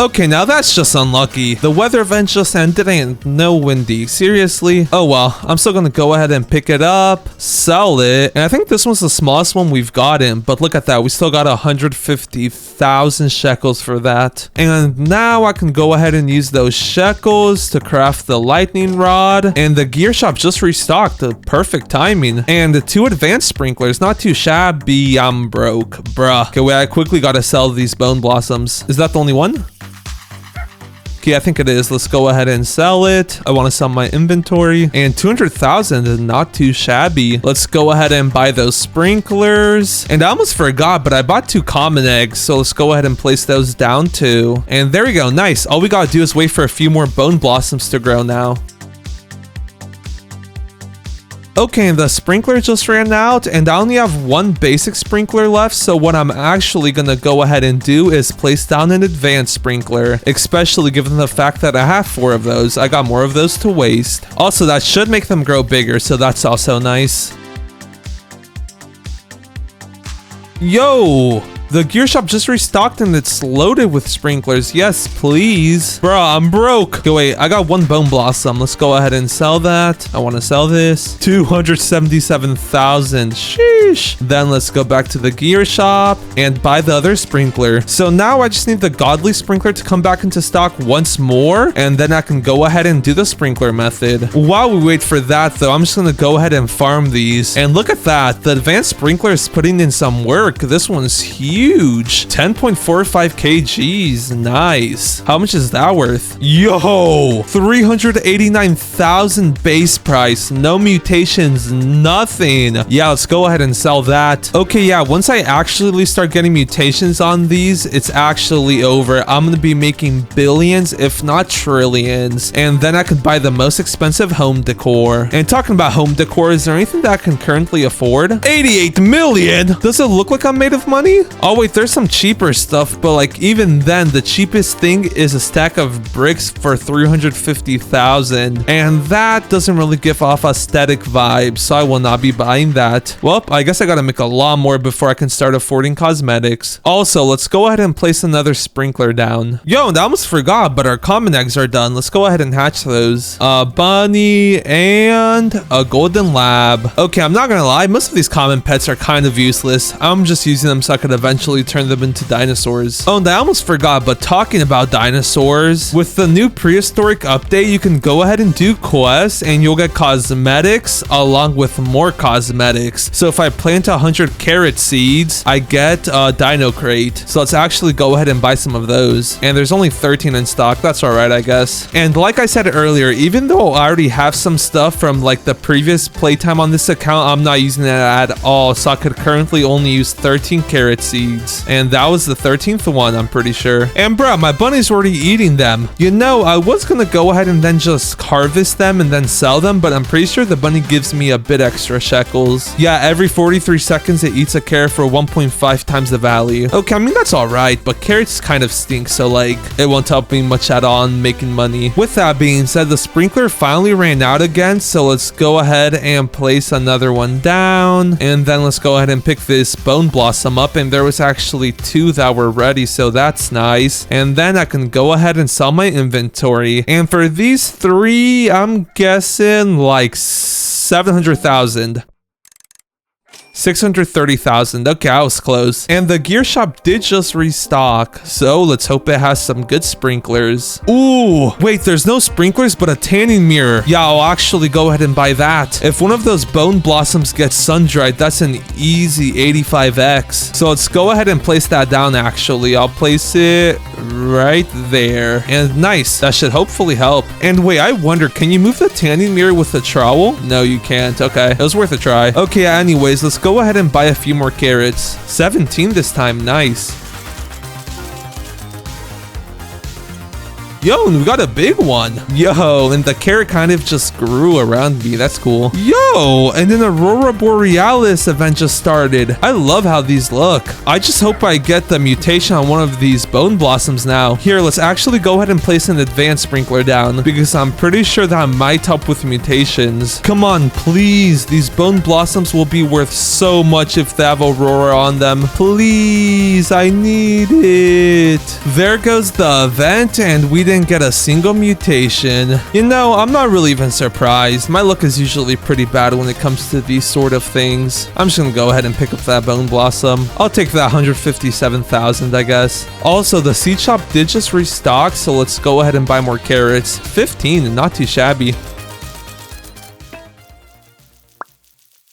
Speaker 1: Okay, now that's just unlucky. The weather event just ended and no windy. Seriously? Oh well, I'm still gonna go ahead and pick it up, sell it, and I think this one's the smallest one we've gotten, but look at that, we still got 150,000 shekels for that. And now I can go ahead and use those shekels to craft the lightning rod, and the gear shop just restocked. Perfect timing. And the 2 advanced sprinklers, not too shabby. I'm broke, bruh. Okay, wait, I quickly gotta sell these bone blossoms. Is that the only one? Okay, I think it is. Let's go ahead and sell it. I want to sell my inventory. And 200,000 is not too shabby. Let's go ahead and buy those sprinklers. And I almost forgot, but I bought 2 common eggs. So let's go ahead and place those down too. And there we go. Nice. All we gotta do is wait for a few more bone blossoms to grow now. Okay, the sprinkler just ran out, and I only have 1 basic sprinkler left, so what I'm actually gonna go ahead and do is place down an advanced sprinkler, especially given the fact that I have 4 of those. I got more of those to waste. Also, that should make them grow bigger, so that's also nice. Yo! The gear shop just restocked and it's loaded with sprinklers. Yes, please. Bro, I'm broke. Okay, wait, I got one bone blossom. Let's go ahead and sell that. I want to sell this. 277,000. Sheesh. Then let's go back to the gear shop and buy the other sprinkler. So now I just need the godly sprinkler to come back into stock once more, and then I can go ahead and do the sprinkler method. While we wait for that though, I'm just gonna go ahead and farm these. And look at that, the advanced sprinkler is putting in some work. This one's huge. 10.45 kgs. Nice. How much is that worth? Yo, 389,000 base price. No mutations, nothing. Yeah, let's go ahead and sell that. Okay, yeah, once I actually start getting mutations on these, it's actually over. I'm gonna be making billions, if not trillions. And then I could buy the most expensive home decor. And talking about home decor, is there anything that I can currently afford? 88 million! Does it look like I'm made of money? Oh wait, there's some cheaper stuff, but like even then, the cheapest thing is a stack of bricks for 350,000. And that doesn't really give off aesthetic vibes, so I will not be buying that. Well, I guess I gotta make a lot more before I can start affording cosmetics. Also, let's go ahead and place another sprinkler down. Yo, and I almost forgot, but our common eggs are done. Let's go ahead and hatch those. A bunny and a golden lab. Okay, I'm not gonna lie, most of these common pets are kind of useless. I'm just using them so I could eventually turn them into dinosaurs. Oh, and I almost forgot, but talking about dinosaurs, with the new prehistoric update, you can go ahead and do quests and you'll get cosmetics along with more cosmetics. So if I plant 100 carrot seeds, I get a dino crate. So let's actually go ahead and buy some of those. And there's only 13 in stock. That's all right, I guess. And like I said earlier, even though I already have some stuff from like the previous playtime on this account, I'm not using it at all. So I could currently only use 13 carrot seeds. And that was the 13th one, I'm pretty sure. And bro, my bunny's already eating them. You know, I was gonna go ahead and then just harvest them and then sell them, but I'm pretty sure the bunny gives me a bit extra shekels. Yeah, every 43 seconds it eats a carrot for 1.5 times the value. Okay, I mean that's all right, but carrots kind of stink, so like it won't help me much at all in making money. With that being said, the sprinkler finally ran out again, so let's go ahead and place another one down, and then let's go ahead and pick this bone blossom up, and there was actually 2 that were ready, so that's nice. And then I can go ahead and sell my inventory, and for these 3, I'm guessing like 700,000. 630,000. Okay, I was close. And the gear shop did just restock, so let's hope it has some good sprinklers. Ooh, wait, there's no sprinklers but a tanning mirror. Yeah, I'll actually go ahead and buy that. If one of those bone blossoms gets sun-dried, that's an easy 85x. So let's go ahead and place that down. Actually, I'll place it right there. And nice, that should hopefully help. And wait, I wonder, can you move the tanning mirror with a trowel? No, you can't. Okay, it was worth a try. Okay, anyways, let's go ahead and buy a few more carrots. 17 this time. Nice. Yo, and we got a big one. Yo, and the carrot kind of just grew around me. That's cool. Yo, and an Aurora Borealis event just started. I love how these look. I just hope I get the mutation on one of these bone blossoms now. Here, let's actually go ahead and place an advanced sprinkler down, because I'm pretty sure that might help with mutations. Come on, please. These bone blossoms will be worth so much if they have Aurora on them. Please, I need it. There goes the event, and we didn't get a single mutation. You know, I'm not really even surprised. My luck is usually pretty bad when it comes to these sort of things. I'm just gonna go ahead and pick up that bone blossom. I'll take that 157,000, I guess. Also, the seed shop did just restock, so let's go ahead and buy more carrots. 15, not too shabby.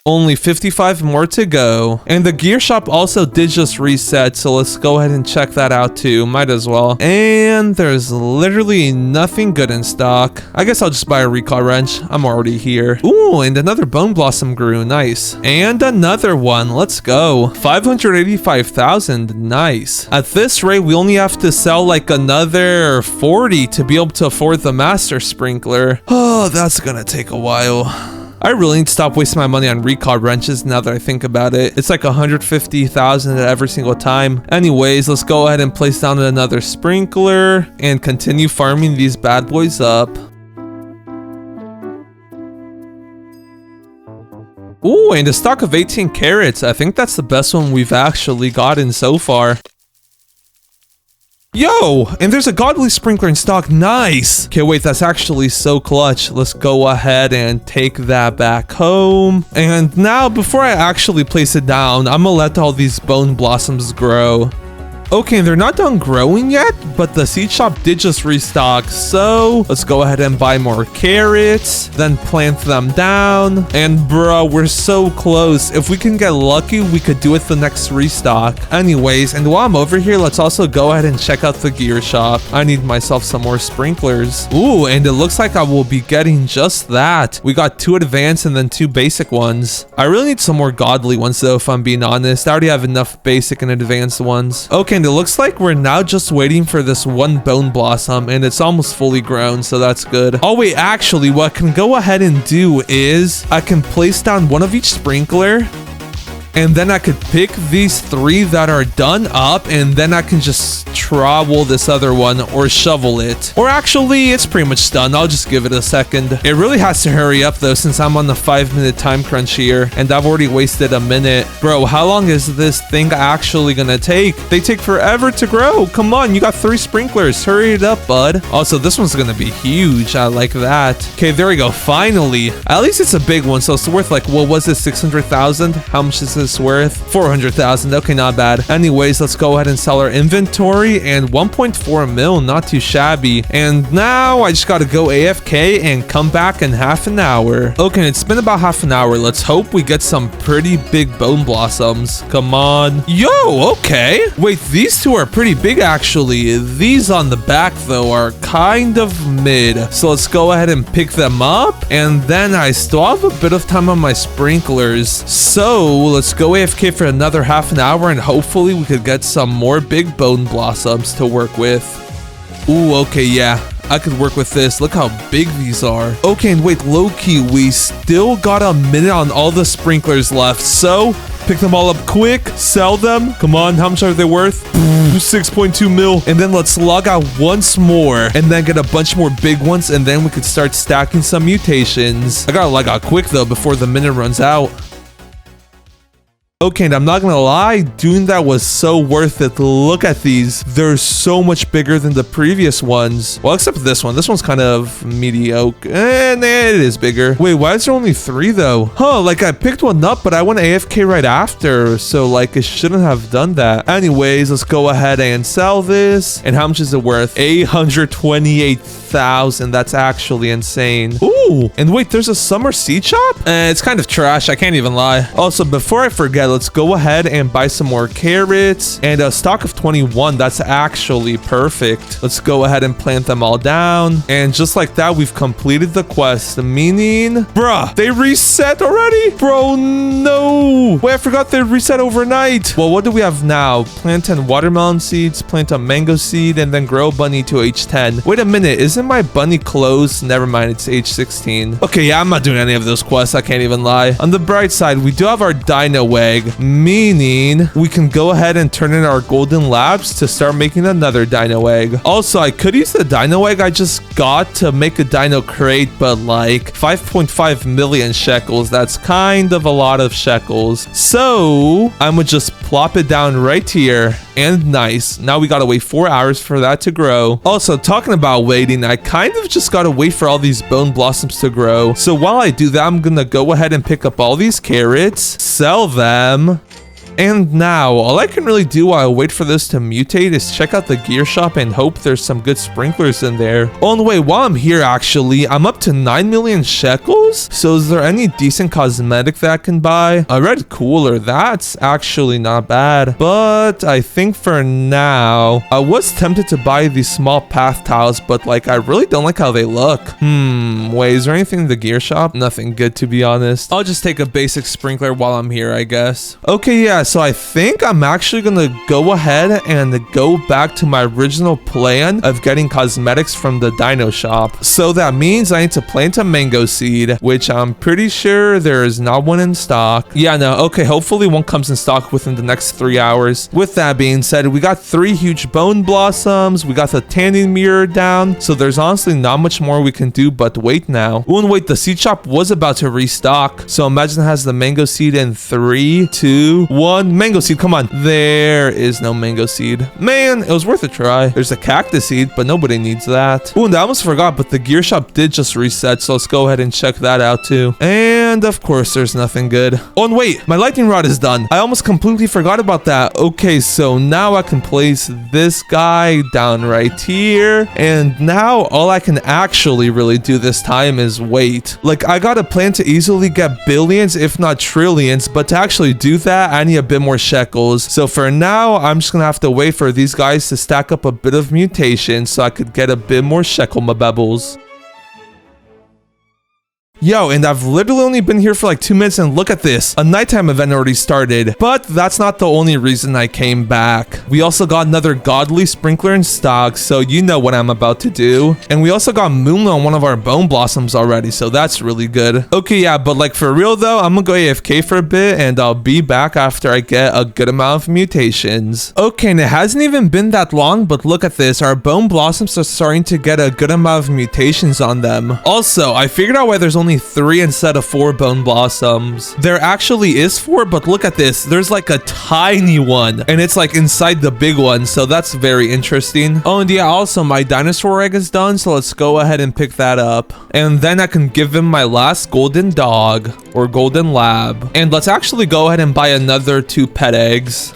Speaker 1: Only 55 more to go. And the gear shop also did just reset, so let's go ahead and check that out too. Might as well. And there's literally nothing good in stock. I guess I'll just buy a recall wrench. I'm already here. Ooh, and another bone blossom grew. Nice. And another one. Let's go. 585,000. Nice. At this rate, we only have to sell like another 40 to be able to afford the master sprinkler. Oh, that's gonna take a while. I really need to stop wasting my money on recall wrenches now that I think about it. It's like 150,000 every single time. Anyways, let's go ahead and place down another sprinkler and continue farming these bad boys up. Ooh, and a stock of 18 carrots. I think that's the best one we've actually gotten so far. Yo, and there's a godly sprinkler in stock. Nice. Okay, wait, that's actually so clutch. Let's go ahead and take that back home. And now, before I actually place it down, I'm gonna let all these bone blossoms grow. Okay, they're not done growing yet, but the seed shop did just restock, so let's go ahead and buy more carrots, then plant them down. And bro, we're so close. If we can get lucky, we could do it the next restock. Anyways, and while I'm over here, let's also go ahead and check out the gear shop. I need myself some more sprinklers. Ooh, and it looks like I will be getting just that. We got 2 advanced and then 2 basic ones. I really need some more godly ones though, if I'm being honest. I already have enough basic and advanced ones. Okay, and it looks like we're now just waiting for this one bone blossom, and it's almost fully grown, so that's good. Oh wait, actually, what I can go ahead and do is I can place down one of each sprinkler, and then I could pick these 3 that are done up, and then I can just trowel this other one or shovel it. Or actually, it's pretty much done. I'll just give it a second. It really has to hurry up though, since I'm on the 5-minute time crunch here, and I've already wasted a minute. Bro, how long is this thing actually gonna take? They take forever to grow. Come on, you got 3 sprinklers. Hurry it up, bud. Also, this one's gonna be huge. I like that. Okay, there we go. Finally. At least it's a big one, so it's worth like, what was it, 600,000? How much is this worth? 400,000. Okay, not bad. Anyways, let's go ahead and sell our inventory, and 1.4 mil, not too shabby. And now I just gotta go AFK and come back in half an hour. Okay, it's been about half an hour. Let's hope we get some pretty big bone blossoms. Come on. Yo, okay. Wait, these 2 are pretty big actually. These on the back though are kind of mid. So let's go ahead and pick them up, and then I still have a bit of time on my sprinklers. So let's go AFK for another half an hour, and hopefully we could get some more big bone blossoms to work with. Ooh, okay, yeah. I could work with this. Look how big these are. Okay, and wait, low-key, we still got a minute on all the sprinklers left, so pick them all up quick, sell them. Come on, how much are they worth? 6.2 mil. And then let's log out once more, and then get a bunch more big ones, and then we could start stacking some mutations. I gotta log out quick though before the minute runs out. Okay, and I'm not gonna lie, doing that was so worth it. Look at these. They're so much bigger than the previous ones. Well, except this one. This one's kind of mediocre. And it is bigger. Wait, why is there only 3 though? Huh, like I picked one up, but I went AFK right after. So like it shouldn't have done that. Anyways, let's go ahead and sell this. And how much is it worth? 828,000. That's actually insane. Ooh, and wait, there's a summer seed shop? It's kind of trash. I can't even lie. Also, before I forget, let's go ahead and buy some more carrots and a stock of 21. That's actually perfect. Let's go ahead and plant them all down. And just like that, we've completed the quest, meaning, bruh, they reset already? Bro, no. Wait, I forgot they reset overnight. Well, what do we have now? Plant 10 watermelon seeds, plant a mango seed, and then grow bunny to age 10. Wait a minute, isn't my bunny closed? Never mind, it's age 16. Okay, yeah, I'm not doing any of those quests. I can't even lie. On the bright side, we do have our dino egg, meaning we can go ahead and turn in our golden labs to start making another dino egg. Also, I could use the dino egg I just got to make a dino crate, but like 5.5 million shekels. That's kind of a lot of shekels. So I'm gonna just plop it down right here. And nice. Now we gotta wait 4 hours for that to grow. Also, talking about waiting, I kind of just gotta wait for all these bone blossoms to grow. So while I do that, I'm gonna go ahead and pick up all these carrots, sell them. And now, all I can really do while I wait for this to mutate is check out the gear shop and hope there's some good sprinklers in there. Oh, and wait, while I'm here, actually, I'm up to 9 million shekels? So is there any decent cosmetic that I can buy? A red cooler, that's actually not bad. But I think for now, I was tempted to buy these small path tiles, but like, I really don't like how they look. Wait, is there anything in the gear shop? Nothing good, to be honest. I'll just take a basic sprinkler while I'm here, I guess. Okay, yeah. so I think I'm actually gonna go ahead and go back to my original plan of getting cosmetics from the dino shop. So that means I need to plant a mango seed, which I'm pretty sure there is not one in stock. Yeah, no, okay, hopefully one comes in stock within the next 3 hours. With that being said, we got 3 huge bone blossoms, we got the tanning mirror down, so there's honestly not much more we can do but wait now. Oh, and wait, the seed shop was about to restock, so imagine it has the mango seed in 3, 2, 1. Mango seed, come on. There is no mango seed. Man, it was worth a try. There's a cactus seed, but nobody needs that. Oh, and I almost forgot, but the gear shop did just reset, so let's go ahead and check that out too. And of course, there's nothing good. Oh, and wait, my lightning rod is done. I almost completely forgot about that. Okay, so now I can place this guy down right here. And now all I can actually really do this time is wait. Like, I got a plan to easily get billions, if not trillions, but to actually do that, I need a bit more shekels. So for now, I'm just gonna have to wait for these guys to stack up a bit of mutation so I could get a bit more shekel mabebbles. Yo, and I've literally only been here for like 2 minutes, and look at this. A nighttime event already started. But that's not the only reason I came back. We also got another godly sprinkler in stock, so you know what I'm about to do. And we also got moonlight on one of our bone blossoms already, so that's really good. Okay, yeah, but like for real though, I'm gonna go AFK for a bit, and I'll be back after I get a good amount of mutations. Okay, and it hasn't even been that long, but look at this. Our bone blossoms are starting to get a good amount of mutations on them. Also, I figured out why there's only 3 instead of 4 bone blossoms. There actually is 4, but look at this. There's like a tiny one, and it's like inside the big one, so that's very interesting. Oh, and yeah, also my dinosaur egg is done, so let's go ahead and pick that up. And then I can give him my last golden dog, or golden lab. And let's actually go ahead and buy another 2 pet eggs.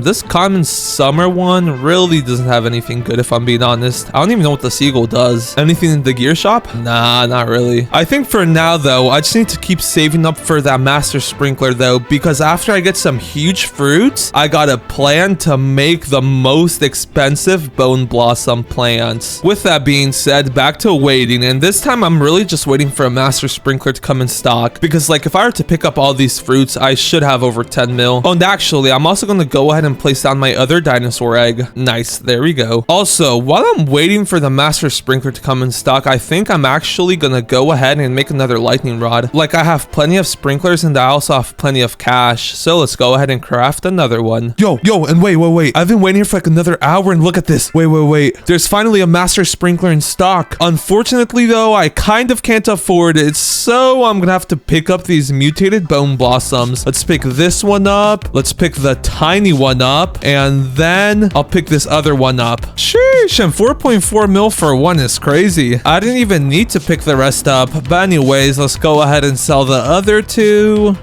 Speaker 1: This common summer one really doesn't have anything good, if I'm being honest. I don't even know what the seagull does. Anything in the gear shop? Nah, not really. I think for now though, I just need to keep saving up for that master sprinkler though, because after I get some huge fruits, I got a plan to make the most expensive bone blossom plants. With that being said, back to waiting, and this time I'm really just waiting for a master sprinkler to come in stock, because like if I were to pick up all these fruits, I should have over 10 mil. Oh, and actually, I'm also going to go ahead and place down my other dinosaur egg. Nice, there we go. Also, while I'm waiting for the master sprinkler to come in stock, I think I'm actually going to go ahead and make another lightning rod. Like, I have plenty of sprinklers and I also have plenty of cash, so let's go ahead and craft another one. Yo, and wait, I've been waiting here for like another hour, and look at this. Wait, there's finally a master sprinkler in stock. Unfortunately though, I kind of can't afford it, so I'm gonna have to pick up these mutated bone blossoms. Let's pick this one up, let's pick the tiny one up, and then I'll pick this other one up. Sheesh, and 4.4 mil for one is crazy. I didn't even need to pick the rest up, but anyways, let's go ahead and sell the other 2.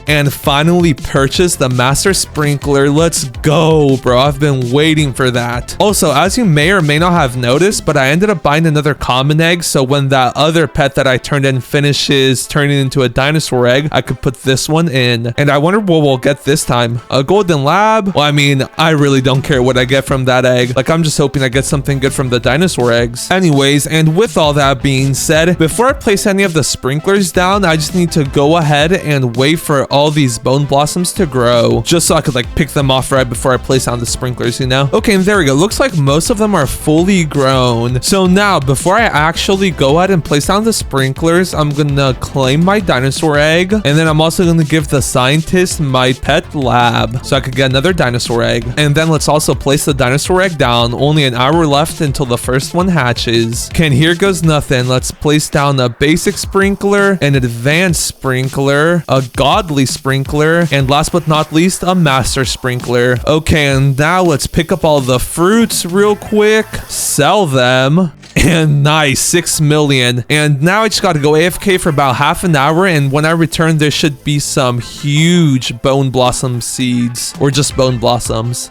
Speaker 1: And finally purchase the master sprinkler. Let's go, bro. I've been waiting for that. Also, as you may or may not have noticed, but I ended up buying another common egg, so when that other pet that I turned in finishes turning into a dinosaur egg, I could put this one in. And I wonder what we'll get this time. A golden lab? Well, I mean, I really don't care what I get from that egg. Like, I'm just hoping I get something good from the dinosaur eggs. Anyways, and with all that being said, before I place any of the sprinklers down, I just need to go ahead and wait for all these bone blossoms to grow, just so I could like pick them off right before I place down the sprinklers, you know? Okay, and there we go. Looks like most of them are fully grown. So now, before I actually go ahead and place down the sprinklers, I'm gonna claim my dinosaur egg, and then I'm also gonna give the scientist my pet lab, so I could get another dinosaur egg. And then let's also place the dinosaur egg down. Only an hour left until the first one hatches. Okay, and here goes nothing. Let's place down a basic sprinkler, an advanced sprinkler, a godly sprinkler, and last but not least, a master sprinkler. Okay, and now let's pick up all the fruits real quick, sell them, and nice, 6 million. And now I just got to go AFK for about half an hour, and when I return, there should be some huge bone blossom seeds, or just bone blossoms.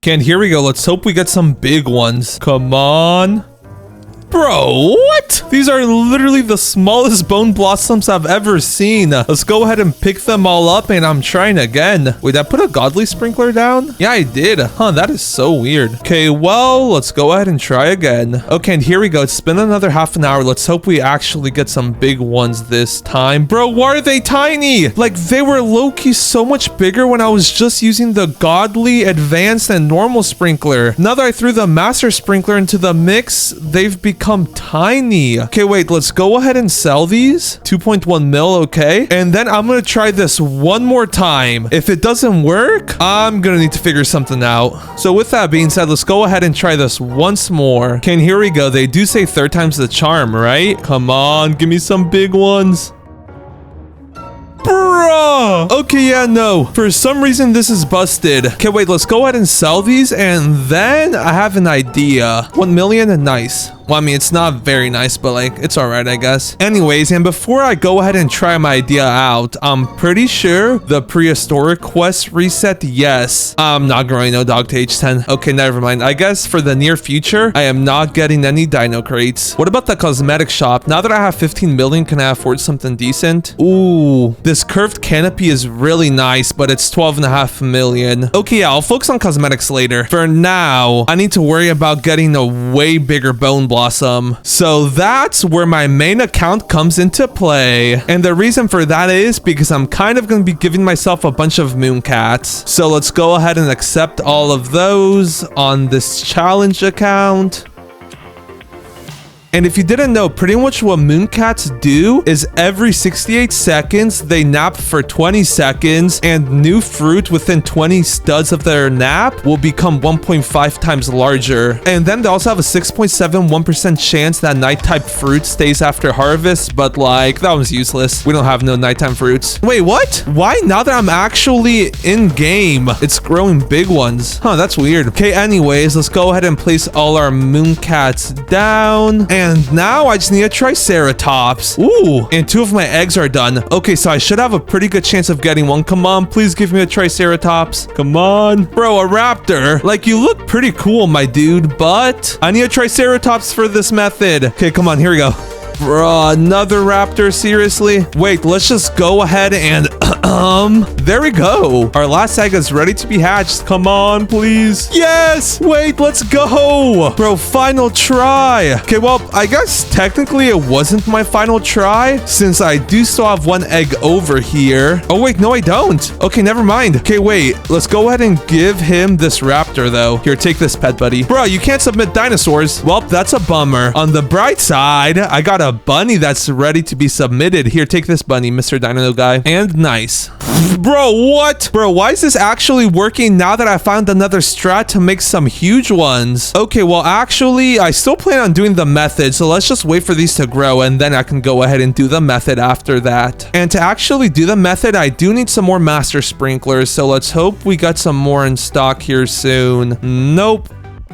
Speaker 1: Okay, and here we go. Let's hope we get some big ones. Come on. Bro, what? These are literally the smallest bone blossoms I've ever seen. Let's go ahead and pick them all up, and I'm trying again. Wait, did I put a godly sprinkler down? Yeah, I did. Huh, that is so weird. Okay, well, let's go ahead and try again. Okay, and here we go. It's been another half an hour. Let's hope we actually get some big ones this time. Bro, why are they tiny? Like, they were low-key so much bigger when I was just using the godly, advanced, and normal sprinkler. Now that I threw the master sprinkler into the mix, they've become tiny. Okay, wait, let's go ahead and sell these. 2.1 mil, okay. And then I'm gonna try this one more time. If it doesn't work, I'm gonna need to figure something out. So with that being said, let's go ahead and try this once more. Okay, and here we go. They do say third time's the charm, right? Come on, give me some big ones. Bruh! Okay, yeah, no. For some reason, this is busted. Okay, wait, let's go ahead and sell these, and then I have an idea. 1 million? Nice. Well, I mean, it's not very nice, but like, it's all right, I guess. Anyways, and before I go ahead and try my idea out, I'm pretty sure the prehistoric quest reset, yes. I'm not growing no dog to age 10. Okay, never mind. I guess for the near future, I am not getting any dino crates. What about the cosmetic shop? Now that I have 15 million, can I afford something decent? Ooh, this curved canopy is really nice, but it's 12.5 million. Okay, yeah, I'll focus on cosmetics later. For now, I need to worry about getting a way bigger bone blossom. So that's where my main account comes into play. And the reason for that is because I'm kind of going to be giving myself a bunch of mooncats. So let's go ahead and accept all of those on this challenge account. And if you didn't know, pretty much what mooncats do is every 68 seconds, they nap for 20 seconds, and new fruit within 20 studs of their nap will become 1.5 times larger. And then they also have a 6.71% chance that nighttime fruit stays after harvest, but like, that was useless. We don't have no nighttime fruits. Wait, what? Why now that I'm actually in game, it's growing big ones? Huh, that's weird. Okay, anyways, let's go ahead and place all our mooncats down. And now I just need a triceratops. Ooh, and 2 of my eggs are done. Okay, so I should have a pretty good chance of getting one. Come on, please give me a triceratops. Come on. Bro, a raptor. Like, you look pretty cool, my dude, but I need a triceratops for this method. Okay, come on, here we go. Bro, another raptor, seriously? Wait, let's just go ahead and there we go. Our last egg is ready to be hatched. Come on, please. Yes! Wait, let's go. Bro, final try. Okay, well, I guess technically it wasn't my final try since I do still have 1 egg over here. Oh, wait, no, I don't. Okay, never mind. Okay, wait, let's go ahead and give him this raptor, though. Here, take this, pet buddy. Bro, you can't submit dinosaurs. Well, that's a bummer. On the bright side, I got a bunny that's ready to be submitted. Here, take this bunny, Mr. Dino guy. And nice. Bro, what? Bro, why is this actually working now that I found another strat to make some huge ones? Okay, well, actually, I still plan on doing the method, so let's just wait for these to grow, and then I can go ahead and do the method after that. And to actually do the method, I do need some more master sprinklers, so let's hope we got some more in stock here soon. Nope.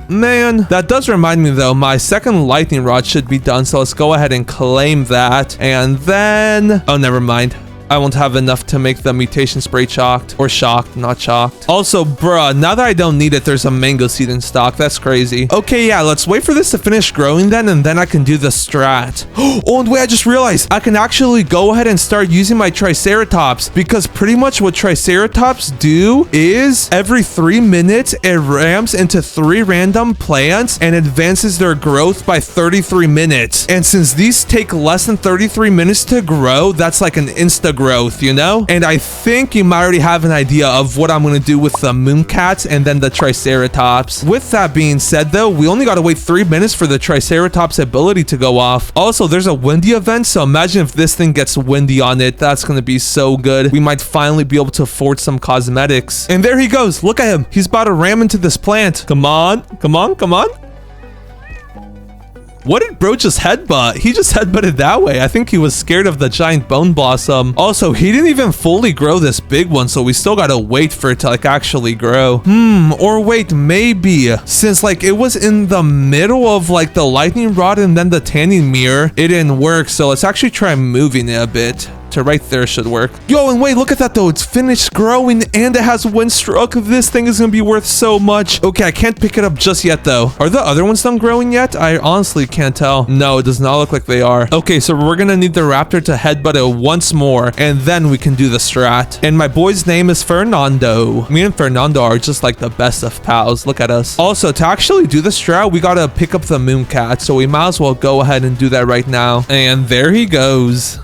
Speaker 1: Man, that does remind me though, my second lightning rod should be done, so let's go ahead and claim that. And then, oh, never mind. I won't have enough to make the mutation spray chalked. Or shocked, not chalked. Also, bruh, now that I don't need it, there's a mango seed in stock. That's crazy. Okay, yeah, let's wait for this to finish growing then, and then I can do the strat. Oh, and wait, I just realized I can actually go ahead and start using my triceratops, because pretty much what triceratops do is every 3 minutes, it ramps into 3 random plants and advances their growth by 33 minutes. And since these take less than 33 minutes to grow, that's like an insta growth, you know? And I think you might already have an idea of what I'm gonna do with the mooncats and then the triceratops. With that being said though, we only gotta wait 3 minutes for the triceratops ability to go off. Also, there's a windy event, so imagine if this thing gets windy on it. That's gonna be so good. We might finally be able to afford some cosmetics. And there he goes. Look at him. He's about to ram into this plant. Come on, come on, come on. What did bro just headbutt? He just headbutted that way. I think he was scared of the giant bone blossom. Also, he didn't even fully grow this big one, so we still gotta wait for it to like actually grow. Or wait, maybe. Since like it was in the middle of like the lightning rod and then the tanning mirror, it didn't work. So let's actually try moving it a bit. raptor right there should work. Yo, and wait, look at that though. It's finished growing and it has windstruck. This thing is gonna be worth so much. Okay, I can't pick it up just yet though. Are the other ones done growing yet? I honestly can't tell. No, it does not look like they are. Okay, so we're gonna need the raptor to headbutt it once more, and then we can do the strat. And my boy's name is Fernando. Me and Fernando are just like the best of pals. Look at us. Also, to actually do the strat, we gotta pick up the mooncat, so we might as well go ahead and do that right now. And there he goes.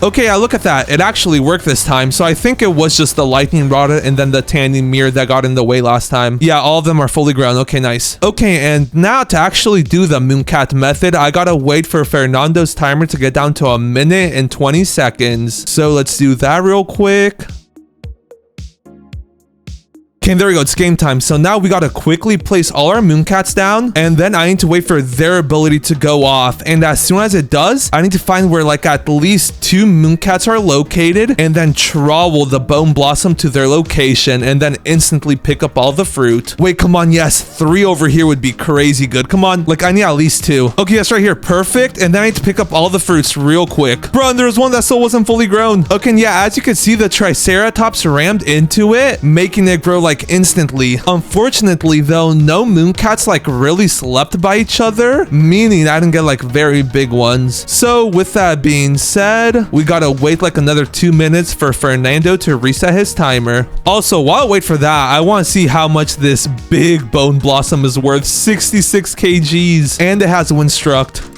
Speaker 1: Okay, look at that. It actually worked this time. So I think it was just the lightning rod and then the tanning mirror that got in the way last time. Yeah, all of them are fully grown. Okay, nice. Okay, and now to actually do the mooncat method, I gotta wait for Fernando's timer to get down to 1 minute and 20 seconds. So let's do that real quick. Okay, there we go. It's game time. So now we gotta quickly place all our mooncats down, and then I need to wait for their ability to go off. And as soon as it does, I need to find where like at least 2 mooncats are located, and then trowel the bone blossom to their location, and then instantly pick up all the fruit. Wait, come on. Yes, 3 over here would be crazy good. Come on. Like, I need at least 2. Okay, yes, right here. Perfect. And then I need to pick up all the fruits real quick. Bro, and there was one that still wasn't fully grown. Okay, and yeah, as you can see, the Triceratops rammed into it, making it grow like instantly. Unfortunately though, no mooncats like really slept by each other, meaning I didn't get like very big ones. So with that being said, we gotta wait like another 2 minutes for Fernando to reset his timer. Also, while I wait for that, I want to see how much this big bone blossom is worth. 66 kgs, and it has windstruck.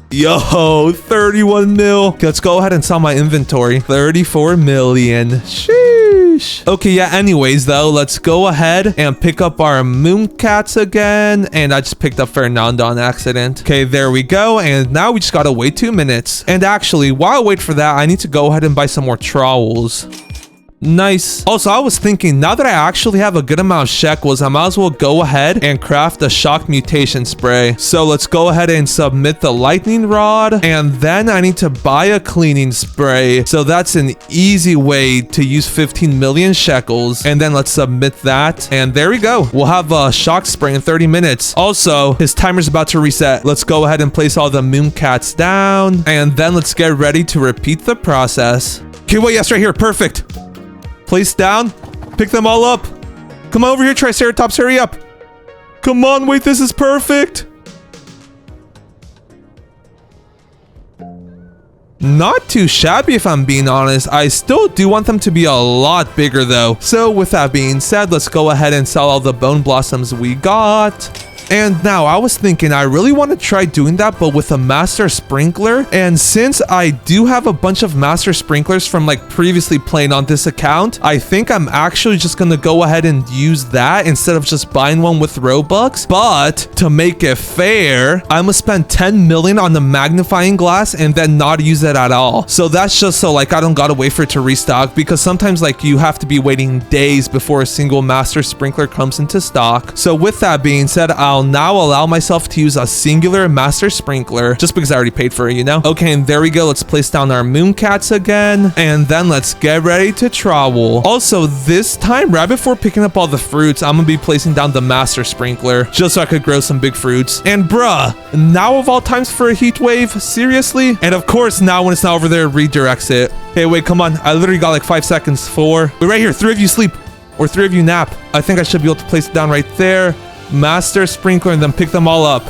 Speaker 1: Yo, 31 mil. Okay, let's go ahead and sell my inventory. 34 million. Sheesh. Okay, yeah, anyways, though, let's go ahead and pick up our mooncats again. And I just picked up Fernando on accident. Okay, there we go. And now we just gotta wait 2 minutes. And actually, while I wait for that, I need to go ahead and buy some more trowels. Nice. Also, I was thinking, now that I actually have a good amount of shekels, I might as well go ahead and craft the shock mutation spray. So let's go ahead and submit the lightning rod, and then I need to buy a cleaning spray. So that's an easy way to use 15 million shekels, and then let's submit that, and there we go. We'll have a shock spray in 30 minutes. Also, his timer's about to reset. Let's go ahead and place all the mooncats down, and then let's get ready to repeat the process. Okay, wait, yes, right here. Perfect. Place down. Pick them all up. Come on over here, Triceratops. Hurry up. Come on. Wait, this is perfect. Not too shabby, if I'm being honest. I still do want them to be a lot bigger, though. So with that being said, let's go ahead and sell all the bone blossoms we got. And now I was thinking I really want to try doing that, but with a master sprinkler. And since I do have a bunch of master sprinklers from like previously playing on this account, I think I'm actually just going to go ahead and use that instead of just buying one with Robux. But to make it fair, I'm going to spend 10 million on the magnifying glass and then not use it at all. So that's just so like I don't got to wait for it to restock, because sometimes like you have to be waiting days before a single master sprinkler comes into stock. So with that being said, I'll now allow myself to use a singular master sprinkler just because I already paid for it, you know? Okay, and there we go. Let's place down our mooncats again, and then let's get ready to trowel. Also, this time, right before picking up all the fruits, I'm gonna be placing down the master sprinkler just so I could grow some big fruits. And bruh, now of all times for a heat wave? Seriously? And of course, now when it's not over there, it redirects it. Hey, wait, come on. I literally got like 5 seconds. 4. Wait, right here. 3 of you sleep, or 3 of you nap. I think I should be able to place it down right there. Master sprinkler, and then pick them all up.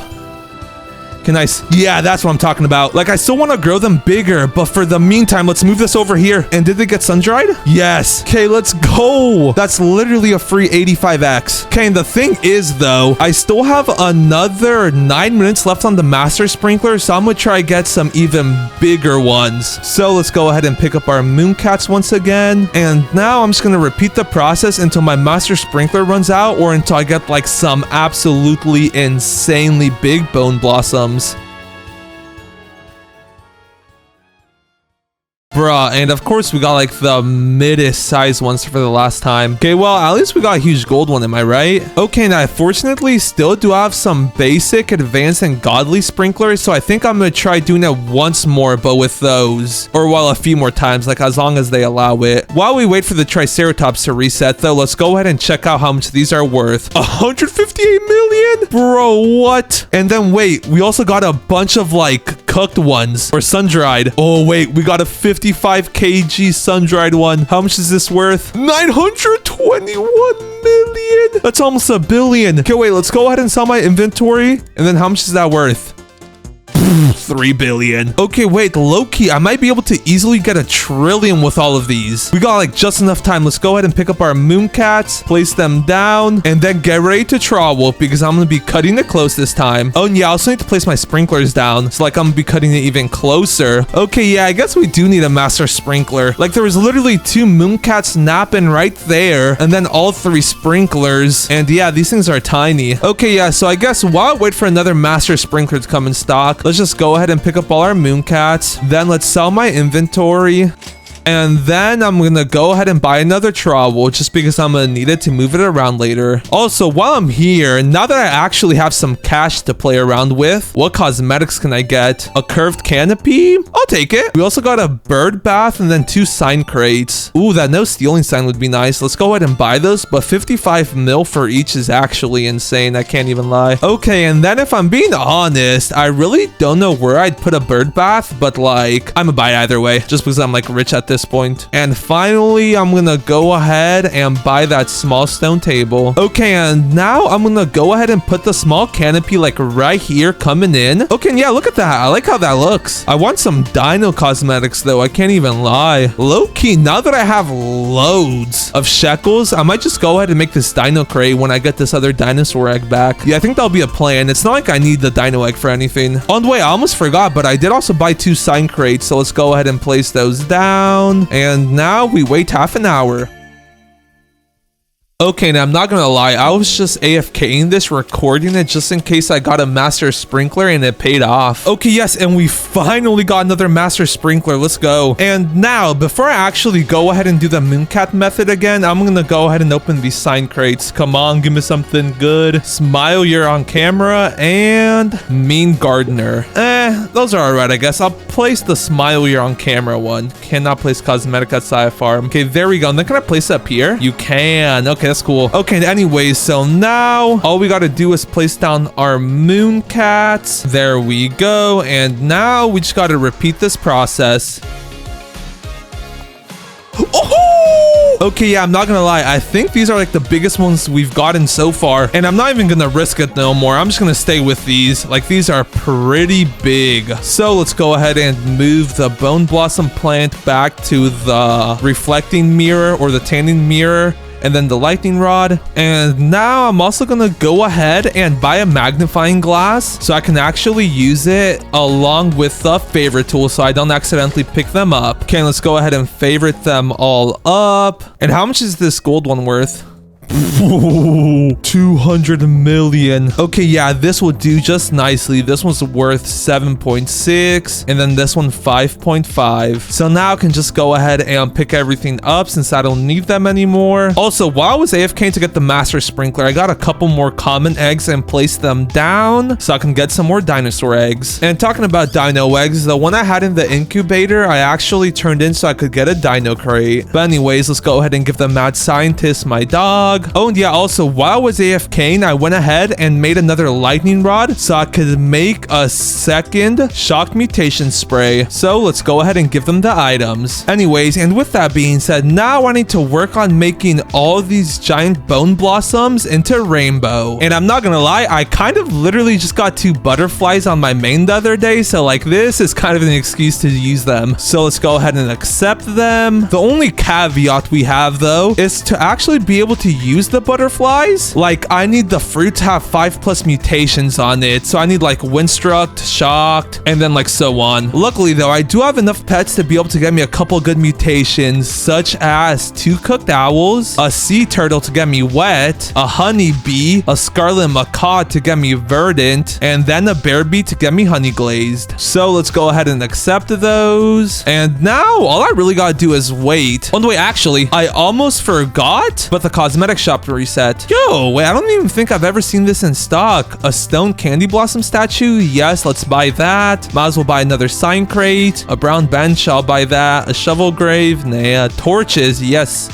Speaker 1: Okay, nice. Yeah, that's what I'm talking about. Like, I still want to grow them bigger, but for the meantime, let's move this over here. And did they get sun-dried? Yes. Okay, let's go. That's literally a free 85x. Okay, and the thing is, though, I still have another 9 minutes left on the master sprinkler, so I'm going to try to get some even bigger ones. So let's go ahead and pick up our mooncats once again. And now I'm just going to repeat the process until my master sprinkler runs out, or until I get like some absolutely insanely big bone blossoms. Bruh, and of course we got like the middest size ones for the last time. Okay, well, at least we got a huge gold one, am I right? Okay, now I fortunately still do have some basic, advanced, and godly sprinklers, so I think I'm gonna try doing it once more, but with those. Or well, a few more times, like as long as they allow it. While we wait for the Triceratops to reset, though, let's go ahead and check out how much these are worth. 158 million? Bro, what? And then wait, we also got a bunch of like cooked ones or sun-dried. Oh, wait, we got a 55 kg sun-dried one. How much is this worth? 921 million. That's almost a billion. Okay, wait, let's go ahead and sell my inventory. And then how much is that worth? 3 billion. Okay, wait, low-key, I might be able to easily get 1 trillion with all of these. We got like just enough time. Let's go ahead and pick up our mooncats, place them down, and then get ready to travel because I'm gonna be cutting it close this time. Oh, and yeah, I also need to place my sprinklers down. So like I'm gonna be cutting it even closer. Okay, yeah, I guess we do need a master sprinkler. Like there was literally 2 mooncats napping right there, and then all 3 sprinklers. And yeah, these things are tiny. Okay, yeah, so I guess while I wait for another master sprinkler to come in stock, let's just go ahead and pick up all our mooncats. Then let's sell my inventory. And then I'm gonna go ahead and buy another trowel just because I'm gonna need it to move it around later. Also, while I'm here, now that I actually have some cash to play around with, what cosmetics can I get? A curved canopy? I'll take it. We also got a bird bath and then 2 sign crates. Ooh, that no stealing sign would be nice. Let's go ahead and buy those, but 55 mil for each is actually insane. I can't even lie. Okay, and then if I'm being honest, I really don't know where I'd put a bird bath, but like, I'm gonna buy it either way just because I'm like rich at this point. And finally, I'm gonna go ahead and buy that small stone table. Okay, and now I'm gonna go ahead and put the small canopy like right here coming in. Okay, and yeah, look at that. I like how that looks. I want some dino cosmetics though. I can't even lie. Low-key, now that I have loads of shekels, I might just go ahead and make this dino crate when I get this other dinosaur egg back. Yeah, I think that'll be a plan. It's not like I need the dino egg for anything. On the way, I almost forgot, but I did also buy 2 sign crates. So let's go ahead and place those down. And now we wait half an hour. Okay, now I'm not gonna lie, I was just AFKing this, recording it just in case I got a master sprinkler and it paid off. Okay, yes, and we finally got another master sprinkler. Let's go. And now, before I actually go ahead and do the mooncat method again, I'm gonna go ahead and open these sign crates. Come on, give me something good. Smile, you're on camera, and mean gardener. Those are alright, I guess. I'll place the smile, you're on camera one. Cannot place cosmetic at Sci Farm. Okay, there we go. And then can I place it up here? You can. Okay, that's cool. Okay, anyways, so now all we gotta do is place down our mooncats. There we go. And now we just gotta repeat this process. Oh! Okay, yeah, I'm not gonna lie. I think these are like the biggest ones we've gotten so far. And I'm not even gonna risk it no more. I'm just gonna stay with these. Like, these are pretty big. So let's go ahead and move the bone blossom plant back to the reflecting mirror or the tanning mirror. And then the lightning rod. And now I'm also gonna go ahead and buy a magnifying glass so I can actually use it along with the favorite tool so I don't accidentally pick them up. Okay, let's go ahead and favorite them all up. And how much is this gold one worth? 200 million. Okay, yeah, this will do just nicely. This one's worth 7.6 and then this one 5.5. So now I can just go ahead and pick everything up since I don't need them anymore. Also, while I was AFK to get the master sprinkler, I got a couple more common eggs and placed them down so I can get some more dinosaur eggs. And talking about dino eggs, the one I had in the incubator I actually turned in so I could get a dino crate. But anyways, let's go ahead and give the mad scientist my dog. Oh, and yeah, also, while I was AFKing, I went ahead and made another lightning rod so I could make a second shock mutation spray. So let's go ahead and give them the items. Anyways, and with that being said, now I need to work on making all these giant bone blossoms into rainbow. And I'm not gonna lie, I kind of literally just got 2 butterflies on my main the other day. So like, this is kind of an excuse to use them. So let's go ahead and accept them. The only caveat we have though is to actually be able to use the butterflies. Like, I need the fruit to have 5+ mutations on it. So I need like Windstruck, Shocked, and then like so on. Luckily though, I do have enough pets to be able to get me a couple good mutations, such as 2 cooked owls, a sea turtle to get me wet, a honey bee, a scarlet macaw to get me verdant, and then a bear bee to get me honey glazed. So let's go ahead and accept those. And now all I really gotta do is wait. On the way, actually, I almost forgot, but the cosmetic shop reset. Yo, wait, I don't even think I've ever seen this in stock. A stone candy blossom statue? Yes, let's buy that. Might as well buy another sign crate. A brown bench, I'll buy that. A shovel grave? Nah. Torches? Yes.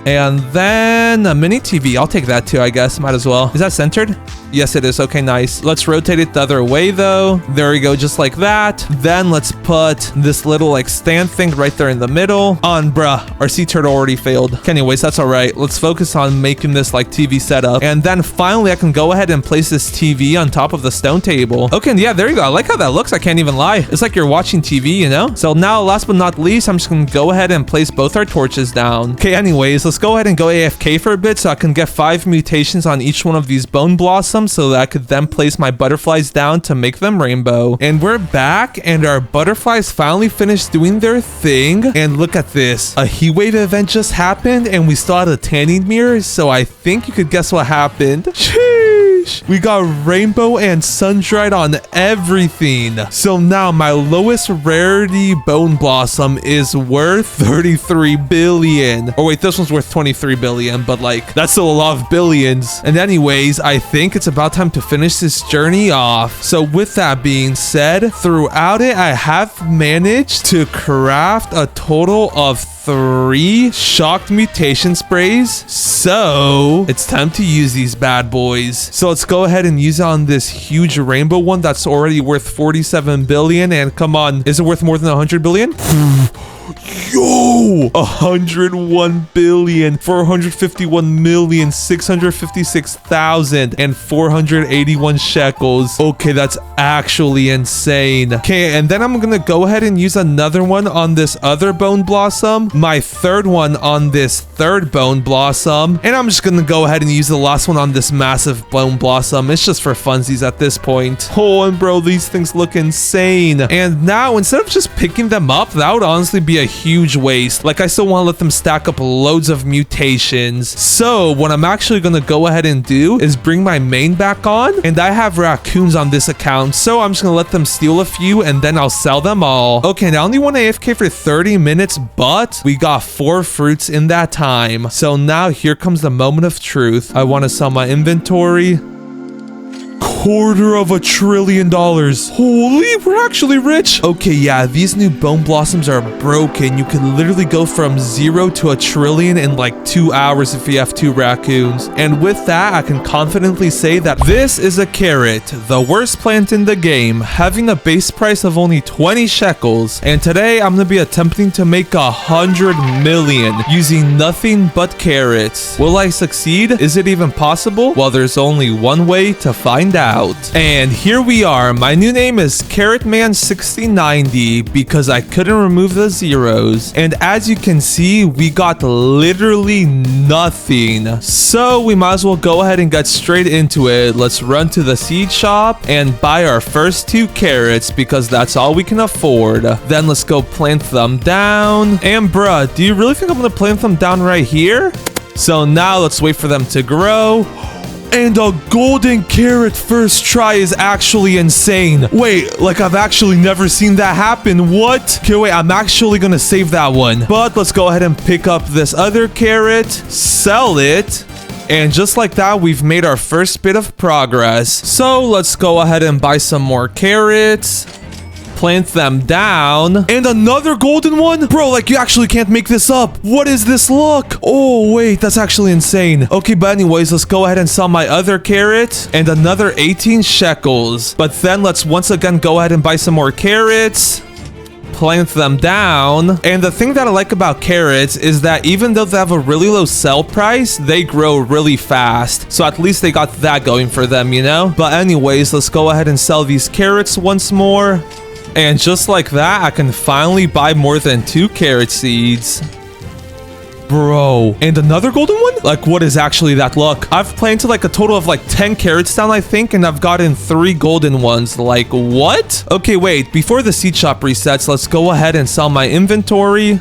Speaker 1: And then a mini TV. I'll take that too, I guess. Might as well. Is that centered? Yes, it is. Okay, nice. Let's rotate it the other way, though. There we go, just like that. Then let's put this little, like, stand thing right there in the middle. Bruh. Our sea turtle already failed. Okay, anyways, that's all right. Let's focus on making this, like, TV setup. And then finally, I can go ahead and place this TV on top of the stone table. Okay, and yeah, there you go. I like how that looks. I can't even lie. It's like you're watching TV, you know? So now, last but not least, I'm just gonna go ahead and place both our torches down. Okay, anyways, let's go ahead and go AFK for a bit so I can get 5 mutations on each one of these bone blossoms so that I could then place my butterflies down to make them rainbow. And we're back, and our butterflies finally finished doing their thing. And look at this. A heat wave event just happened, and we still had a tanning mirror, so I think you could guess what happened. Sheesh. We got rainbow and sun-dried on everything. So now my lowest rarity bone blossom is worth 33 billion. Or wait, this one's worth 23 billion, but like, that's still a lot of billions. And anyways, I think it's about time to finish this journey off. So with that being said, throughout it, I have managed to craft a total of 3 shocked mutation sprays. So it's time to use these bad boys. So let's go ahead and use it on this huge rainbow one that's already worth 47 billion. And come on, is it worth more than 100 billion? Yo, 101 billion 451 million 656,000 and 481 shekels. Okay, that's actually insane. Okay, and then I'm gonna go ahead and use another one on this other bone blossom, my third one on this third bone blossom, and I'm just gonna go ahead and use the last one on this massive bone blossom. It's just for funsies at this point. Oh, and bro, these things look insane. And now, instead of just picking them up, that would honestly be a huge waste. Like, I still want to let them stack up loads of mutations. So what I'm actually going to go ahead and do is bring my main back on, and I have raccoons on this account, so I'm just going to let them steal a few and then I'll sell them all. Okay, now I only want AFK for 30 minutes, but we got 4 fruits in that time. So now here comes the moment of truth. I want to sell my inventory. $250 billion. Holy, we're actually rich. Okay, yeah, these new bone blossoms are broken. You can literally go from 0 to $1 trillion in like 2 hours if you have 2 raccoons. And with that, I can confidently say that this is a carrot, the worst plant in the game, having a base price of only 20 shekels. And today, I'm gonna be attempting to make 100 million using nothing but carrots. Will I succeed? Is it even possible? Well, there's only one way to find out. And here we are. My new name is Carrotman6090 because I couldn't remove the zeros. And as you can see, we got literally nothing. So we might as well go ahead and get straight into it. Let's run to the seed shop and buy our first 2 carrots because that's all we can afford. Then let's go plant them down. And bruh, do you really think I'm gonna plant them down right here? So now let's wait for them to grow. And a golden carrot first try is actually insane. Wait, like I've actually never seen that happen. What? Okay, wait, I'm actually gonna save that one. But let's go ahead and pick up this other carrot, sell it. And just like that, we've made our first bit of progress. So let's go ahead and buy some more carrots. Plant them down. And another golden one? Bro, like you actually can't make this up. What is this luck? Oh, wait, that's actually insane. Okay, but anyways, let's go ahead and sell my other carrot. And another 18 shekels. But then let's once again go ahead and buy some more carrots. Plant them down. And the thing that I like about carrots is that even though they have a really low sell price, they grow really fast. So at least they got that going for them, you know? But anyways, let's go ahead and sell these carrots once more. And just like that, I can finally buy more than 2 carrot seeds. Bro, and another golden one? Like, what is actually that luck? I've planted like a total of like 10 carrots down, I think, and I've gotten 3 golden ones. Like, what? Okay, wait, before the seed shop resets, let's go ahead and sell my inventory.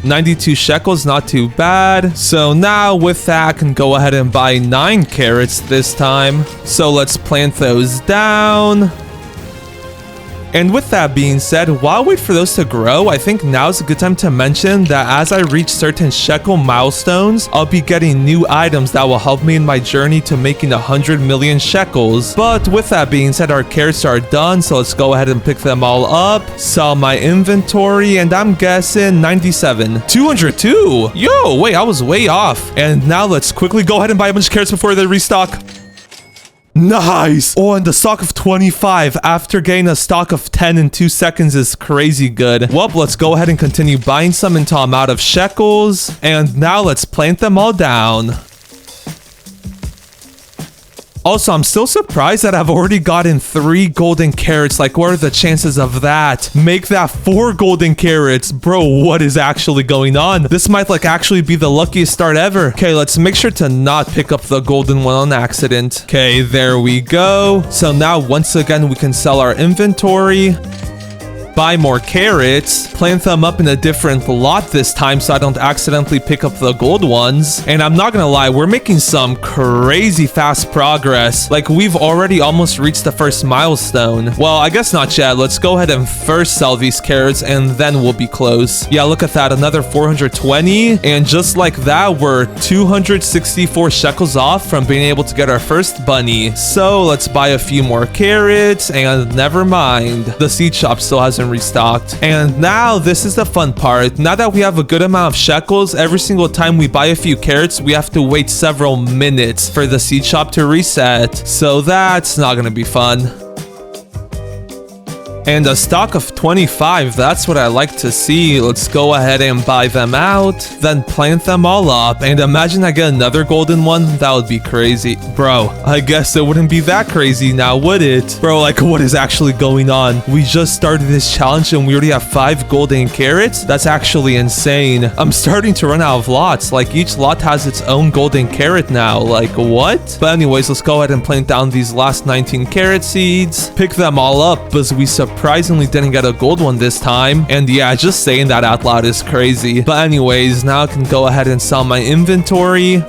Speaker 1: 92 shekels, not too bad. So now with that, I can go ahead and buy 9 carrots this time. So let's plant those down. And with that being said, while I wait for those to grow, I think now's a good time to mention that as I reach certain shekel milestones, I'll be getting new items that will help me in my journey to making 100 million shekels. But with that being said, our carrots are done, so let's go ahead and pick them all up, sell my inventory, and I'm guessing 97. 202! Yo, wait, I was way off. And now let's quickly go ahead and buy a bunch of carrots before they restock. Nice! Oh, and the stock of 25 after getting a stock of 10 in 2 seconds is crazy good. Well, let's go ahead and continue buying some until I'm out of shekels. And now let's plant them all down. Also, I'm still surprised that I've already gotten 3 golden carrots. Like, what are the chances of that? Make that 4 golden carrots. Bro, what is actually going on? This might, like, actually be the luckiest start ever. Okay, let's make sure to not pick up the golden one on accident. Okay, there we go. So now, once again, we can sell our inventory. Buy more carrots, plant them up in a different lot this time so I don't accidentally pick up the gold ones. And I'm not gonna lie, we're making some crazy fast progress. Like, we've already almost reached the first milestone. Well, I guess not yet. Let's go ahead and first sell these carrots and then we'll be close. Yeah, look at that, another 420. And just like that, we're 264 shekels off from being able to get our first bunny. So let's buy a few more carrots and never mind. The seed shop still hasn't restocked. And now this is the fun part. Now that we have a good amount of shekels, every single time we buy a few carrots, we have to wait several minutes for the seed shop to reset. So that's not gonna be fun. And a stock of 25, that's what I like to see. Let's go ahead and buy them out, then plant them all up. And imagine I get another golden one, that would be crazy. Bro, I guess it wouldn't be that crazy now, would it? Bro, like, what is actually going on? We just started this challenge and we already have 5 golden carrots? That's actually insane. I'm starting to run out of lots. Like, each lot has its own golden carrot now. Like, what? But anyways, let's go ahead and plant down these last 19 carrot seeds. Pick them all up because we surprisingly didn't get a gold one this time. And yeah, just saying that out loud is crazy. But anyways, now I can go ahead and sell my inventory.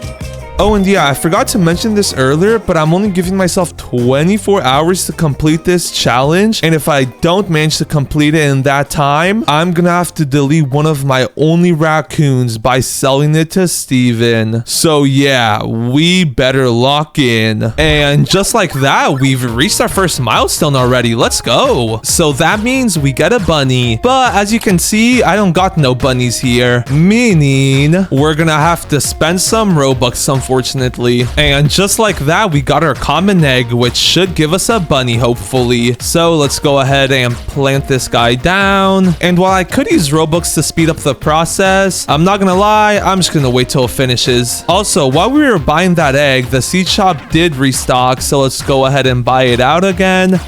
Speaker 1: Oh, and yeah, I forgot to mention this earlier, but I'm only giving myself 24 hours to complete this challenge. And if I don't manage to complete it in that time, I'm gonna have to delete one of my only raccoons by selling it to Steven. So yeah, we better lock in. And just like that, we've reached our first milestone already. Let's go. So that means we get a bunny. But as you can see, I don't got no bunnies here. Meaning, we're gonna have to spend some Robux, unfortunately. And just like that, we got our common egg, which should give us a bunny, hopefully. So let's go ahead and plant this guy down. And while I could use Robux to speed up the process, I'm not gonna lie, I'm just gonna wait till it finishes. Also, while we were buying that egg, the seed shop did restock, so let's go ahead and buy it out again.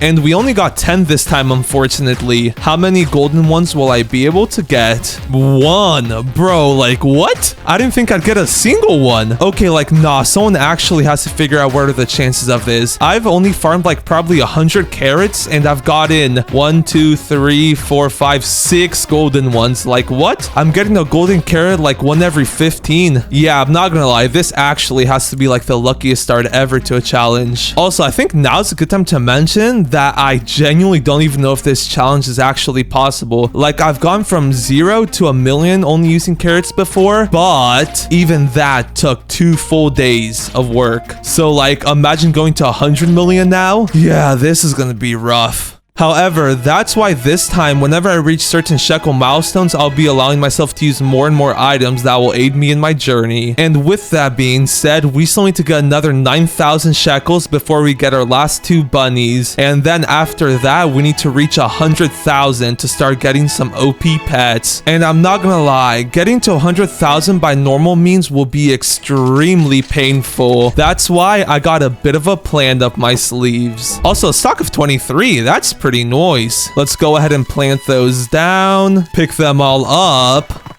Speaker 1: And we only got 10 this time, unfortunately. How many golden ones will I be able to get? 1. Bro, like, what? I didn't think I'd get a single one. Okay, like, nah, someone actually has to figure out what are the chances of this. I've only farmed, like, probably 100 carrots, and I've gotten 1, 2, 3, 4, 5, 6 golden ones. Like, what? I'm getting a golden carrot, like, 1 every 15. Yeah, I'm not gonna lie. This actually has to be, like, the luckiest start ever to a challenge. Also, I think now's a good time to mention that I genuinely don't even know if this challenge is actually possible. Like, I've gone from 0 to 1,000,000 only using carrots before, but even that took 2 full days of work. So, like, imagine going to 100 million now. Yeah, this is gonna be rough. However, that's why this time, whenever I reach certain shekel milestones, I'll be allowing myself to use more and more items that will aid me in my journey. And with that being said, we still need to get another 9,000 shekels before we get our last 2 bunnies. And then after that, we need to reach 100,000 to start getting some OP pets. And I'm not gonna lie, getting to 100,000 by normal means will be extremely painful. That's why I got a bit of a plan up my sleeves. Also, stock of 23, that's pretty nice. Let's go ahead and plant those down, pick them all up,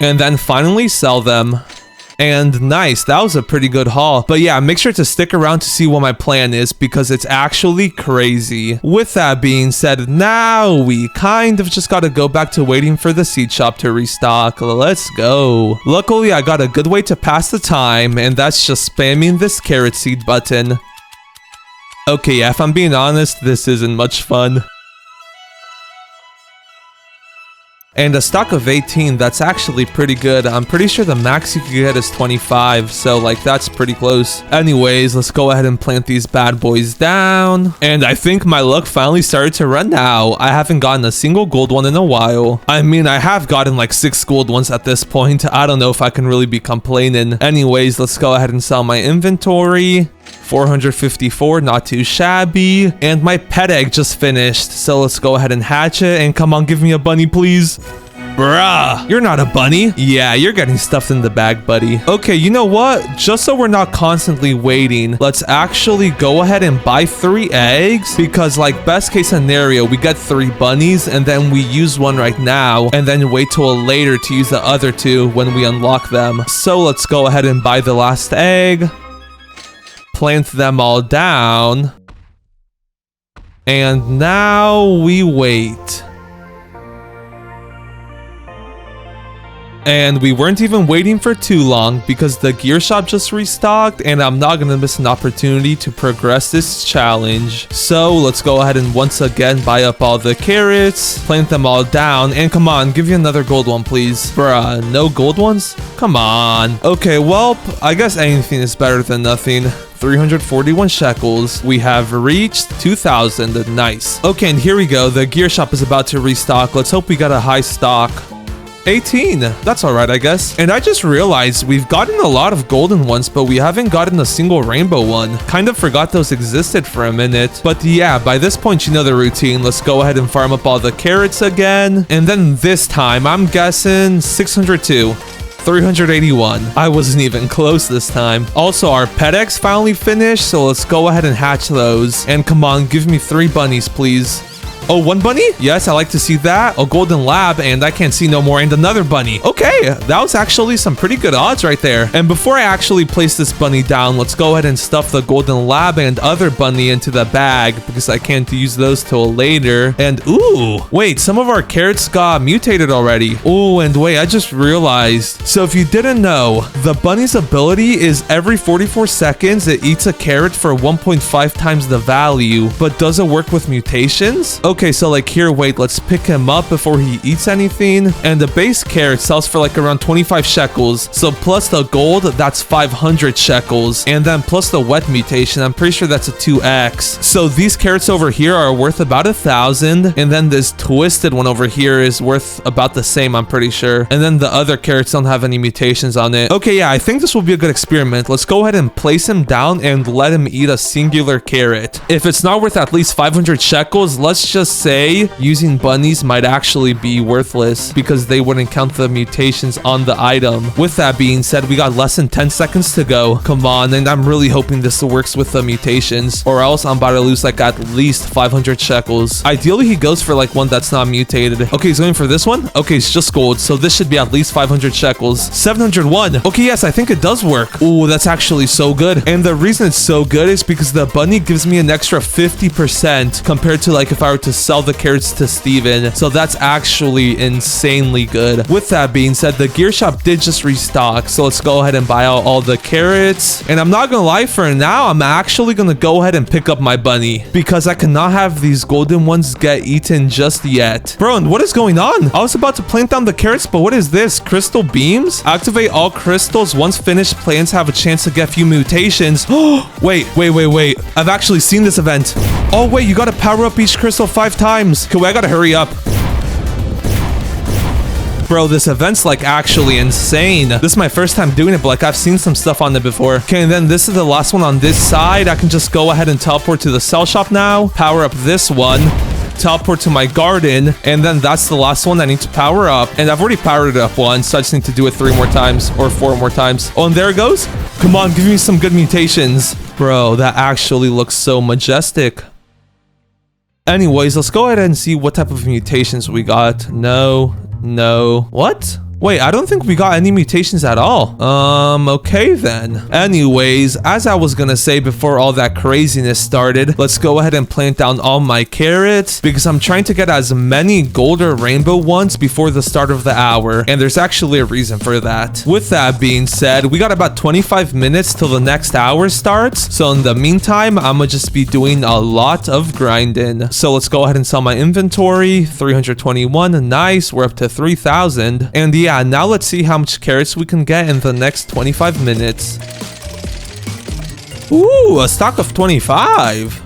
Speaker 1: and then finally sell them. And nice, that was a pretty good haul. But yeah, make sure to stick around to see what my plan is because it's actually crazy. With that being said, now we kind of just gotta go back to waiting for the seed shop to restock. Let's go. Luckily, I got a good way to pass the time, and that's just spamming this carrot seed button. Okay, yeah, if I'm being honest, this isn't much fun. And a stock of 18, that's actually pretty good. I'm pretty sure the max you could get is 25, so like that's pretty close. Anyways, let's go ahead and plant these bad boys down. And I think my luck finally started to run now. I haven't gotten a single gold one in a while. I mean, I have gotten like 6 gold ones at this point. I don't know if I can really be complaining. Anyways, let's go ahead and sell my inventory. 454, not too shabby. And my pet egg just finished, so let's go ahead and hatch it. And come on, give me a bunny, please. Bruh, you're not a bunny. Yeah, you're getting stuffed in the bag, buddy. Okay, you know what? Just so we're not constantly waiting, let's actually go ahead and buy 3 eggs, because like best case scenario, we get 3 bunnies and then we use one right now and then wait till later to use the other 2 when we unlock them. So let's go ahead and buy the last egg. Plant them all down. And now we wait. And we weren't even waiting for too long because the gear shop just restocked and I'm not gonna miss an opportunity to progress this challenge. So let's go ahead and once again buy up all the carrots, plant them all down, and come on, give you another gold one, please. Bruh, no gold ones? Come on. Okay, well, I guess anything is better than nothing. 341 shekels. We have reached 2,000. Nice. Okay, and here we go. The gear shop is about to restock. Let's hope we got a high stock. 18. That's alright, I guess. And I just realized we've gotten a lot of golden ones, but we haven't gotten a single rainbow one. Kind of forgot those existed for a minute. But yeah, by this point, you know the routine. Let's go ahead and farm up all the carrots again. And then this time, I'm guessing 602. 381. I wasn't even close this time. Also, our pet eggs finally finished, so let's go ahead and hatch those. And come on, give me 3 bunnies, please. Oh, 1 bunny? Yes, I like to see that. A golden lab, and I can't see no more, and another bunny. Okay, that was actually some pretty good odds right there. And before I actually place this bunny down, let's go ahead and stuff the golden lab and other bunny into the bag, because I can't use those till later. And ooh, wait, some of our carrots got mutated already. Ooh, and wait, I just realized. So if you didn't know, the bunny's ability is every 44 seconds, it eats a carrot for 1.5 times the value. But does it work with mutations? Okay, so like here, wait, let's pick him up before he eats anything. And the base carrot sells for like around 25 shekels. So plus the gold, that's 500 shekels. And then plus the wet mutation, I'm pretty sure that's a 2x. So these carrots over here are worth about 1,000. And then this twisted one over here is worth about the same, I'm pretty sure. And then the other carrots don't have any mutations on it. Okay, yeah, I think this will be a good experiment. Let's go ahead and place him down and let him eat a singular carrot. If it's not worth at least 500 shekels, let's just say using bunnies might actually be worthless because they wouldn't count the mutations on the item. With that being said, we got less than 10 seconds to go. Come on, and I'm really hoping this works with the mutations, or else I'm about to lose like at least 500 shekels. Ideally, he goes for like one that's not mutated. Okay, he's going for this one. Okay, it's just gold, so this should be at least 500 shekels. 701. Okay, yes, I think it does work. Ooh, that's actually so good. And the reason it's so good is because the bunny gives me an extra 50% compared to like if I were to sell the carrots to Steven. So that's actually insanely good. With that being said, the gear shop did just restock. So let's go ahead and buy out all the carrots. And I'm not gonna lie, for now, I'm actually gonna go ahead and pick up my bunny because I cannot have these golden ones get eaten just yet. Bro, and what is going on? I was about to plant down the carrots, but what is this? Crystal beams? Activate all crystals. Once finished, plants have a chance to get few mutations. Wait. I've actually seen this event. Oh, wait, you gotta power up each crystal 5 times. Okay, wait, I gotta hurry up. Bro, this event's like actually insane. This is my first time doing it, but like I've seen some stuff on it before. Okay, and then this is the last one on this side. I can just go ahead and teleport to the sell shop now. Power up this one. Teleport to my garden, and then that's the last one I need to power up. And I've already powered it up once, so I just need to do it 3 more times or 4 more times. Oh, and there it goes. Come on, give me some good mutations. Bro, that actually looks so majestic. Anyways, let's go ahead and see what type of mutations we got. No. What? Wait, I don't think we got any mutations at all. Okay then. Anyways, as I was gonna say before all that craziness started, let's go ahead and plant down all my carrots because I'm trying to get as many gold or rainbow ones before the start of the hour, and there's actually a reason for that. With that being said, we got about 25 minutes till the next hour starts, so in the meantime, I'm gonna just be doing a lot of grinding. So let's go ahead and sell my inventory. 321, nice, we're up to 3,000, and yeah, now let's see how much carrots we can get in the next 25 minutes. Ooh, a stock of 25.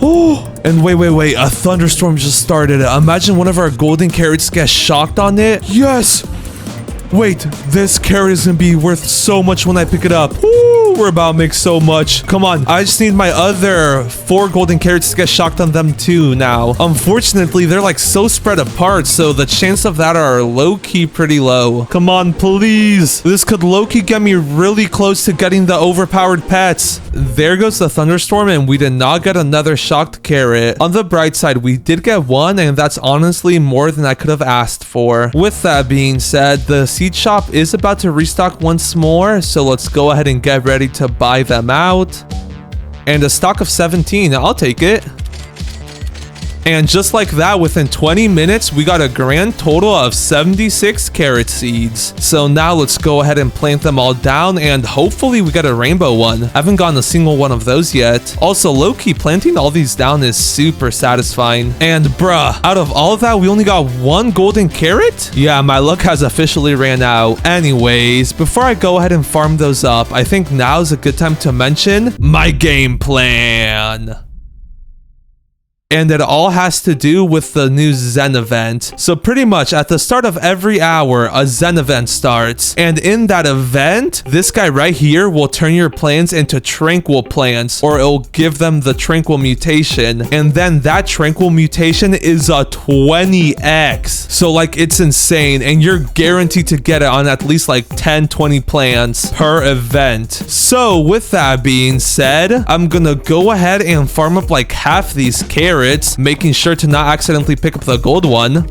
Speaker 1: Oh, and wait, a thunderstorm just started. Imagine one of our golden carrots gets shocked on it. Yes! Wait, this carrot is gonna be worth so much when I pick it up. Ooh, we're about to make so much. Come on, I just need my other 4 golden carrots to get shocked on them too now. Unfortunately, they're like so spread apart, so the chance of that are low-key pretty low. Come on, please. This could low-key get me really close to getting the overpowered pets. There goes the thunderstorm, and we did not get another shocked carrot. On the bright side, we did get one, and that's honestly more than I could have asked for. With that being said, the seed shop is about to restock once more, so let's go ahead and get ready to buy them out. And a stock of 17, I'll take it. And just like that, within 20 minutes, we got a grand total of 76 carrot seeds. So now let's go ahead and plant them all down, and hopefully we get a rainbow one. I haven't gotten a single one of those yet. Also, low-key, planting all these down is super satisfying. And bruh, out of all of that, we only got 1 golden carrot? Yeah, my luck has officially ran out. Anyways, before I go ahead and farm those up, I think now is a good time to mention my game plan. And it all has to do with the new Zen event. So pretty much at the start of every hour, a Zen event starts. And in that event, this guy right here will turn your plants into tranquil plants, or it'll give them the tranquil mutation. And then that tranquil mutation is a 20x. So like, it's insane. And you're guaranteed to get it on at least like 10, 20 plants per event. So with that being said, I'm gonna go ahead and farm up like half these carrots, making sure to not accidentally pick up the gold one.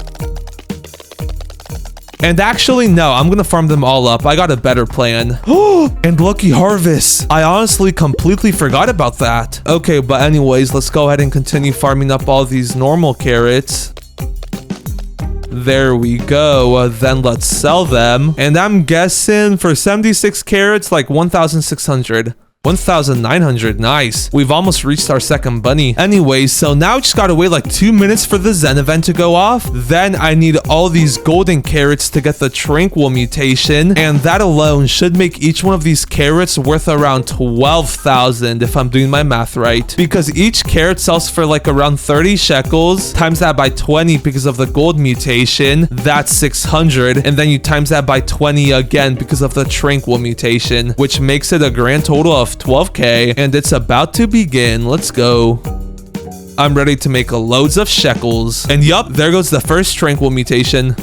Speaker 1: And actually, no, I'm gonna farm them all up. I got a better plan. Oh, and lucky harvest. I honestly completely forgot about that. Okay, but anyways, let's go ahead and continue farming up all these normal carrots. There we go. Then let's sell them. And I'm guessing for 76 carrots, like 1,600. 1,900, nice. We've almost reached our second bunny. Anyways, so now just gotta wait like 2 minutes for the Zen event to go off. Then I need all these golden carrots to get the tranquil mutation, and that alone should make each one of these carrots worth around 12,000 if I'm doing my math right. Because each carrot sells for like around 30 shekels, times that by 20 because of the gold mutation, that's 600, and then you times that by 20 again because of the tranquil mutation, which makes it a grand total of 12k, and it's about to begin. Let's go. I'm ready to make loads of shekels. And yup, there goes the first tranquil mutation.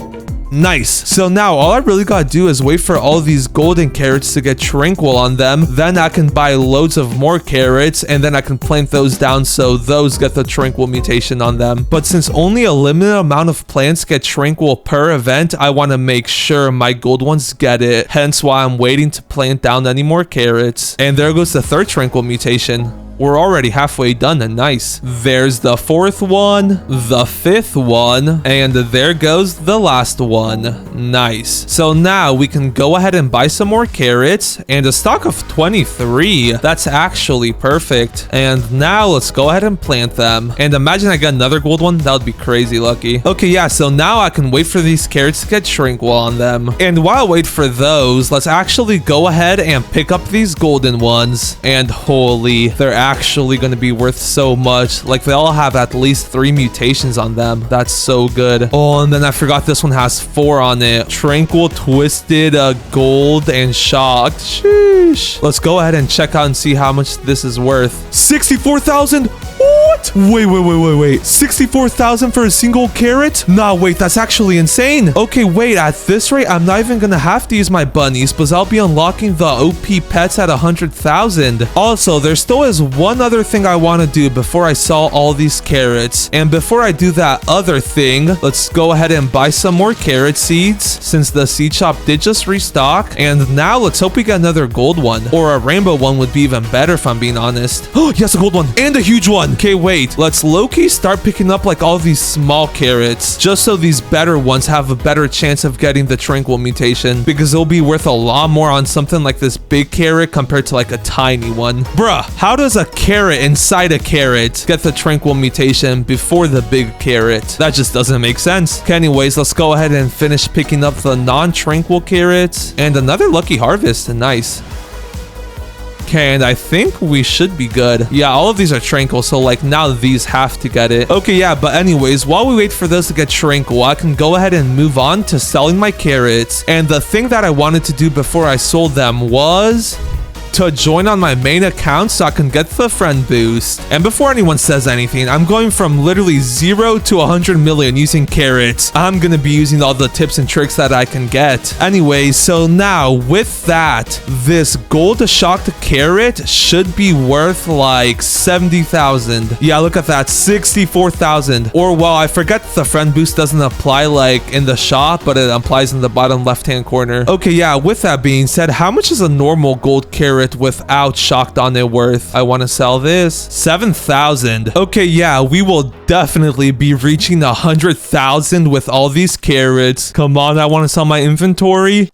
Speaker 1: Nice. So now all I really gotta do is wait for all these golden carrots to get tranquil on them. Then I can buy loads of more carrots, and then I can plant those down so those get the tranquil mutation on them. But since only a limited amount of plants get tranquil per event, I want to make sure my gold ones get it. Hence why I'm waiting to plant down any more carrots. And there goes the third tranquil mutation. We're already halfway done, and nice. There's the 4th one, the 5th one, and there goes the last one. Nice. So now we can go ahead and buy some more carrots, and a stock of 23. That's actually perfect. And now let's go ahead and plant them. And imagine I get another gold one. That would be crazy lucky. Okay, yeah, so now I can wait for these carrots to get tranquil on them. And while I wait for those, let's actually go ahead and pick up these golden ones. And holy, they're actually going to be worth so much. Like, they all have at least 3 mutations on them. That's so good. Oh, and then I forgot this one has 4 on it. Tranquil, twisted, gold, and shocked. Sheesh. Let's go ahead and check out and see how much this is worth. 64,000. Ooh! What? Wait. 64,000 for a single carrot? Nah, wait, that's actually insane. Okay, wait, at this rate, I'm not even gonna have to use my bunnies, because I'll be unlocking the OP pets at 100,000. Also, there still is one other thing I want to do before I sell all these carrots. And before I do that other thing, let's go ahead and buy some more carrot seeds, since the seed shop did just restock. And now let's hope we get another gold one, or a rainbow one would be even better if I'm being honest. Oh, yes, a gold one and a huge one. Okay, wait, let's low-key start picking up like all these small carrots, just so these better ones have a better chance of getting the tranquil mutation, because it'll be worth a lot more on something like this big carrot compared to like a tiny one. Bruh, how does a carrot inside a carrot get the tranquil mutation before the big carrot? That just doesn't make sense. Okay, anyways, let's go ahead and finish picking up the non-tranquil carrots, and another lucky harvest. Nice. Okay, and I think we should be good. Yeah, all of these are tranquil, so like now these have to get it. Okay, yeah, but anyways, while we wait for those to get tranquil, I can go ahead and move on to selling my carrots. And the thing that I wanted to do before I sold them was to join on my main account so I can get the friend boost. And before anyone says anything, I'm going from literally 0 to 100 million using carrots. I'm gonna be using all the tips and tricks that I can get. Anyway, so now with that, this gold shocked carrot should be worth like 70,000. Yeah, look at that, 64,000. Or well, I forget the friend boost doesn't apply like in the shop, but it applies in the bottom left-hand corner. Okay, yeah, with that being said, how much is a normal gold carrot without shocked on it worth? I want to sell this 7,000. Okay, yeah, we will definitely be reaching 100,000 with all these carrots. Come on, I want to sell my inventory.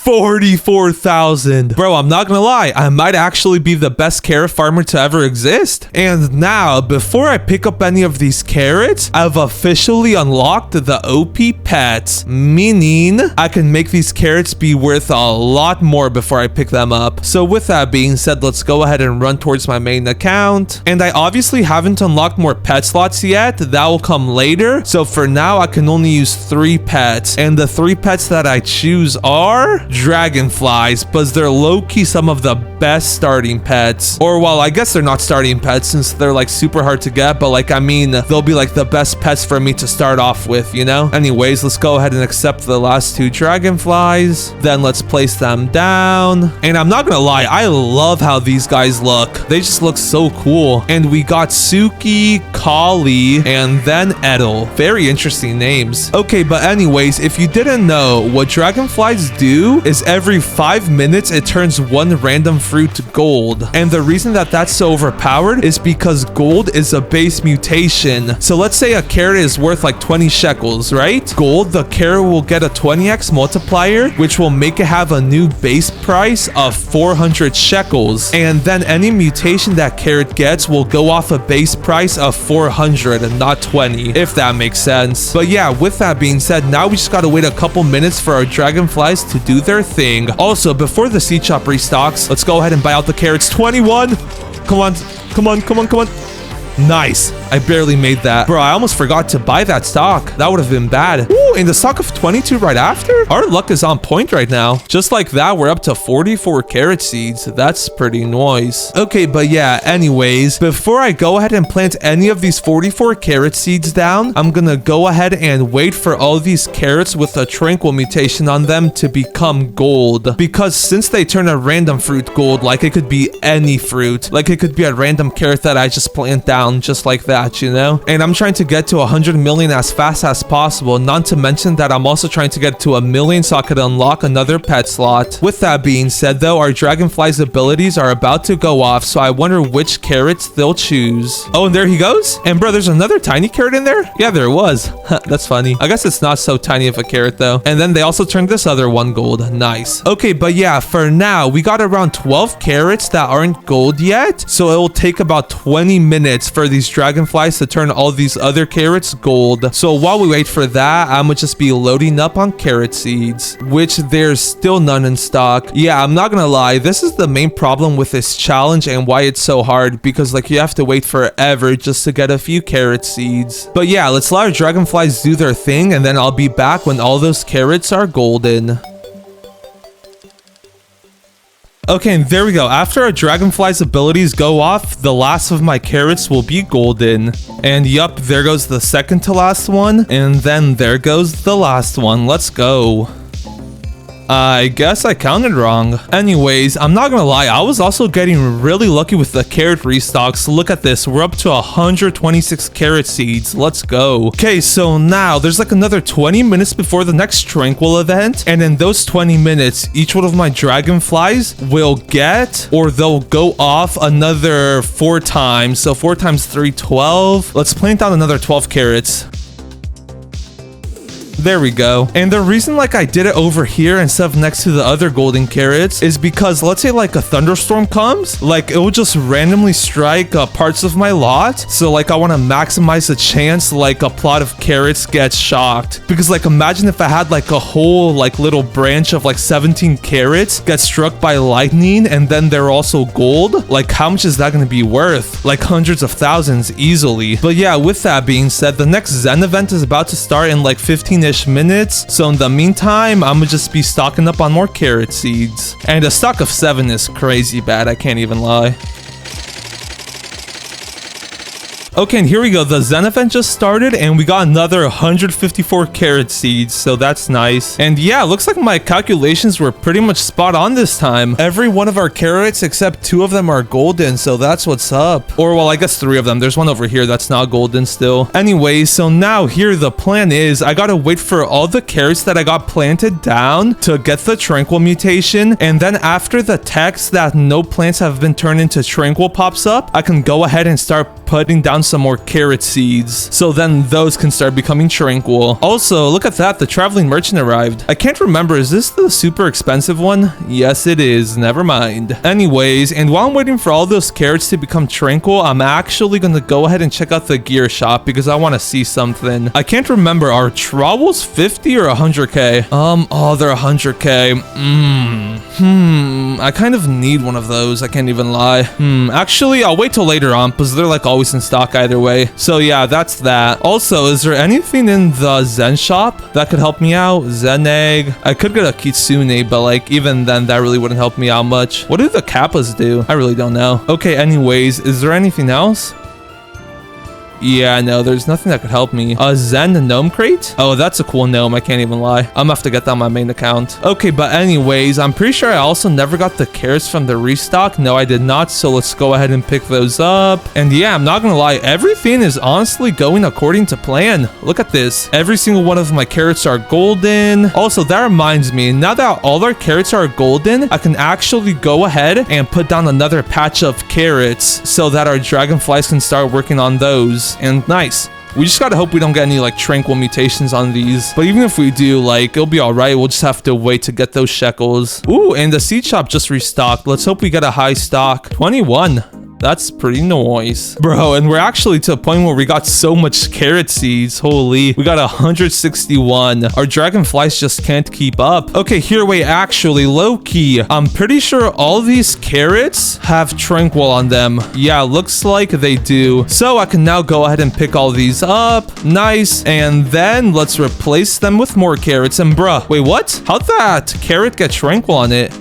Speaker 1: 44,000. Bro, I'm not gonna lie, I might actually be the best carrot farmer to ever exist. And now, before I pick up any of these carrots, I've officially unlocked the OP pets, meaning I can make these carrots be worth a lot more before I pick them up. So with that being said, let's go ahead and run towards my main account. And I obviously haven't unlocked more pet slots yet. That will come later. So for now, I can only use 3 pets. And the 3 pets that I choose are dragonflies, because they're low-key some of the best starting pets. Or well, I guess they're not starting pets since they're like super hard to get, but like I mean, they'll be like the best pets for me to start off with, you know? Anyways, let's go ahead and accept the last 2 dragonflies. Then let's place them down. And I'm not gonna lie, I love how these guys look. They just look so cool. And we got Suki, Kali, and then Edel. Very interesting names. Okay, but anyways, if you didn't know, what dragonflies do is every 5 minutes it turns 1 random fruit to gold. And the reason that that's so overpowered is because gold is a base mutation. So let's say a carrot is worth like 20 shekels, right? Gold, the carrot will get a 20x multiplier, which will make it have a new base price of 400 shekels. And then any mutation that carrot gets will go off a base price of 400 and not 20, if that makes sense. But yeah, with that being said, now we just gotta wait a couple minutes for our dragonflies to do their thing. Also, before the seed shop restocks, let's go ahead and buy out the carrots. 21. Come on. Nice. I barely made that. Bro, I almost forgot to buy that stock. That would have been bad. Ooh, in the stock of 22 right after? Our luck is on point right now. Just like that, we're up to 44 carrot seeds. That's pretty nice. Okay, but yeah, anyways, before I go ahead and plant any of these 44 carrot seeds down, I'm gonna go ahead and wait for all these carrots with a tranquil mutation on them to become gold. Because since they turn a random fruit gold, like it could be any fruit, like it could be a random carrot that I just plant down just like that, you know? And I'm trying to get to 100 million as fast as possible, not to mention that I'm also trying to get to 1 million so I could unlock another pet slot. With that being said though, our dragonfly's abilities are about to go off, so I wonder which carrots they'll choose. Oh, and there he goes. And bro, there's another tiny carrot in there? Yeah, there was. That's funny. I guess it's not so tiny of a carrot though. And then they also turned this other one gold. Nice. Okay, but yeah, for now, we got around 12 carrots that aren't gold yet, so it will take about 20 minutes for these dragonflies to turn all these other carrots gold. So while we wait for that, I'm gonna just be loading up on carrot seeds, which there's still none in stock. Yeah, I'm not gonna lie, this is the main problem with this challenge and why it's so hard, because like you have to wait forever just to get a few carrot seeds. But yeah, let's let our dragonflies do their thing, and then I'll be back when all those carrots are golden. Okay, and there we go. After our dragonfly's abilities go off, the last of my carrots will be golden. And yup, there goes the second to last one. And then there goes the last one. Let's go. I guess I counted wrong. Anyways, I'm not gonna lie, I was also getting really lucky with the carrot restocks. Look at this, we're up to 126 carrot seeds. Let's go. Okay, so now there's like another 20 minutes before the next tranquil event, and in those 20 minutes, each one of my dragonflies will get, or they'll go off another 4 times. So 4 times 3, 12. Let's plant down another 12 carrots. There we go. And the reason like I did it over here instead of next to the other golden carrots is because let's say like a thunderstorm comes, like it will just randomly strike parts of my lot. So like I want to maximize the chance like a plot of carrots gets shocked. Because like imagine if I had like a whole like little branch of like 17 carrots get struck by lightning and then they're also gold. Like how much is that going to be worth? Like hundreds of thousands easily. But yeah, with that being said, the next Zen event is about to start in like 15-ish minutes. So in the meantime, I'm gonna just be stocking up on more carrot seeds. And a stock of 7 is crazy bad, I can't even lie. Okay, and here we go. The Zen event just started, and we got another 154 carrot seeds, so that's nice. And yeah, looks like my calculations were pretty much spot on this time. Every one of our carrots, except 2 of them are golden, so that's what's up. Or, well, I guess 3 of them. There's one over here that's not golden still. Anyway, so now here the plan is I gotta wait for all the carrots that I got planted down to get the tranquil mutation, and then after the text that no plants have been turned into tranquil pops up, I can go ahead and start putting down some more carrot seeds, so then those can start becoming tranquil. Also, look at that, the traveling merchant arrived. I can't remember, is this the super expensive one? Yes, it is. Never mind. Anyways, and while I'm waiting for all those carrots to become tranquil, I'm actually gonna go ahead and check out the gear shop because I want to see something. I can't remember, are trowels 50 or 100k? Oh, they're 100k. I kind of need one of those, I can't even lie. Actually, I'll wait till later on because they're like always in stock either way. So yeah, that's that. Also, is there anything in the Zen shop that could help me out? Zen egg. I could get a kitsune, but like even then that really wouldn't help me out much. What do the kappas do? I really don't know. Okay, anyways, is there anything else? Yeah, no, there's nothing that could help me. A Zen gnome crate? Oh, that's a cool gnome. I can't even lie. I'm gonna have to get that on my main account. Okay, but anyways, I'm pretty sure I also never got the carrots from the restock. No, I did not. So let's go ahead and pick those up. And yeah, I'm not gonna lie. Everything is honestly going according to plan. Look at this. Every single one of my carrots are golden. Also, that reminds me, now that all our carrots are golden, I can actually go ahead and put down another patch of carrots so that our dragonflies can start working on those. And nice. We just gotta hope we don't get any like tranquil mutations on these. But even if we do, like, it'll be alright. We'll just have to wait to get those shekels. Ooh, and the seed shop just restocked. Let's hope we get a high stock. 21. That's pretty nice. Bro, and we're actually to a point where we got so much carrot seeds. Holy. We got 161. Our dragonflies just can't keep up. Okay, here, wait, actually, low-key, I'm pretty sure all these carrots have tranquil on them. Yeah, looks like they do. So I can now go ahead and pick all these up. Nice. And then let's replace them with more carrots. And bruh, wait, what? How'd that carrot get tranquil on it?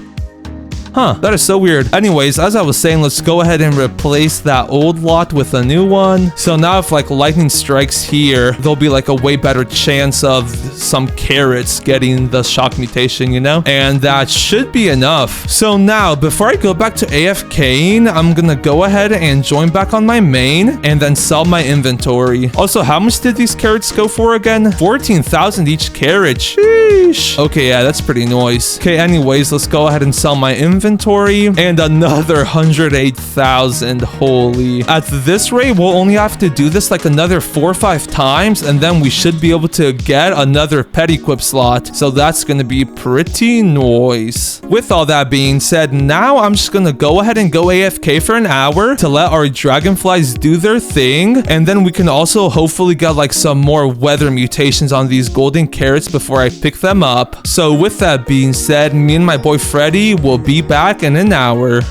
Speaker 1: Huh, that is so weird. Anyways, as I was saying, let's go ahead and replace that old lot with a new one. So now if like lightning strikes here, there'll be like a way better chance of some carrots getting the shock mutation, you know? And that should be enough. So now, before I go back to AFKing, I'm gonna go ahead and join back on my main and then sell my inventory. Also, how much did these carrots go for again? 14,000 each carrot. Sheesh. Okay, yeah, that's pretty nice. Okay, anyways, let's go ahead and sell my inventory and another 108,000. Holy. At this rate, we'll only have to do this like another 4 or 5 times and then we should be able to get another pet equip slot. So that's gonna be pretty nice. With all that being said, now I'm just gonna go ahead and go AFK for an hour to let our dragonflies do their thing, and then we can also hopefully get like some more weather mutations on these golden carrots before I pick them up. So with that being said, me and my boy Freddy will be back in an hour.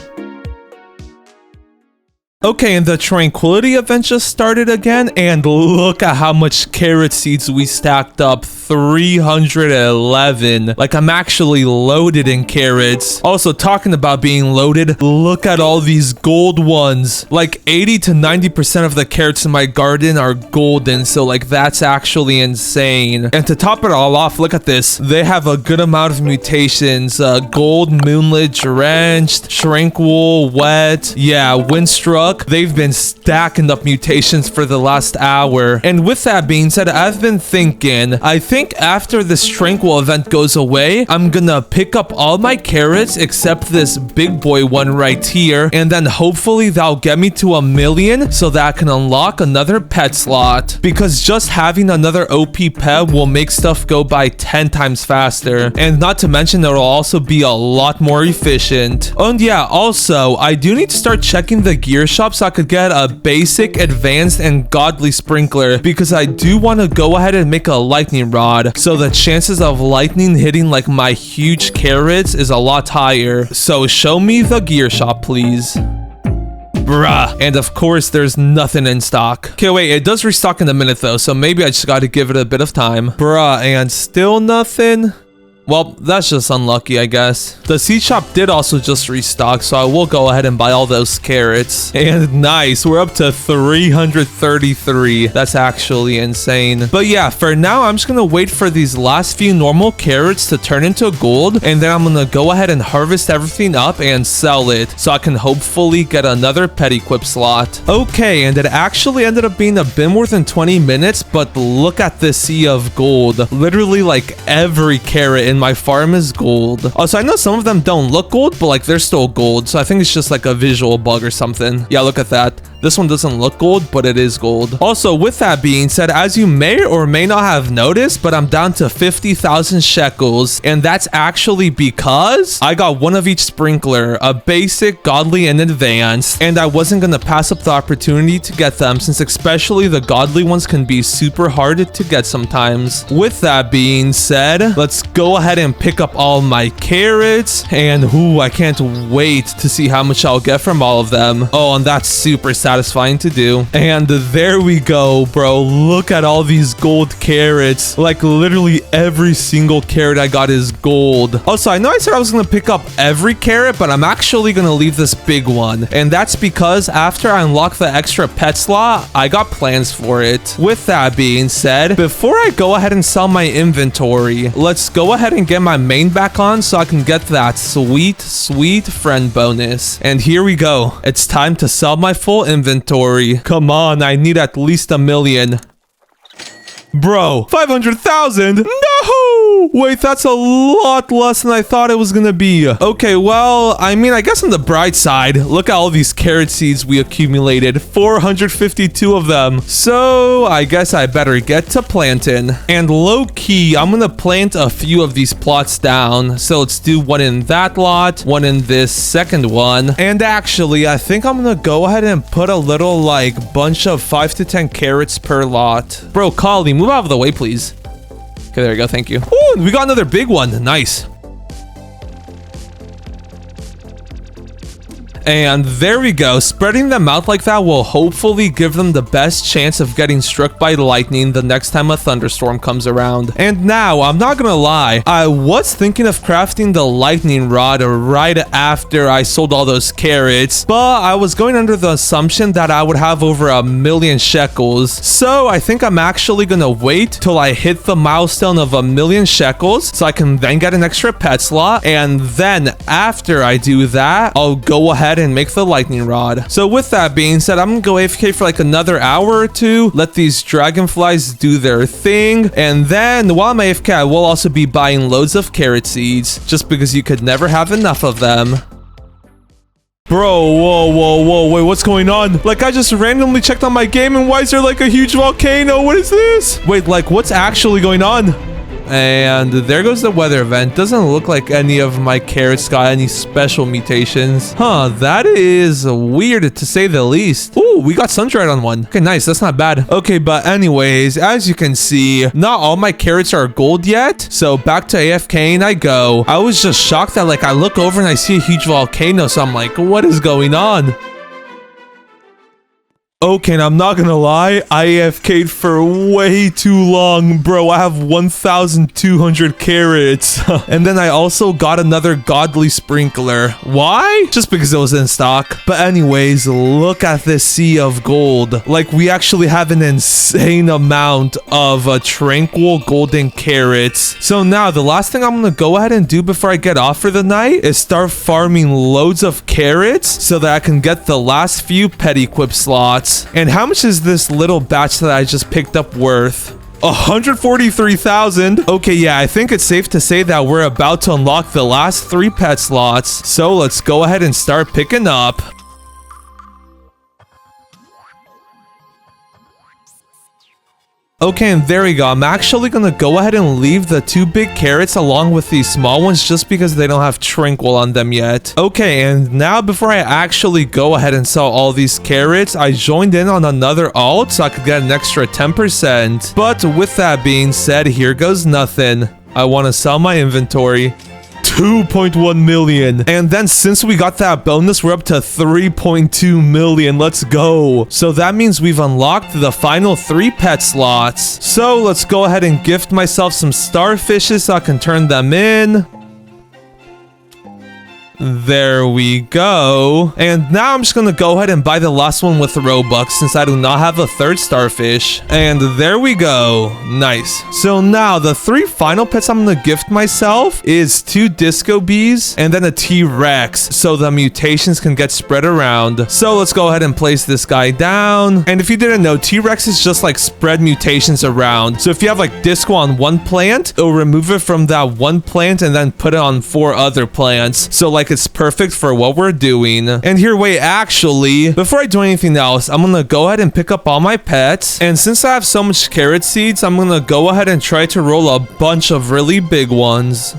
Speaker 1: Okay, and the tranquility event just started again, and look at how much carrot seeds we stacked up. 311. Like, I'm actually loaded in carrots. Also, talking about being loaded, look at all these gold ones. Like, 80 to 90% of the carrots in my garden are golden, so like, that's actually insane. And to top it all off, look at this. They have a good amount of mutations. Gold, moonlit, drenched, tranquil, wet, yeah, windstruck. They've been stacking up mutations for the last hour. And with that being said, I've been thinking, I think after this tranquil event goes away, I'm gonna pick up all my carrots except this big boy one right here, and then hopefully that'll get me to 1,000,000 so that I can unlock another pet slot, because just having another OP pet will make stuff go by 10 times faster, and not to mention it'll also be a lot more efficient. And yeah, also I do need to start checking the gear shop so I could get a basic, advanced, and godly sprinkler, because I do want to go ahead and make a lightning rod, so the chances of lightning hitting like my huge carrots is a lot higher. So show me the gear shop, please. Bruh. And of course, there's nothing in stock. Okay, wait, it does restock in a minute though, so maybe I just gotta give it a bit of time. Bruh, and still nothing? Well, that's just unlucky, I guess. The seed shop did also just restock, so I will go ahead and buy all those carrots. And nice, we're up to 333. That's actually insane. But yeah, for now, I'm just gonna wait for these last few normal carrots to turn into gold, and then I'm gonna go ahead and harvest everything up and sell it, so I can hopefully get another pet equip slot. Okay, and it actually ended up being a bit more than 20 minutes, but look at this sea of gold. Literally, like, every carrot in my farm is gold. Also, I know some of them don't look gold, but like they're still gold, so I think it's just like a visual bug or something. Yeah, look at that. This one doesn't look gold, but it is gold. Also, with that being said, as you may or may not have noticed, but I'm down to 50,000 shekels, and that's actually because I got one of each sprinkler, a basic, godly, and advanced, and I wasn't gonna pass up the opportunity to get them, since especially the godly ones can be super hard to get sometimes. With that being said, let's go ahead and pick up all my carrots, and ooh, I can't wait to see how much I'll get from all of them. Oh, and that's super satisfying to do. And there we go, bro. Look at all these gold carrots. Like, literally every single carrot I got is gold. Also, I know I said I was gonna pick up every carrot, but I'm actually gonna leave this big one, and that's because after I unlock the extra pet slot, I got plans for it. With that being said, before I go ahead and sell my inventory, let's go ahead and get my main back on so I can get that sweet friend bonus. And here we go. It's time to sell my full inventory. Come on, I need at least 1,000,000. Bro, 500,000? No! Wait, that's a lot less than I thought it was gonna be. Okay, well, I mean, I guess on the bright side, look at all these carrot seeds we accumulated. 452 of them. So, I guess I better get to planting. And low-key, I'm gonna plant a few of these plots down. So, let's do one in that lot, one in this second one. And actually, I think I'm gonna go ahead and put a little, like, bunch of 5 to 10 carrots per lot. Bro, Collie, move out of the way, please. Okay, there we go. Thank you. Ooh, we got another big one. Nice. And there we go. Spreading them out like that will hopefully give them the best chance of getting struck by lightning the next time a thunderstorm comes around. And now, I'm not gonna lie, I was thinking of crafting the lightning rod right after I sold all those carrots, but I was going under the assumption that I would have over 1,000,000 shekels. So I think I'm actually gonna wait till I hit the milestone of 1,000,000 shekels so I can then get an extra pet slot. And then after I do that, I'll go ahead and make the lightning rod. So with that being said, I'm gonna go AFK for like another hour or two, let these dragonflies do their thing, and then while I'm AFK, I will also be buying loads of carrot seeds, just because you could never have enough of them. Bro, whoa, wait, what's going on? Like, I just randomly checked on my game, and why is there like a huge volcano? What is this? Wait, like, what's actually going on? And there goes the weather event. Doesn't look like any of my carrots got any special mutations. Huh, that is weird to say the least. Ooh, we got sun-dried on one. Okay, nice. That's not bad. Okay, but anyways, as you can see, not all my carrots are gold yet. So back to AFKing I go. I was just shocked that like I look over and I see a huge volcano. So I'm like, what is going on? Okay, and I'm not gonna lie, I AFK'd for way too long, bro. I have 1,200 carrots. And then I also got another godly sprinkler. Why? Just because it was in stock. But anyways, look at this sea of gold. Like, we actually have an insane amount of tranquil golden carrots. So now, the last thing I'm gonna go ahead and do before I get off for the night is start farming loads of carrots so that I can get the last few pet equip slots. And how much is this little batch that I just picked up worth? 143,000. Okay, yeah, I think it's safe to say that we're about to unlock the last 3 pet slots. So let's go ahead and start picking up. Okay, and there we go. I'm actually gonna go ahead and leave the 2 big carrots along with these small ones just because they don't have tranquil on them yet. Okay, and now before I actually go ahead and sell all these carrots, I joined in on another alt so I could get an extra 10%. But with that being said, here goes nothing. I want to sell my inventory. 2.1 million. And then since we got that bonus, we're up to 3.2 million. Let's go. So that means we've unlocked the final 3 pet slots. So let's go ahead and gift myself some starfishes so I can turn them in. There we go. And now I'm just gonna go ahead and buy the last one with Robux since I do not have a 3rd starfish. And there we go. Nice. So now the 3 final pets I'm gonna gift myself is 2 disco bees and then a T-Rex so the mutations can get spread around. So let's go ahead and place this guy down. And if you didn't know, T-Rex is just like spread mutations around. So if you have like disco on one plant, it'll remove it from that one plant and then put it on 4 other plants. So like it's perfect for what we're doing. And here, wait, actually, before I do anything else, I'm gonna go ahead and pick up all my pets. And since I have so much carrot seeds, I'm gonna go ahead and try to roll a bunch of really big ones.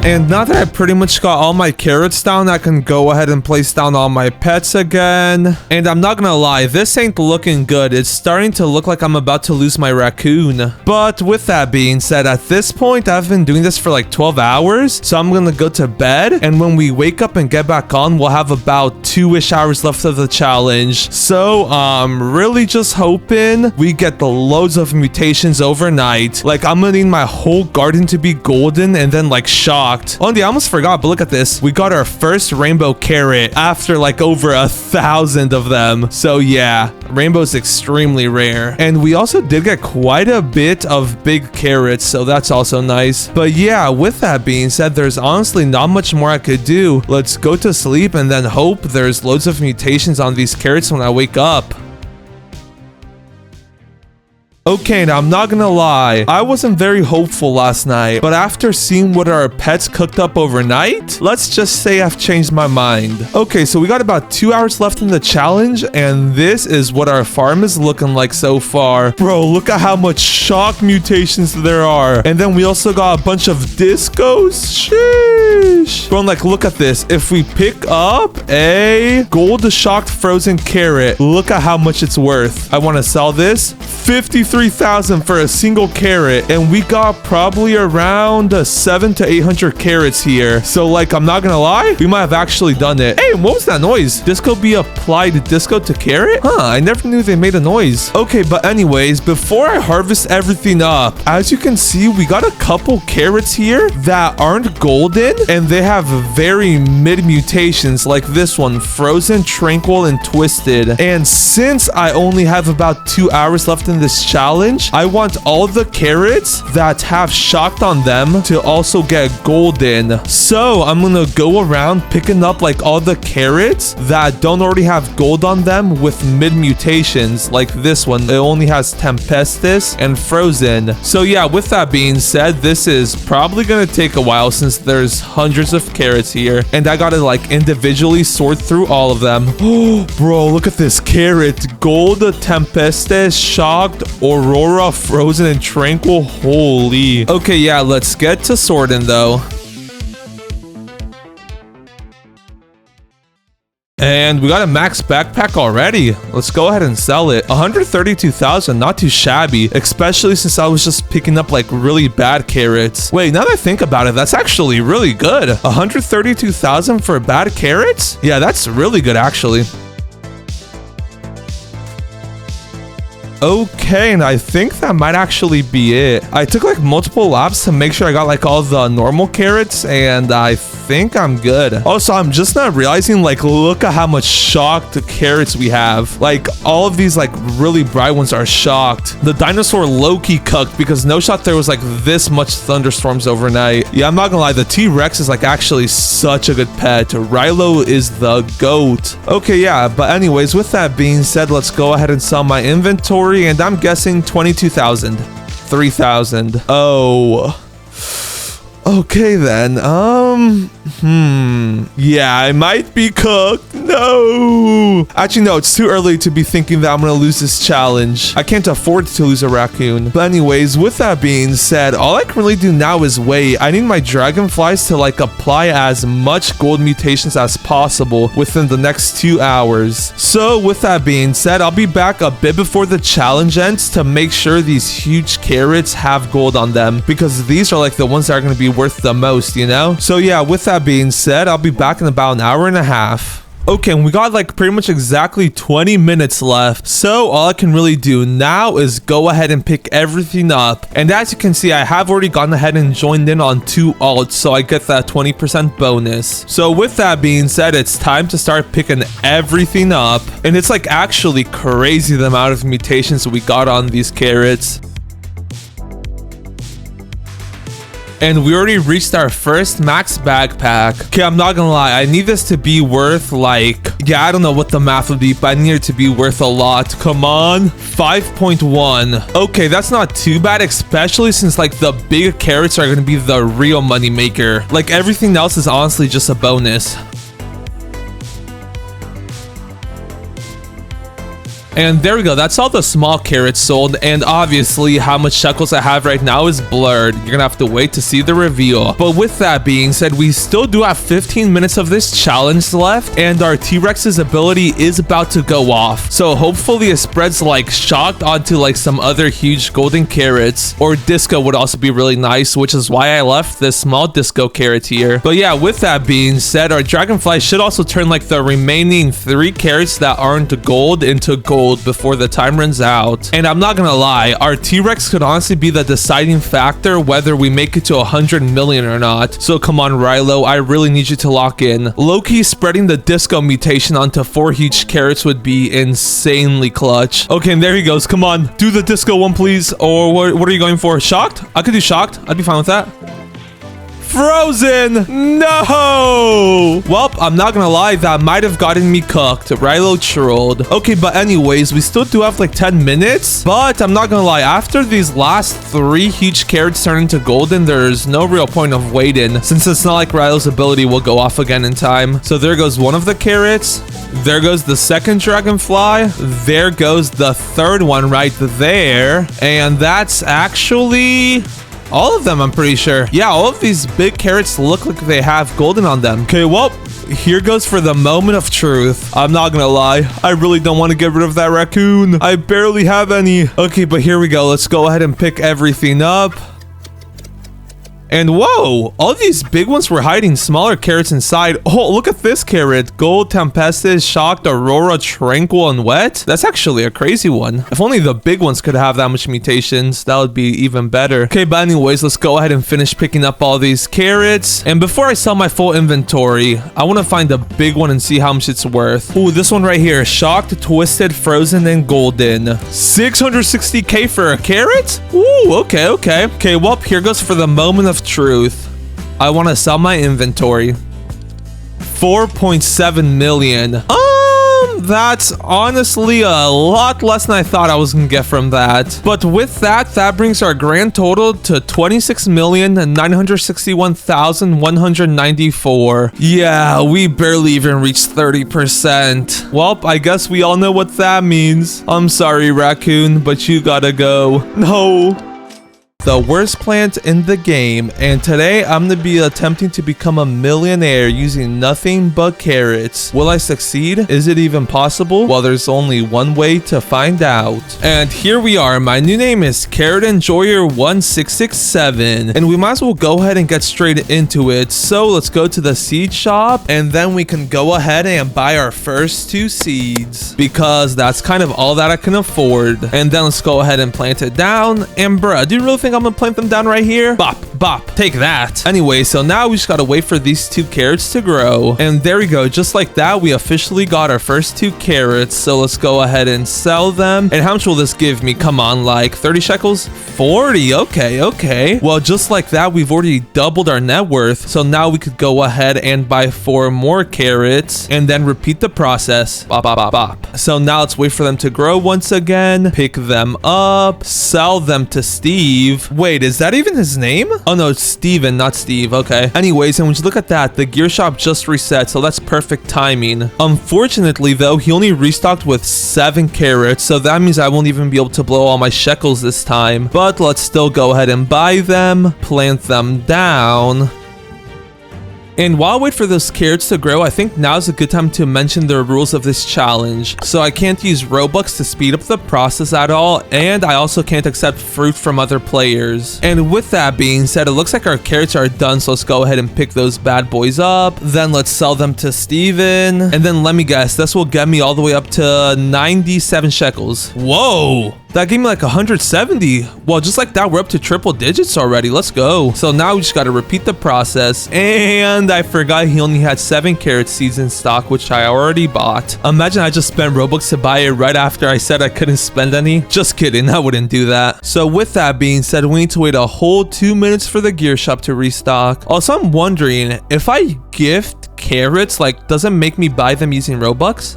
Speaker 1: And now that I pretty much got all my carrots down, I can go ahead and place down all my pets again. And I'm not gonna lie, this ain't looking good. It's starting to look like I'm about to lose my raccoon. But with that being said, at this point, I've been doing this for like 12 hours. So I'm gonna go to bed. And when we wake up and get back on, we'll have about 2-ish hours left of the challenge. So I'm really just hoping we get the loads of mutations overnight. Like, I'm gonna need my whole garden to be golden and then like shocked. Oh, I almost forgot, but look at this. We got our first rainbow carrot after like over 1,000 of them. So yeah, rainbow's extremely rare. And we also did get quite a bit of big carrots, so that's also nice. But yeah, with that being said, there's honestly not much more I could do. Let's go to sleep and then hope there's loads of mutations on these carrots when I wake up. Okay, now I'm not gonna lie, I wasn't very hopeful last night, but after seeing what our pets cooked up overnight, let's just say I've changed my mind. Okay, so we got about 2 hours left in the challenge, and this is what our farm is looking like so far. Bro, look at how much shock mutations there are. And then we also got a bunch of discos. Sheesh. Bro, like, look at this. If we pick up a gold shocked frozen carrot, look at how much it's worth. I want to sell this. 53,000 for a single carrot, and we got probably around 700 to 800 carrots here. So like, I'm not gonna lie, we might have actually done it. Hey, what was that noise? Disco be applied disco to carrot? Huh, I never knew they made a noise. Okay, but anyways, before I harvest everything up, as you can see, we got a couple carrots here that aren't golden, and they have very mid mutations like this one, frozen, tranquil, and twisted. And since I only have about 2 hours left in this challenge, I want all the carrots that have shocked on them to also get golden. So I'm gonna go around picking up like all the carrots that don't already have gold on them with mid mutations like this one. It only has Tempestus and Frozen. So yeah, with that being said, this is probably gonna take a while since there's hundreds of carrots here, and I gotta like individually sort through all of them. Oh, bro, look at this carrot. Gold, Tempestus, shocked, Aurora, Frozen, and Tranquil. Holy. Okay, yeah, let's get to sorting though. And we got a max backpack already. Let's go ahead and sell it. 132,000, not too shabby, especially since I was just picking up like really bad carrots. Wait, now that I think about it, that's actually really good. 132,000 for bad carrots? Yeah, that's really good actually. Okay, and I think that might actually be it. I took like multiple laps to make sure I got like all the normal carrots, and I think I'm good. Also, I'm just not realizing, like, look at how much shocked carrots we have. Like, all of these like really bright ones are shocked. The dinosaur low-key cooked because no shot there was like this much thunderstorms overnight. Yeah, I'm not gonna lie, the T-Rex is like actually such a good pet. Rilo is the GOAT. Okay, yeah, but anyways, with that being said, let's go ahead and sell my inventory. And I'm guessing 22,000. 3,000. Oh. Okay then. Yeah, I might be cooked. No. Actually, no, it's too early to be thinking that I'm gonna lose this challenge. I can't afford to lose a raccoon. But anyways, with that being said, all I can really do now is wait. I need my dragonflies to like apply as much gold mutations as possible within the next 2 hours. So with that being said, I'll be back a bit before the challenge ends to make sure these huge carrots have gold on them, because these are like the ones that are gonna be worth the most, you know? So yeah, with that being said, I'll be back in about an hour and a half. Okay, and we got like pretty much exactly 20 minutes left. So all I can really do now is go ahead and pick everything up. And as you can see, I have already gone ahead and joined in on 2 alts, so I get that 20% bonus. So with that being said, it's time to start picking everything up. And it's like actually crazy the amount of mutations we got on these carrots. And we already reached our first max backpack. Okay, I'm not gonna lie, I need this to be worth like, yeah, I don't know what the math would be, but I need it to be worth a lot. Come on. 5.1. Okay, that's not too bad, especially since like the big carrots are gonna be the real money maker. Like everything else is honestly just a bonus. And there we go, that's all the small carrots sold, and obviously how much shekels I have right now is blurred. You're gonna have to wait to see the reveal. But with that being said, we still do have 15 minutes of this challenge left, and our T-Rex's ability is about to go off. So hopefully it spreads like shocked onto like some other huge golden carrots, or disco would also be really nice, which is why I left this small disco carrot here. But yeah, with that being said, our dragonfly should also turn like the remaining 3 carrots that aren't gold into gold before the time runs out. And I'm not gonna lie, our T-Rex could honestly be the deciding factor whether we make it to 100 million or not. So come on, Rilo, I really need you to lock in. Low-key spreading the disco mutation onto 4 huge carrots would be insanely clutch. Okay, and there he goes. Come on, do the disco one, please. Or what are you going for? Shocked? I could do shocked. I'd be fine with that. Frozen! No! Well, I'm not gonna lie, that might have gotten me cooked. Rilo trolled. Okay, but anyways, we still do have like 10 minutes. But I'm not gonna lie, after these last 3 huge carrots turn into golden, there's no real point of waiting, since it's not like Rilo's ability will go off again in time. So there goes one of the carrots. There goes the second dragonfly. There goes the third one right there. And that's actually all of them, I'm pretty sure. Yeah, all of these big carrots look like they have golden on them. Okay, well, here goes for the moment of truth. I'm not gonna lie, I really don't want to get rid of that raccoon. I barely have any. Okay, but here we go. Let's go ahead and pick everything up. And whoa, all these big ones were hiding smaller carrots inside. Oh, look at this carrot. Gold, Tempestus, Shocked, Aurora, Tranquil, and Wet. That's actually a crazy one. If only the big ones could have that much mutations, that would be even better. Okay, but anyways, let's go ahead and finish picking up all these carrots. And before I sell my full inventory, I want to find a big one and see how much it's worth. Ooh, this one right here. Shocked, Twisted, Frozen, and Golden. 660k for a carrot? Ooh, okay. Okay, well, here goes for the moment of truth. I want to sell my inventory. 4.7 million. That's honestly a lot less than I thought I was gonna get from that. But with that, that brings our grand total to 26,961,194. Yeah, we barely even reached 30%. Well, I guess we all know what that means. I'm sorry, raccoon, but you gotta go. No. the worst plant in the game, and today I'm gonna be attempting to become a millionaire using nothing but carrots. Will I succeed? Is it even possible? Well, there's only one way to find out. And here we are. My new name is Carrot Enjoyer 1667, and we might as well go ahead and get straight into it. So let's go to the seed shop, and then we can go ahead and buy our first 2 seeds, because that's kind of all that I can afford. And then let's go ahead and plant it down. And bruh, do you really think I'm gonna plant them down right here? Bop, bop, take that. Anyway, so now we just gotta wait for these 2 carrots to grow. And there we go. Just like that, we officially got our first 2 carrots. So let's go ahead and sell them. And how much will this give me? Come on, like 30 shekels? 40. Okay. Well, just like that, we've already doubled our net worth. So now we could go ahead and buy 4 more carrots and then repeat the process. Bop, bop, bop, bop. So now let's wait for them to grow once again. Pick them up. Sell them to Steve. Wait, is that even his name? Oh no, it's Steven, not Steve. Okay. Anyways, and when you look at that, the gear shop just reset, so that's perfect timing. Unfortunately though, he only restocked with 7 carrots, so that means I won't even be able to blow all my shekels this time. But let's still go ahead and buy them, plant them down. And while I wait for those carrots to grow, I think now's a good time to mention the rules of this challenge. So I can't use Robux to speed up the process at all, and I also can't accept fruit from other players. And with that being said, it looks like our carrots are done, so let's go ahead and pick those bad boys up. Then let's sell them to Steven. And then let me guess, this will get me all the way up to 97 shekels. Whoa! That gave me like 170. Well, just like that, we're up to triple digits already. Let's go. So now we just got to repeat the process. And I forgot he only had 7 carrot seeds in stock, which I already bought. Imagine I just spent Robux to buy it right after I said I couldn't spend any. Just kidding, I wouldn't do that. So with that being said, we need to wait a whole 2 minutes for the gear shop to restock. Also, I'm wondering if I gift carrots, like, does it make me buy them using Robux?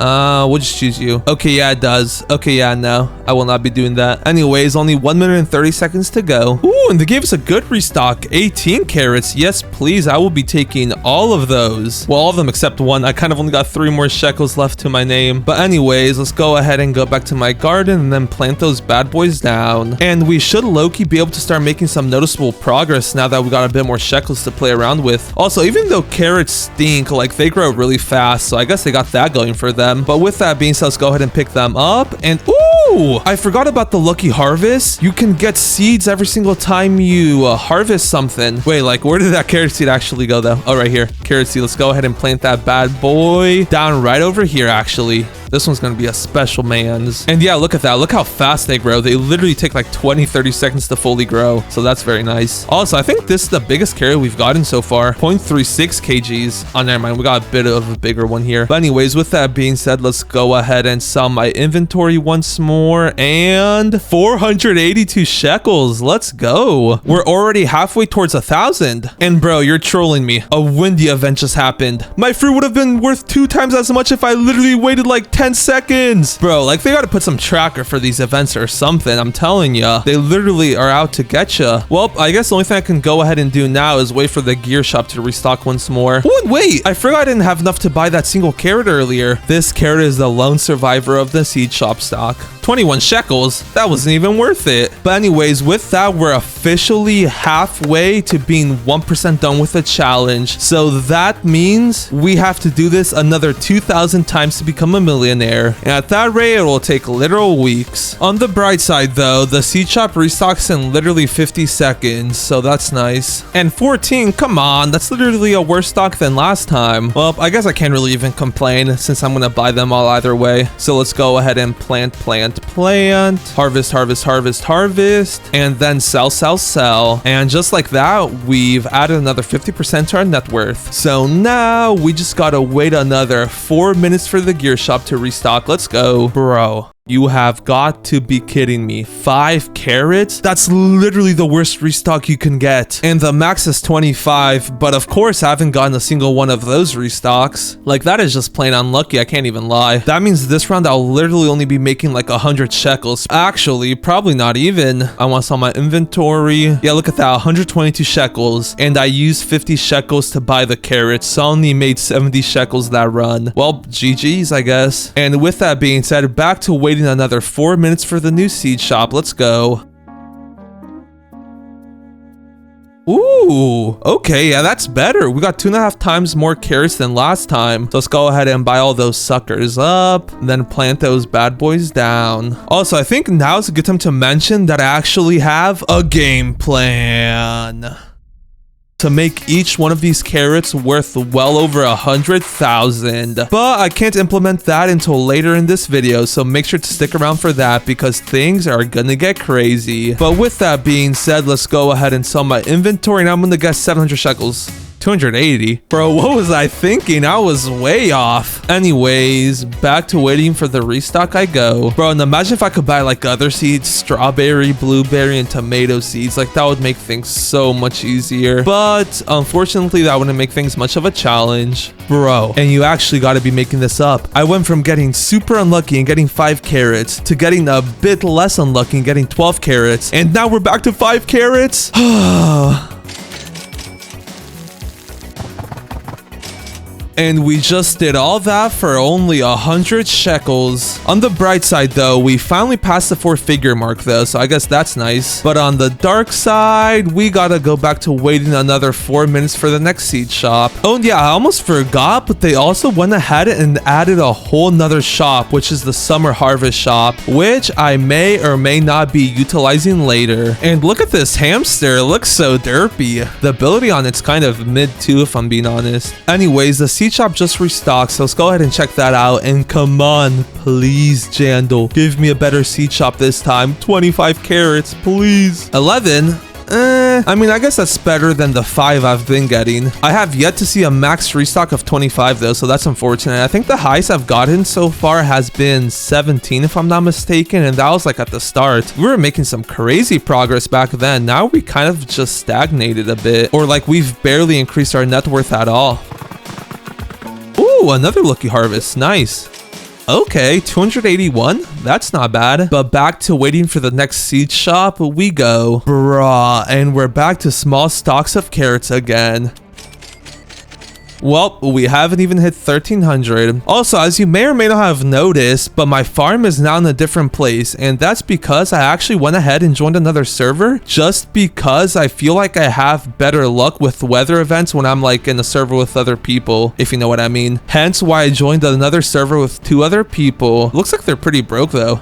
Speaker 1: We'll just choose you. Okay, yeah, it does. Okay, yeah, no, I will not be doing that. Anyways, only 1 minute and 30 seconds to go. Ooh, and they gave us a good restock. 18 carrots. Yes, please. I will be taking all of those. Well, all of them except one. I kind of only got 3 more shekels left to my name. But anyways, let's go ahead and go back to my garden and then plant those bad boys down. And we should low-key be able to start making some noticeable progress now that we got a bit more shekels to play around with. Also, even though carrots stink, like, they grow really fast, so I guess they got that going for them. But with that being said, let's go ahead and pick them up. And ooh, I forgot about the lucky harvest. You can get seeds every single time you harvest something. Wait, like, where did that carrot seed actually go though? Oh, right here. Carrot seed. Let's go ahead and plant that bad boy down right over here, actually. This one's going to be a special man's. And yeah, look at that. Look how fast they grow. They literally take like 20-30 seconds to fully grow. So that's very nice. Also, I think this is the biggest carrot we've gotten so far. 0.36 kgs. Oh, never mind. We got a bit of a bigger one here. But anyways, with that being said, let's go ahead and sell my inventory once more. And 482 shekels. Let's go. We're already halfway towards 1,000. And bro, you're trolling me. A windy event just happened. My fruit would have been worth 2 times as much if I literally waited like 10 seconds. Bro, like, they gotta put some tracker for these events or something. I'm telling ya, they literally are out to get ya. Well, I guess the only thing I can go ahead and do now is wait for the gear shop to restock once more. Oh, and wait, I forgot I didn't have enough to buy that single carrot earlier. This carrot is the lone survivor of the seed shop stock. 21 shekels. That wasn't even worth it. But anyways, with that, we're officially halfway to being 1% done with the challenge. So that means we have to do this another 2,000 times to become a millionaire. And at that rate, it will take literal weeks. On the bright side though, the seed shop restocks in literally 50 seconds. So that's nice. And 14, come on, that's literally a worse stock than last time. Well, I guess I can't really even complain since I'm gonna buy them all either way. So let's go ahead and plant, harvest, and then sell. And just like that, we've added another 50% to our net worth. So now we just gotta wait another 4 minutes for the gear shop to restock. Let's go. Bro, you have got to be kidding me. 5 carrots? That's literally the worst restock you can get. And the max is 25, but of course I haven't gotten a single one of those restocks. Like, that is just plain unlucky, I can't even lie. That means this round I'll literally only be making like 100 shekels. Actually, probably not even. I want to sell my inventory. Yeah, look at that, 122 shekels. And I used 50 shekels to buy the carrots, so I only made 70 shekels that run. Well, GG's, I guess. And with that being said, back to waiting another 4 minutes for the new seed shop. Let's go. Ooh, okay, yeah, that's better. We got 2.5 times more carrots than last time. So let's go ahead and buy all those suckers up, and then plant those bad boys down. Also, I think now is a good time to mention that I actually have a game plan to make each one of these carrots worth well over 100,000. But I can't implement that until later in this video, so make sure to stick around for that because things are gonna get crazy. But with that being said, let's go ahead and sell my inventory, and I'm gonna guess 700 shekels. 280? Bro, what was I thinking? I was way off. Anyways, back to waiting for the restock I go. Bro, and imagine if I could buy like other seeds, strawberry, blueberry, and tomato seeds. Like that would make things so much easier. But unfortunately, that wouldn't make things much of a challenge. Bro, and you actually gotta be making this up. I went from getting super unlucky and getting 5 carrots to getting a bit less unlucky and getting 12 carrots. And now we're back to 5 carrots? And we just did all that for only 100 shekels. On the bright side though, we finally passed the 4-figure mark though, so I guess that's nice. But on the dark side, we gotta go back to waiting another 4 minutes for the next seed shop. Oh and yeah, I almost forgot, but they also went ahead and added a whole nother shop, which is the summer harvest shop, which I may or may not be utilizing later. And look at this hamster, it looks so derpy. The ability on it's kind of mid too, if I'm being honest. Anyways, the seed shop just restocked, so let's go ahead and check that out. And come on, please, Jandal, give me a better seed shop this time. 25 carrots, please. 11? I mean, I guess that's better than the 5 I've been getting. I have yet to see a max restock of 25 though, so that's unfortunate. I think the highest I've gotten so far has been 17 if I'm not mistaken, and that was like at the start. We were making some crazy progress back then. Now we kind of just stagnated a bit, or like we've barely increased our net worth at all. Ooh, another lucky harvest. Nice. Okay, 281. That's not bad. But back to waiting for the next seed shop we go. Bruh, and we're back to small stocks of carrots again. Well, we haven't even hit 1300. Also, as you may or may not have noticed, but my farm is now in a different place, and that's because I actually went ahead and joined another server just because I feel like I have better luck with weather events when I'm like in a server with other people, if you know what I mean. Hence why I joined another server with 2 other people. Looks like they're pretty broke though.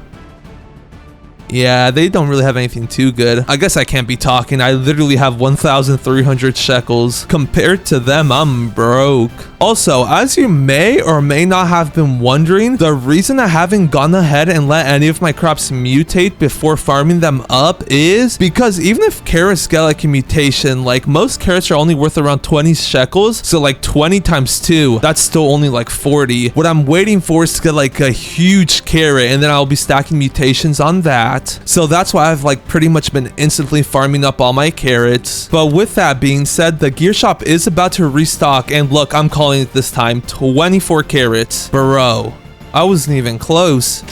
Speaker 1: Yeah, they don't really have anything too good. I guess I can't be talking. I literally have 1,300 shekels. Compared to them, I'm broke. Also, as you may or may not have been wondering, the reason I haven't gone ahead and let any of my crops mutate before farming them up is because even if carrots get like a mutation, like most carrots are only worth around 20 shekels. So like 20 times 2, that's still only like 40. What I'm waiting for is to get like a huge carrot, and then I'll be stacking mutations on that. So that's why I've like pretty much been instantly farming up all my carrots. But with that being said, the gear shop is about to restock, and look, I'm calling it this time. 24 carrots. Bro, I wasn't even close.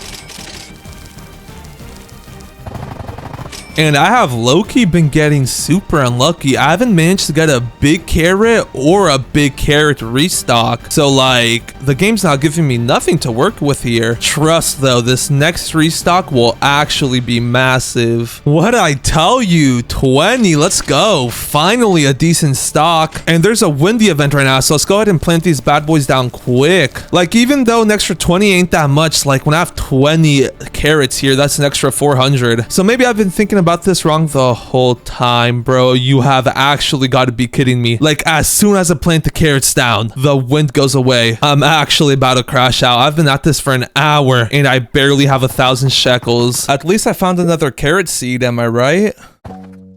Speaker 1: And I have low-key been getting super unlucky. I haven't managed to get a big carrot or a big carrot restock. So like, the game's not giving me nothing to work with here. Trust though, this next restock will actually be massive. What'd I tell you? 20, let's go. Finally a decent stock. And there's a windy event right now, so let's go ahead and plant these bad boys down quick. Like, even though an extra 20 ain't that much, like when I have 20 carrots here, that's an extra 400. So maybe I've been thinking about this wrong the whole time, bro. You have actually got to be kidding me. Like, as soon as I plant the carrots down, the wind goes away. I'm actually about to crash out. I've been at this for an hour and I barely have 1,000 shekels. At least I found another carrot seed, am I right?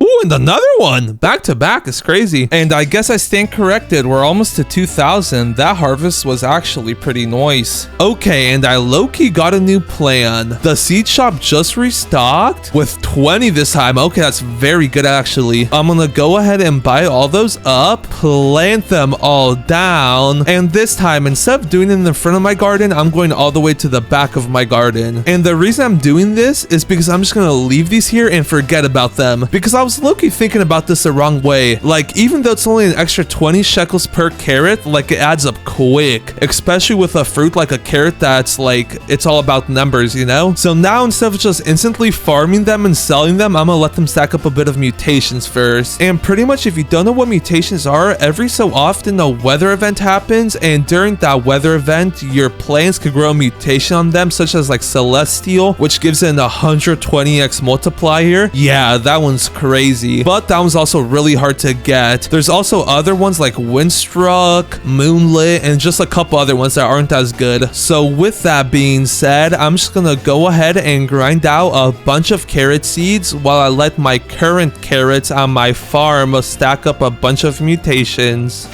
Speaker 1: Ooh, and another one back to back is crazy. And I guess I stand corrected. We're almost to 2,000. That harvest was actually pretty nice. Okay, and I low-key got a new plan. The seed shop just restocked with 20 this time. Okay, that's very good actually. I'm gonna go ahead and buy all those up, plant them all down, and this time, instead of doing it in the front of my garden, I'm going all the way to the back of my garden. And the reason I'm doing this is because I'm just gonna leave these here and forget about them, because I was low-key thinking about this the wrong way. Like, even though it's only an extra 20 shekels per carrot, like, it adds up quick, especially with a fruit like a carrot that's like, it's all about numbers, you know? So now, instead of just instantly farming them and selling them, I'm gonna let them stack up a bit of mutations first. And pretty much, if you don't know what mutations are, every so often a weather event happens, and during that weather event, your plants could grow a mutation on them, such as like Celestial, which gives it an 120x multiplier. Yeah, that one's crazy, but that one's also really hard to get. There's also other ones like Windstruck, Moonlit, and just a couple other ones that aren't as good. So with that being said, I'm just gonna go ahead and grind out a bunch of carrot seeds while I let my current carrots on my farm stack up a bunch of mutations.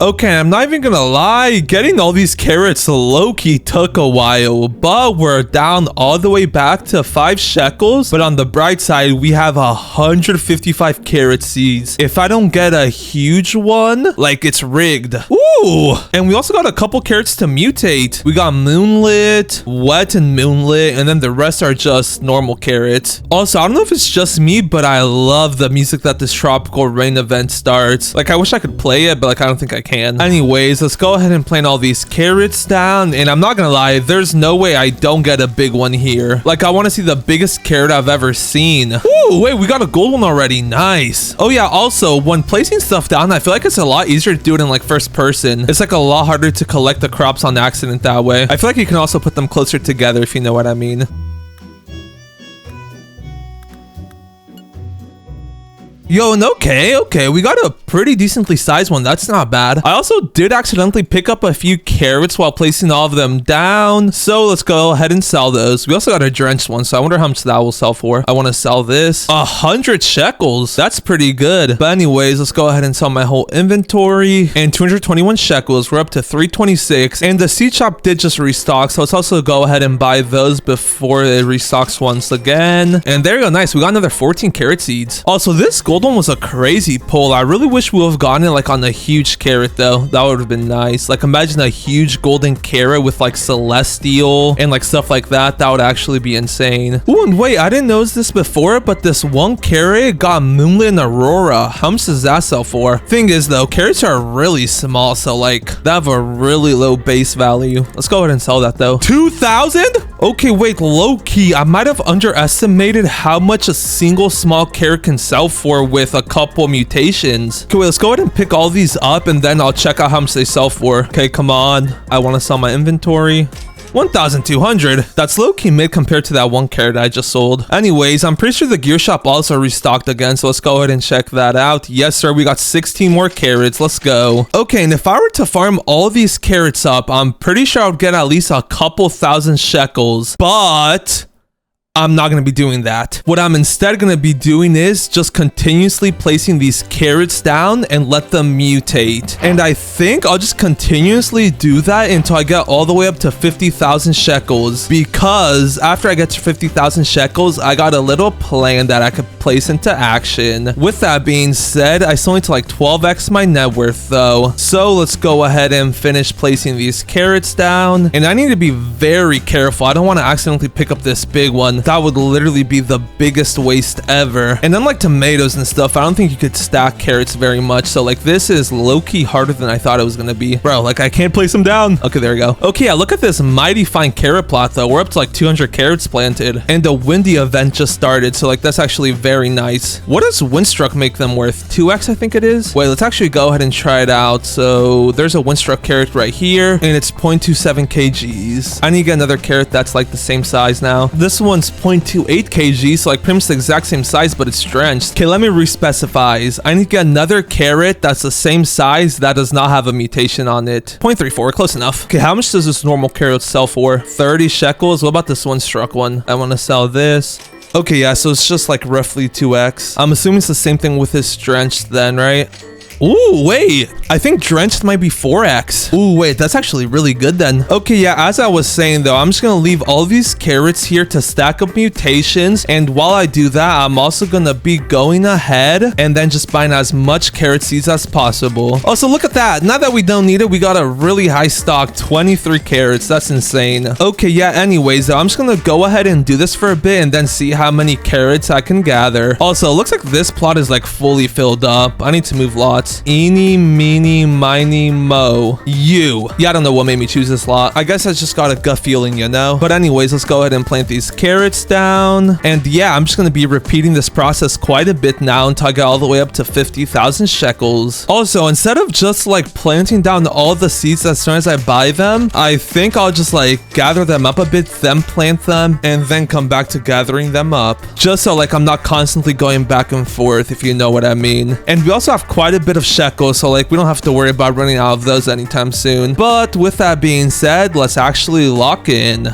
Speaker 1: Okay, I'm not even gonna lie, getting all these carrots low-key took a while, but we're down all the way back to 5 shekels. But on the bright side, we have 155 carrot seeds. If I don't get a huge one, like, it's rigged. Ooh! And we also got a couple carrots to mutate. We got Moonlit, Wet, and Moonlit, and then the rest are just normal carrots. Also, I don't know if it's just me, but I love the music that this tropical rain event starts. Like, I wish I could play it, but like, I don't think I can. Anyways, let's go ahead and plant all these carrots down, and I'm not gonna lie, there's no way I don't get a big one here. Like, I want to see the biggest carrot I've ever seen. Ooh, wait, we got a gold one already. Nice. Oh yeah, also, when placing stuff down, I feel like it's a lot easier to do it in like first person. It's like a lot harder to collect the crops on accident that way. I feel like you can also put them closer together, if you know what I mean. Yo, and okay, we got a pretty decently sized one. That's not bad. I also did accidentally pick up a few carrots while placing all of them down. So let's go ahead and sell those. We also got a drenched one, so I wonder how much that will sell for. I want to sell this. 100 shekels. That's pretty good. But anyways, let's go ahead and sell my whole inventory. And 221 shekels. We're up to 326. And the seed shop did just restock, so let's also go ahead and buy those before it restocks once again. And there you go. Nice. We got another 14 carrot seeds. Also, this gold one was a crazy pull. I really wish we would have gotten it like on a huge carrot though. That would have been nice. Like, imagine a huge golden carrot with like Celestial and like stuff like that. That would actually be insane. Ooh, and wait, I didn't notice this before, but this one carrot got Moonlit and Aurora. How much does that sell for? Thing is though, carrots are really small, so like they have a really low base value. Let's go ahead and sell that though. 2,000? Okay, wait, low key, I might have underestimated how much a single small carrot can sell for with a couple mutations. Okay, wait, let's go ahead and pick all these up and then I'll check out how much they sell for. Okay, come on. I want to sell my inventory. 1,200. That's low-key mid compared to that one carrot I just sold. Anyways, I'm pretty sure the gear shop also restocked again, so let's go ahead and check that out. Yes, sir, we got 16 more carrots. Let's go. Okay, and if I were to farm all these carrots up, I'm pretty sure I would get at least a couple thousand shekels, but I'm not going to be doing that. What I'm instead going to be doing is just continuously placing these carrots down and let them mutate. And I think I'll just continuously do that until I get all the way up to 50,000 shekels. Because after I get to 50,000 shekels, I got a little plan that I could place into action. With that being said, I still need to like 12x my net worth though. So let's go ahead and finish placing these carrots down. And I need to be very careful. I don't want to accidentally pick up this big one. That would literally be the biggest waste ever. And unlike tomatoes and stuff, I don't think you could stack carrots very much. So like this is low-key harder than I thought it was gonna be. Bro, like I can't place them down. Okay, there we go. Okay, yeah, look at this mighty fine carrot plot though. We're up to like 200 carrots planted. And the windy event just started. So like that's actually very nice. What does Windstruck make them worth? 2x, I think it is. Wait, let's actually go ahead and try it out. So there's a Windstruck carrot right here. And it's 0.27 kgs. I need to get another carrot that's like the same size now. This one's 0.28 kg, so like pretty much the exact same size, but it's drenched. Okay, let me respecifies. I need to get another carrot that's the same size that does not have a mutation on it. 0.34, close enough. Okay, how much does this normal carrot sell for? 30 shekels. What about this Windstruck one? I want to sell this. Okay, yeah, so it's just like roughly 2x. I'm assuming it's the same thing with this drenched then, right? Ooh, wait. I think drenched might be 4x. Ooh, wait, that's actually really good then. Okay, yeah, as I was saying though, I'm just gonna leave all these carrots here to stack up mutations. And while I do that, I'm also gonna be going ahead and then just buying as much carrot seeds as possible. Also, look at that. Now that we don't need it, we got a really high stock, 23 carrots. That's insane. Okay, yeah, anyways, though, I'm just gonna go ahead and do this for a bit and then see how many carrots I can gather. Also, it looks like this plot is like fully filled up. I need to move lots. Eeny, meeny, miny, mo. You. Yeah, I don't know what made me choose this lot. I guess I just got a gut feeling, you know? But anyways, let's go ahead and plant these carrots down. And yeah, I'm just gonna be repeating this process quite a bit now until I get all the way up to 50,000 shekels. Also, instead of just like planting down all the seeds as soon as I buy them, I think I'll just like gather them up a bit, then plant them, and then come back to gathering them up. Just so like I'm not constantly going back and forth, if you know what I mean. And we also have quite a bit of shekels, so like we don't have to worry about running out of those anytime soon. But with that being said, let's actually lock in.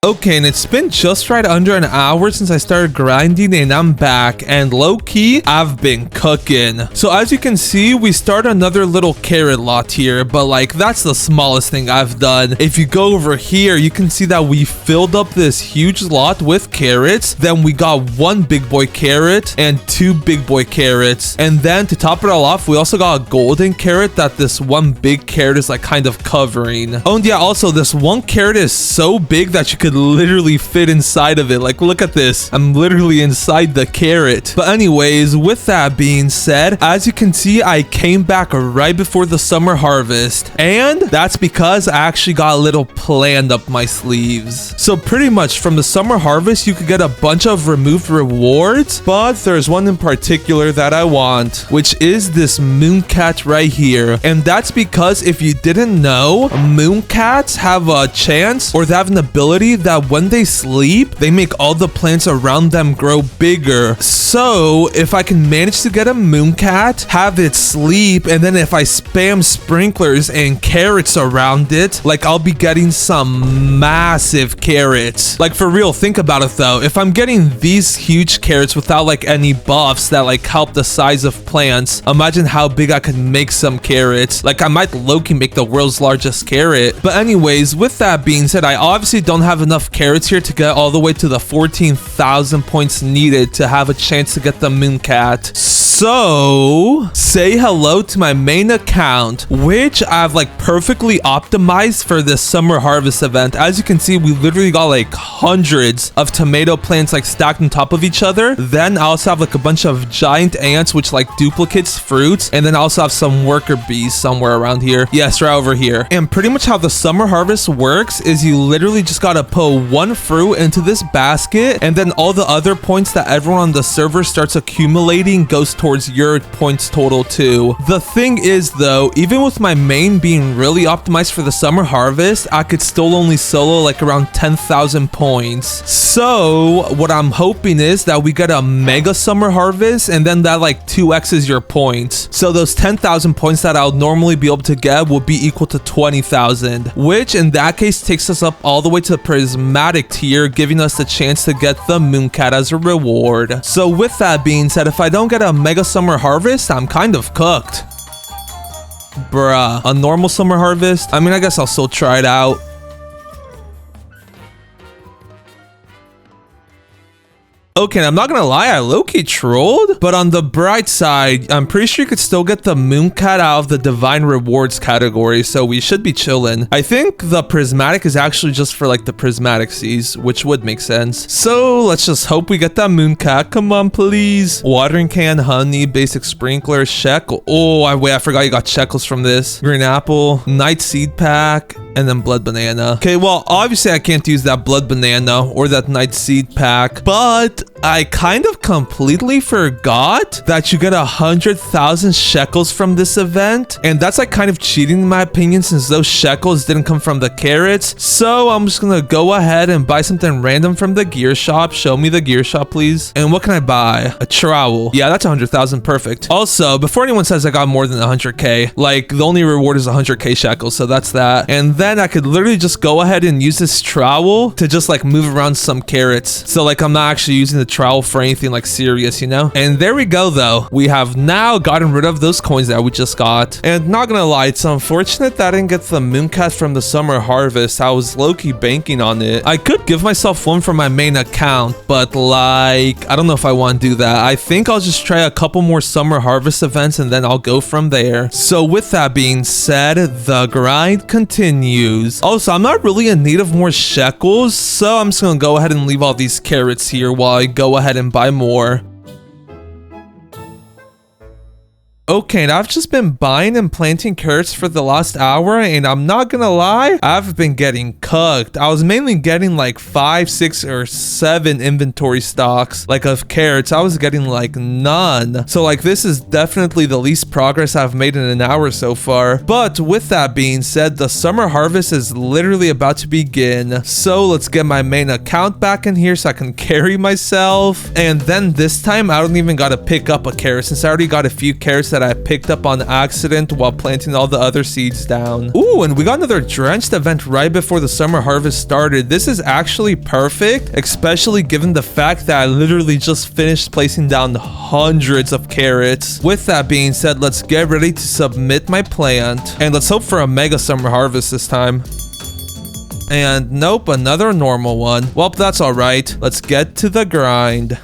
Speaker 1: Okay, and it's been just right under an hour since I started grinding, and I'm back, and low-key, I've been cooking. So as you can see, we start another little carrot lot here, but like that's the smallest thing I've done. If you go over here, you can see that we filled up this huge lot with carrots. Then we got one big boy carrot and two big boy carrots. And then to top it all off, we also got a golden carrot that this one big carrot is like kind of covering. Oh, and yeah, also this one carrot is so big that you could literally fit inside of it. Like, look at this. I'm literally inside the carrot. But anyways, with that being said, as you can see, I came back right before the summer harvest. And that's because I actually got a little plan up my sleeves. So pretty much from the summer harvest, you could get a bunch of removed rewards. But there's one in particular that I want, which is this mooncat right here. And that's because if you didn't know, mooncats have a chance, or they have an ability that when they sleep, they make all the plants around them grow bigger. So if I can manage to get a mooncat, have it sleep, and then if I spam sprinklers and carrots around it, like I'll be getting some massive carrots. Like for real, think about it though. If I'm getting these huge carrots without like any buffs that like help the size of plants, imagine how big I could make some carrots. Like I might low-key make the world's largest carrot. But anyways, with that being said, I obviously don't have enough carrots here to get all the way to the 14,000 points needed to have a chance to get the mooncat. So say hello to my main account, which I've like perfectly optimized for this summer harvest event. As you can see, we literally got like hundreds of tomato plants like stacked on top of each other. Then I also have like a bunch of giant ants which like duplicates fruits, and then I also have some worker bees somewhere around here. Yes, right over here. And pretty much how the summer harvest works is you literally just gotta put one fruit into this basket, and then all the other points that everyone on the server starts accumulating goes towards your points total too. The thing is though, even with my main being really optimized for the summer harvest, I could still only solo like around 10,000 points. So what I'm hoping is that we get a mega summer harvest, and then that like 2x's your points. So those 10,000 points that I'll normally be able to get will be equal to 20,000, which in that case takes us up all the way to the prismatic tier, giving us the chance to get the mooncat as a reward. So with that being said, if I don't get a mega summer harvest, I'm kind of cooked. Bruh, a normal summer harvest? I mean, I guess I'll still try it out. Okay, I'm not gonna lie, I low-key trolled, but on the bright side, I'm pretty sure you could still get the mooncat out of the divine rewards category, so we should be chilling. I think the prismatic is actually just for like the prismatic seas, which would make sense. So let's just hope we get that mooncat. Come on, please. Watering can, honey, basic sprinkler, shekel. Oh, wait, I forgot you got shekels from this. Green apple, night seed pack, and then blood banana. Okay, well, obviously I can't use that blood banana or that night seed pack, but I kind of completely forgot that you get 100,000 shekels from this event, and that's like kind of cheating in my opinion, since those shekels didn't come from the carrots. So I'm just gonna go ahead and buy something random from the gear shop. Show me the gear shop, please. And what can I buy? A trowel. Yeah, that's 100,000. Perfect. Also, before anyone says I got more than 100k, like the only reward is 100k shekels, so that's that. And then I could literally just go ahead and use this trowel to just like move around some carrots. So like I'm not actually using the trial for anything like serious, you know? And there we go though. We have now gotten rid of those coins that we just got. And not gonna lie, it's unfortunate that I didn't get the mooncat from the summer harvest. I was low-key banking on it. I could give myself one from my main account, but like, I don't know if I want to do that. I think I'll just try a couple more summer harvest events and then I'll go from there. So with that being said, the grind continues. Also, I'm not really in need of more shekels, so I'm just gonna go ahead and leave all these carrots here while I go ahead and buy more. Okay, and I've just been buying and planting carrots for the last hour, and I'm not gonna lie, I've been getting cooked. I was mainly getting like 5, 6, or 7 inventory stocks, like of carrots. I was getting like none. So like this is definitely the least progress I've made in an hour so far. But with that being said, the summer harvest is literally about to begin. So let's get my main account back in here so I can carry myself. And then this time, I don't even gotta pick up a carrot since I already got a few carrots that I picked up on accident while planting all the other seeds down. Ooh, and we got another drenched event right before the summer harvest started. This is actually perfect, especially given the fact that I literally just finished placing down hundreds of carrots. With that being said, let's get ready to submit my plant, and let's hope for a mega summer harvest this time. And nope, another normal one. Well, that's all right. Let's get to the grind.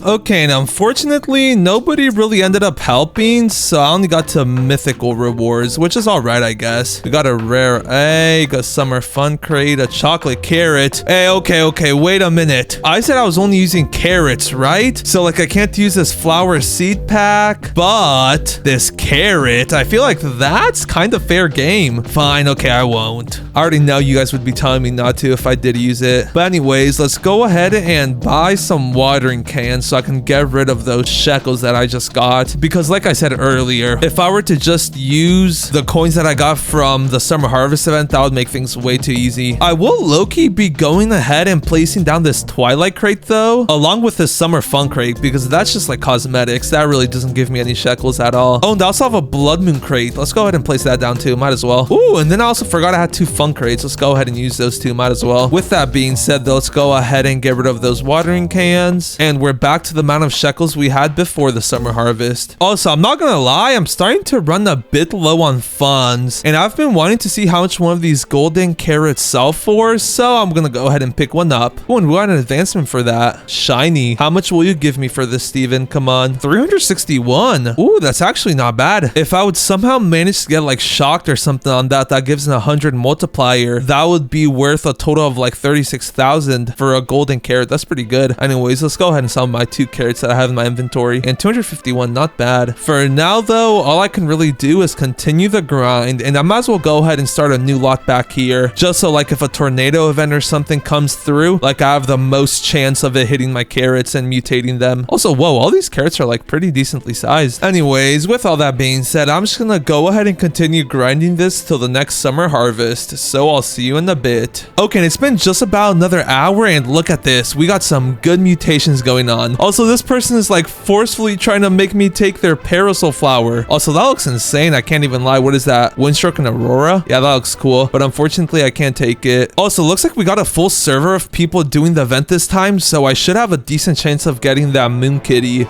Speaker 1: Okay, and unfortunately, nobody really ended up helping, so I only got to mythical rewards, which is alright, I guess. We got a rare egg, a summer fun crate, a chocolate carrot. Hey, okay, wait a minute. I said I was only using carrots, right? So, like, I can't use this flower seed pack, but this carrot, I feel like that's kind of fair game. Fine, okay, I won't. I already know you guys would be telling me not to if I did use it. But anyways, let's go ahead and buy some watering cans so I can get rid of those shekels that I just got. Because like I said earlier, if I were to just use the coins that I got from the summer harvest event, that would make things way too easy. I will low-key be going ahead and placing down this twilight crate though, along with this summer fun crate, because that's just like cosmetics. That really doesn't give me any shekels at all. Oh, and I also have a blood moon crate. Let's go ahead and place that down too. Might as well. Ooh, and then I also forgot I had 2 fun crates. Let's go ahead and use those too. Might as well. With that being said though, let's go ahead and get rid of those watering cans, and we're back to the amount of shekels we had before the summer harvest. Also, I'm not gonna lie, I'm starting to run a bit low on funds, and I've been wanting to see how much one of these golden carrots sell for, so I'm gonna go ahead and pick one up. Oh, and we got an advancement for that. Shiny. How much will you give me for this, Steven? Come on. 361. Ooh, that's actually not bad. If I would somehow manage to get like shocked or something on that, that gives an 100 multiplier. That would be worth a total of like 36,000 for a golden carrot. That's pretty good. Anyways, let's go ahead and sell my 2 carrots that I have in my inventory, and 251, not bad. For now though, all I can really do is continue the grind, and I might as well go ahead and start a new lot back here, just so like if a tornado event or something comes through, like I have the most chance of it hitting my carrots and mutating them. Also, whoa, all these carrots are like pretty decently sized. Anyways, with all that being said, I'm just gonna go ahead and continue grinding this till the next summer harvest, so I'll see you in a bit. Okay, and it's been just about another hour, and look at this, we got some good mutations going on. Also, this person is like forcefully trying to make me take their parasol flower. Also, that looks insane. I can't even lie. What is that? Windstroke and Aurora? Yeah, that looks cool, but unfortunately I can't take it. Also, looks like we got a full server of people doing the event this time, so I should have a decent chance of getting that moon kitty.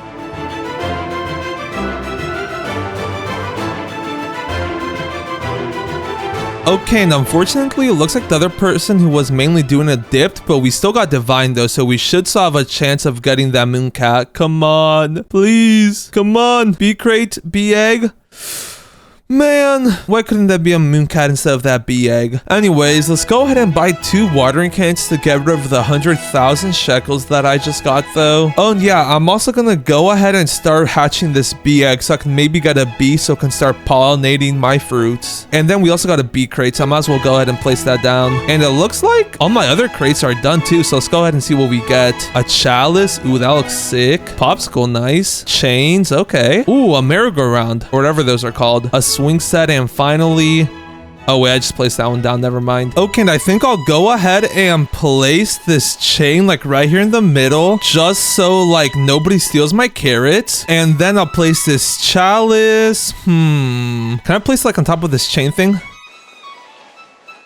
Speaker 1: Okay, and unfortunately, it looks like the other person who was mainly doing it dipped, but we still got divine though, so we should still have a chance of getting that moon cat. Come on, please. Come on, B crate, B egg. Man, why couldn't that be a mooncat instead of that bee egg? Anyways, let's go ahead and buy 2 watering cans to get rid of the 100,000 shekels that I just got though. Oh, and yeah, I'm also gonna go ahead and start hatching this bee egg so I can maybe get a bee so I can start pollinating my fruits. And then we also got a bee crate, so I might as well go ahead and place that down. And it looks like all my other crates are done too, so let's go ahead and see what we get. A chalice, ooh, that looks sick. Popsicle, nice. Chains, okay. Ooh, a merry-go-round, or whatever those are called. A swing set, and finally, oh wait, I just placed that one down, never mind. Okay, and I think I'll go ahead and place this chain like right here in the middle, just so like nobody steals my carrots. And then I'll place this chalice. Can I place like on top of this chain thing?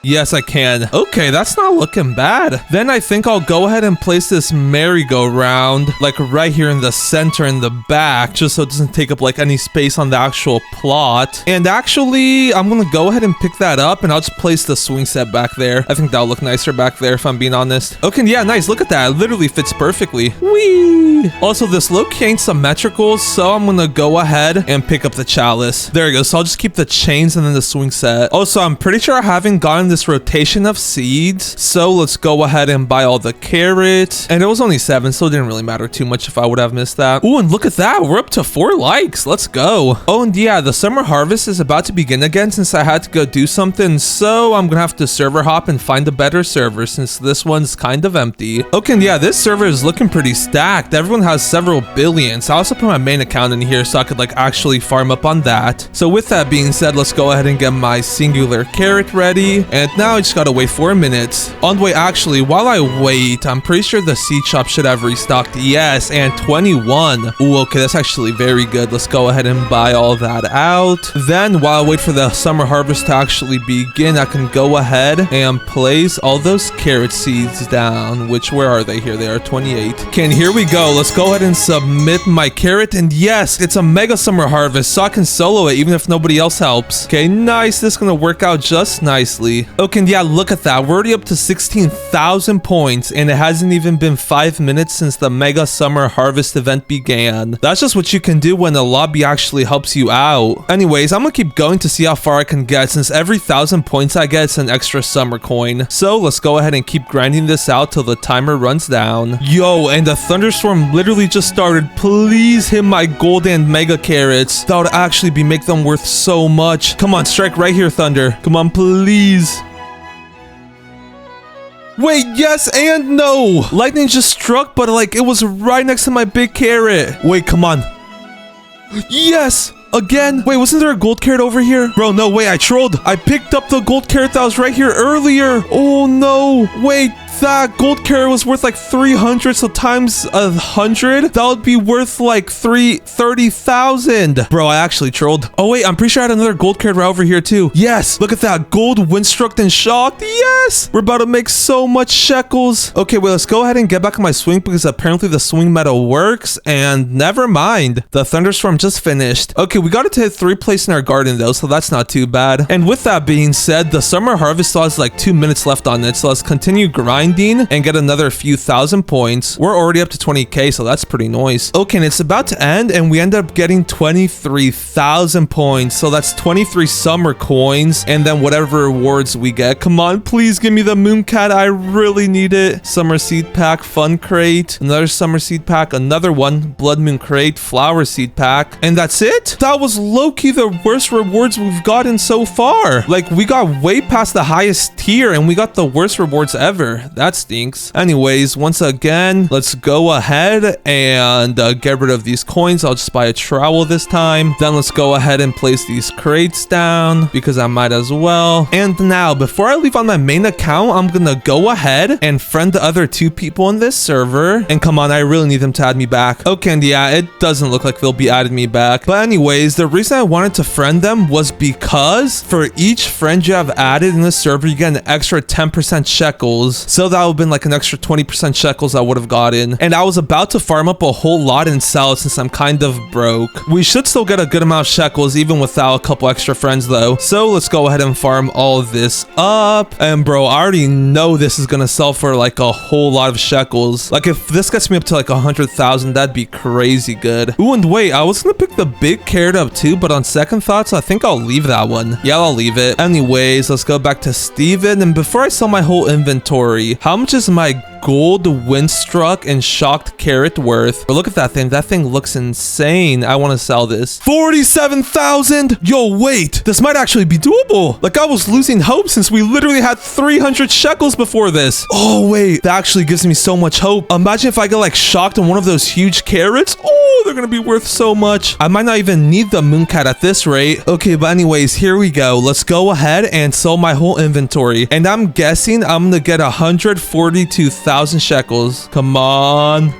Speaker 1: Yes, I can. Okay, that's not looking bad. Then I think I'll go ahead and place this merry-go-round, like right here in the center in the back, just so it doesn't take up like any space on the actual plot. And actually, I'm gonna go ahead and pick that up, and I'll just place the swing set back there. I think that'll look nicer back there, if I'm being honest. Okay, yeah, nice. Look at that. It literally fits perfectly. Whee! Also, this low-key ain't symmetrical, so I'm gonna go ahead and pick up the chalice. There we go. So I'll just keep the chains and then the swing set. Also, I'm pretty sure I haven't gotten this rotation of seeds, so let's go ahead and buy all the carrots. And it was only 7, so it didn't really matter too much if I would have missed that. Ooh, and look at that. We're up to 4 likes. Let's go. Oh, and yeah, the summer harvest is about to begin again since I had to go do something, so I'm gonna have to server hop and find a better server since this one's kind of empty. Okay, and yeah, this server is looking pretty stacked. Everyone has several billions. I also put my main account in here so I could like actually farm up on that. So with that being said, let's go ahead and get my singular carrot ready. And now I just gotta wait 4 minutes. On the way, actually, while I wait, I'm pretty sure the seed shop should have restocked. Yes, and 21. Ooh, okay, that's actually very good. Let's go ahead and buy all that out. Then while I wait for the summer harvest to actually begin, I can go ahead and place all those carrot seeds down, which where are they? Here they are, 28. Okay, and here we go. Let's go ahead and submit my carrot. And yes, it's a mega summer harvest, so I can solo it even if nobody else helps. Okay, nice. This is gonna work out just nicely. Okay, and yeah, look at that. We're already up to 16,000 points, and it hasn't even been 5 minutes since the mega summer harvest event began. That's just what you can do when a lobby actually helps you out. Anyways, I'm gonna keep going to see how far I can get since every 1,000 points I get is an extra summer coin. So let's go ahead and keep grinding this out till the timer runs down. Yo, and the thunderstorm literally just started. Please hit my gold and mega carrots. That would actually make them worth so much. Come on, strike right here, thunder. Come on, please. Wait, yes and no. Lightning just struck, but like it was right next to my big carrot. Wait, come on. Yes. Again? Wait, wasn't there a gold carrot over here? Bro, no, wait, I trolled. I picked up the gold carrot that was right here earlier. Oh, no. Wait, that gold carrot was worth like 300, so times 100, that would be worth like 30,000. Bro, I actually trolled. Oh, wait, I'm pretty sure I had another gold carrot right over here, too. Yes, look at that. Gold, windstruck, and shocked. Yes, we're about to make so much shekels. Okay, wait, let's go ahead and get back on my swing because apparently the swing metal works. And never mind, the thunderstorm just finished. Okay, we got it to hit 3 places in our garden, though, so that's not too bad. And with that being said, the summer harvest still has like 2 minutes left on it, so let's continue grinding and get another few thousand points. We're already up to 20k, so that's pretty nice. Okay, and it's about to end, and we end up getting 23,000 points, so that's 23 summer coins, and then whatever rewards we get. Come on, please give me the moon cat. I really need it. Summer seed pack, fun crate, another summer seed pack, another one, blood moon crate, flower seed pack, and that's it. That was low-key the worst rewards we've gotten so far. Like, we got way past the highest tier, and we got the worst rewards ever. That stinks. Anyways, once again, let's go ahead and get rid of these coins. I'll just buy a trowel this time. Then let's go ahead and place these crates down because I might as well. And now, before I leave on my main account, I'm gonna go ahead and friend the other 2 people in this server. And come on, I really need them to add me back. Okay, and yeah, it doesn't look like they'll be adding me back. But anyways, the reason I wanted to friend them was because for each friend you have added in this server, you get an extra 10% shekels. So that would have been like an extra 20% shekels I would have gotten. And I was about to farm up a whole lot and sell it since I'm kind of broke. We should still get a good amount of shekels even without a couple extra friends though. So let's go ahead and farm all of this up. And bro, I already know this is gonna sell for like a whole lot of shekels. Like if this gets me up to like 100,000, that'd be crazy good. Ooh, and wait, I was gonna pick the big carrot up too, but on second thoughts, I think I'll leave that one. Yeah, I'll leave it. Anyways, let's go back to Steven. And before I sell my whole inventory, how much is my gold windstruck and shocked carrot worth? But look at that thing. That thing looks insane. I want to sell this. 47,000. Yo, wait. This might actually be doable. Like I was losing hope since we literally had 300 shekels before this. Oh, wait. That actually gives me so much hope. Imagine if I get like shocked on one of those huge carrots. Oh, they're going to be worth so much. I might not even need the mooncat at this rate. Okay, but anyways, here we go. Let's go ahead and sell my whole inventory. And I'm guessing I'm going to get 142,000 shekels. Come on.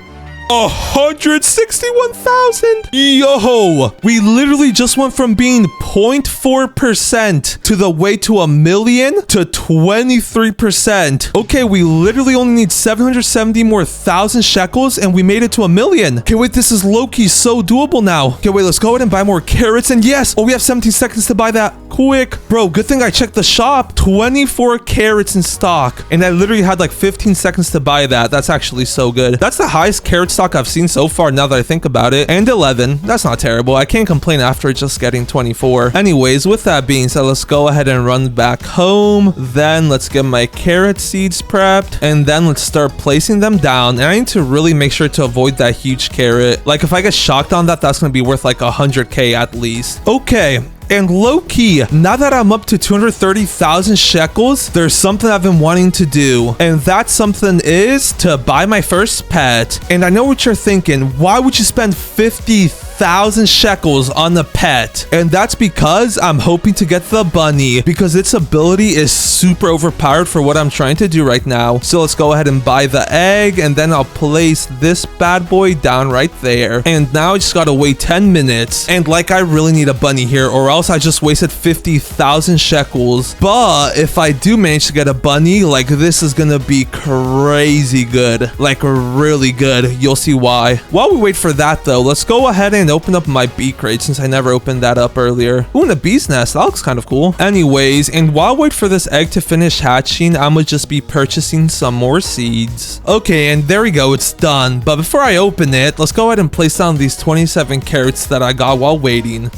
Speaker 1: 161,000. Yo, we literally just went from being 0.4% to the way to a million to 23%. Okay, we literally only need 770 more thousand shekels and we made it to a million. Okay, wait, this is low-key so doable now. Okay, wait, let's go ahead and buy more carrots. And yes, we have 17 seconds to buy that. Quick. Bro, good thing I checked the shop. 24 carrots in stock. And I literally had like 15 seconds to buy that. That's actually so good. That's the highest carrot stock I've seen so far now that I think about it. And 11. That's not terrible. I can't complain after just getting 24. Anyways, with that being said, let's go ahead and run back home. Then let's get my carrot seeds prepped. And then let's start placing them down. And I need to really make sure to avoid that huge carrot. Like if I get shocked on that, that's going to be worth like 100k at least. Okay. And low-key, now that I'm up to 230,000 shekels, there's something I've been wanting to do. And that something is to buy my first pet. And I know what you're thinking. Why would you spend 50,000 shekels on the pet? And that's because I'm hoping to get the bunny, because its ability is super overpowered for what I'm trying to do right now. So let's go ahead and buy the egg, and then I'll place this bad boy down right there. And now I just gotta wait 10 minutes. And like, I really need a bunny here, or else I just wasted 50,000 shekels. But if I do manage to get a bunny, like, this is gonna be crazy good, like really good. You'll see why. While we wait for that though, let's go ahead and open up my bee crate since I never opened that up earlier. Ooh, and a bee's nest. That looks kind of cool. Anyways, and while I wait for this egg to finish hatching, I'm gonna just be purchasing some more seeds. Okay, and there we go. It's done. But before I open it, let's go ahead and place down these 27 carrots that I got while waiting.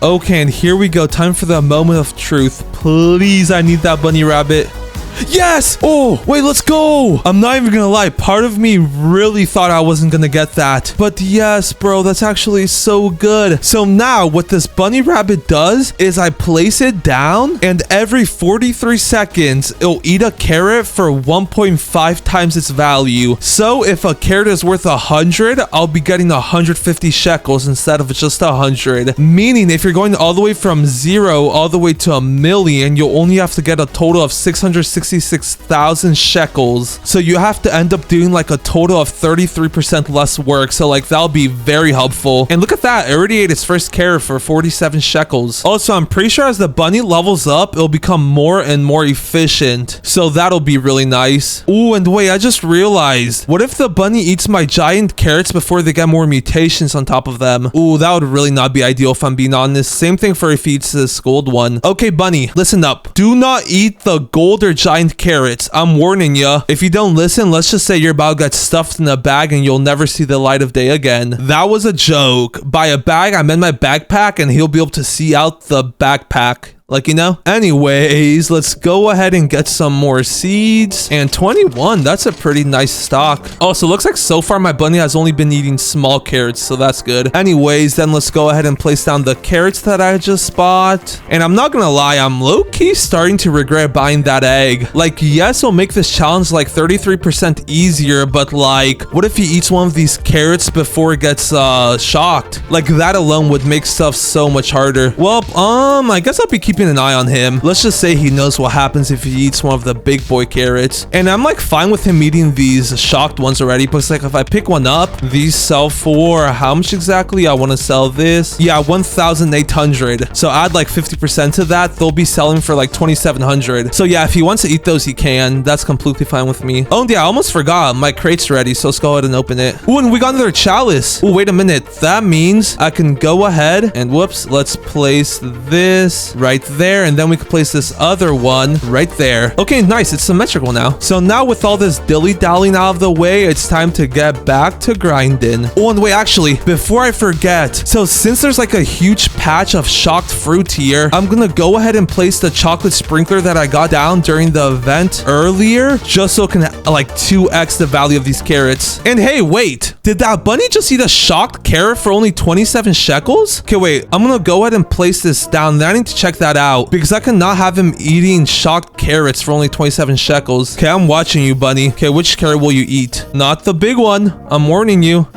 Speaker 1: Okay, and here we go. Time for the moment of truth. Please, I need that bunny rabbit. Yes! Oh, wait, let's go! I'm not even gonna lie. Part of me really thought I wasn't gonna get that. But yes, bro, that's actually so good. So now what this bunny rabbit does is I place it down, and every 43 seconds, it'll eat a carrot for 1.5 times its value. So if a carrot is worth 100, I'll be getting 150 shekels instead of just 100. Meaning if you're going all the way from 0 all the way to a million, you'll only have to get a total of 666,000 shekels. So you have to end up doing like a total of 33% less work. So like that'll be very helpful. And look at that, it already ate its first carrot for 47 shekels. Also, I'm pretty sure as the bunny levels up, it'll become more and more efficient. So that'll be really nice. Ooh, and wait, I just realized, what if the bunny eats my giant carrots before they get more mutations on top of them? Ooh, that would really not be ideal if I'm being honest. Same thing for if he eats this gold one. Okay, bunny, listen up. Do not eat the gold or giant carrots. I'm warning you. If you don't listen, let's just say you're about to get stuffed in a bag and you'll never see the light of day again. That was a joke. By a bag, I meant my backpack, and he'll be able to see out the backpack. Like, you know? Anyways, let's go ahead and get some more seeds. And 21, that's a pretty nice stock. Also, looks like so far my bunny has only been eating small carrots, so that's good. Anyways, then let's go ahead and place down the carrots that I just bought. And I'm not gonna lie, I'm low-key starting to regret buying that egg. Like, yes, it'll make this challenge like 33% easier, but like, what if he eats one of these carrots before it gets shocked? Like, that alone would make stuff so much harder. Well, I guess I'll be keeping an eye on him. Let's just say he knows what happens if he eats one of the big boy carrots. And I'm like fine with him eating these shocked ones already, but it's like if I pick one up, these sell for how much exactly? I want to sell this. Yeah, 1,800. So add like 50% to that, they'll be selling for like 2,700. So yeah, if he wants to eat those, he can. That's completely fine with me. Oh yeah, I almost forgot. My crate's ready, so let's go ahead and open it. Ooh, and we got another chalice. Ooh, wait a minute. That means I can go ahead and whoops, let's place this right there, and then we can place this other one right there. Okay, nice. It's symmetrical now. So now with all this dilly-dallying out of the way, it's time to get back to grinding. Oh, and wait, actually, before I forget, so since there's like a huge patch of shocked fruit here, I'm gonna go ahead and place the chocolate sprinkler that I got down during the event earlier, just so it can like 2x the value of these carrots. And hey, wait, did that bunny just eat a shocked carrot for only 27 shekels? Okay, wait, I'm gonna go ahead and place this down. Then I need to check that out because I cannot have him eating shocked carrots for only 27 shekels. Okay, I'm watching you, bunny. Okay, which carrot will you eat? Not the big one. I'm warning you.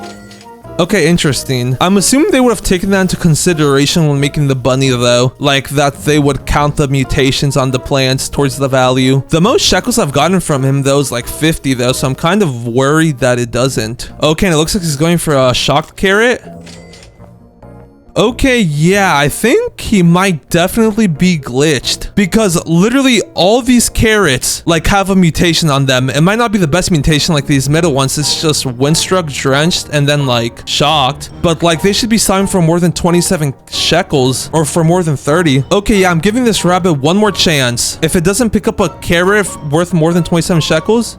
Speaker 1: Okay, interesting. I'm assuming they would have taken that into consideration when making the bunny though. Like that they would count the mutations on the plants towards the value. The most shekels I've gotten from him though is like 50 though, so I'm kind of worried that it doesn't. Okay, and it looks like he's going for a shocked carrot. Okay, yeah, I think he might definitely be glitched because literally all these carrots like have a mutation on them. It might not be the best mutation like these middle ones. It's just windstruck, drenched, and then like shocked. But like they should be selling for more than 27 shekels or for more than 30. Okay, yeah, I'm giving this rabbit one more chance. If it doesn't pick up a carrot worth more than 27 shekels.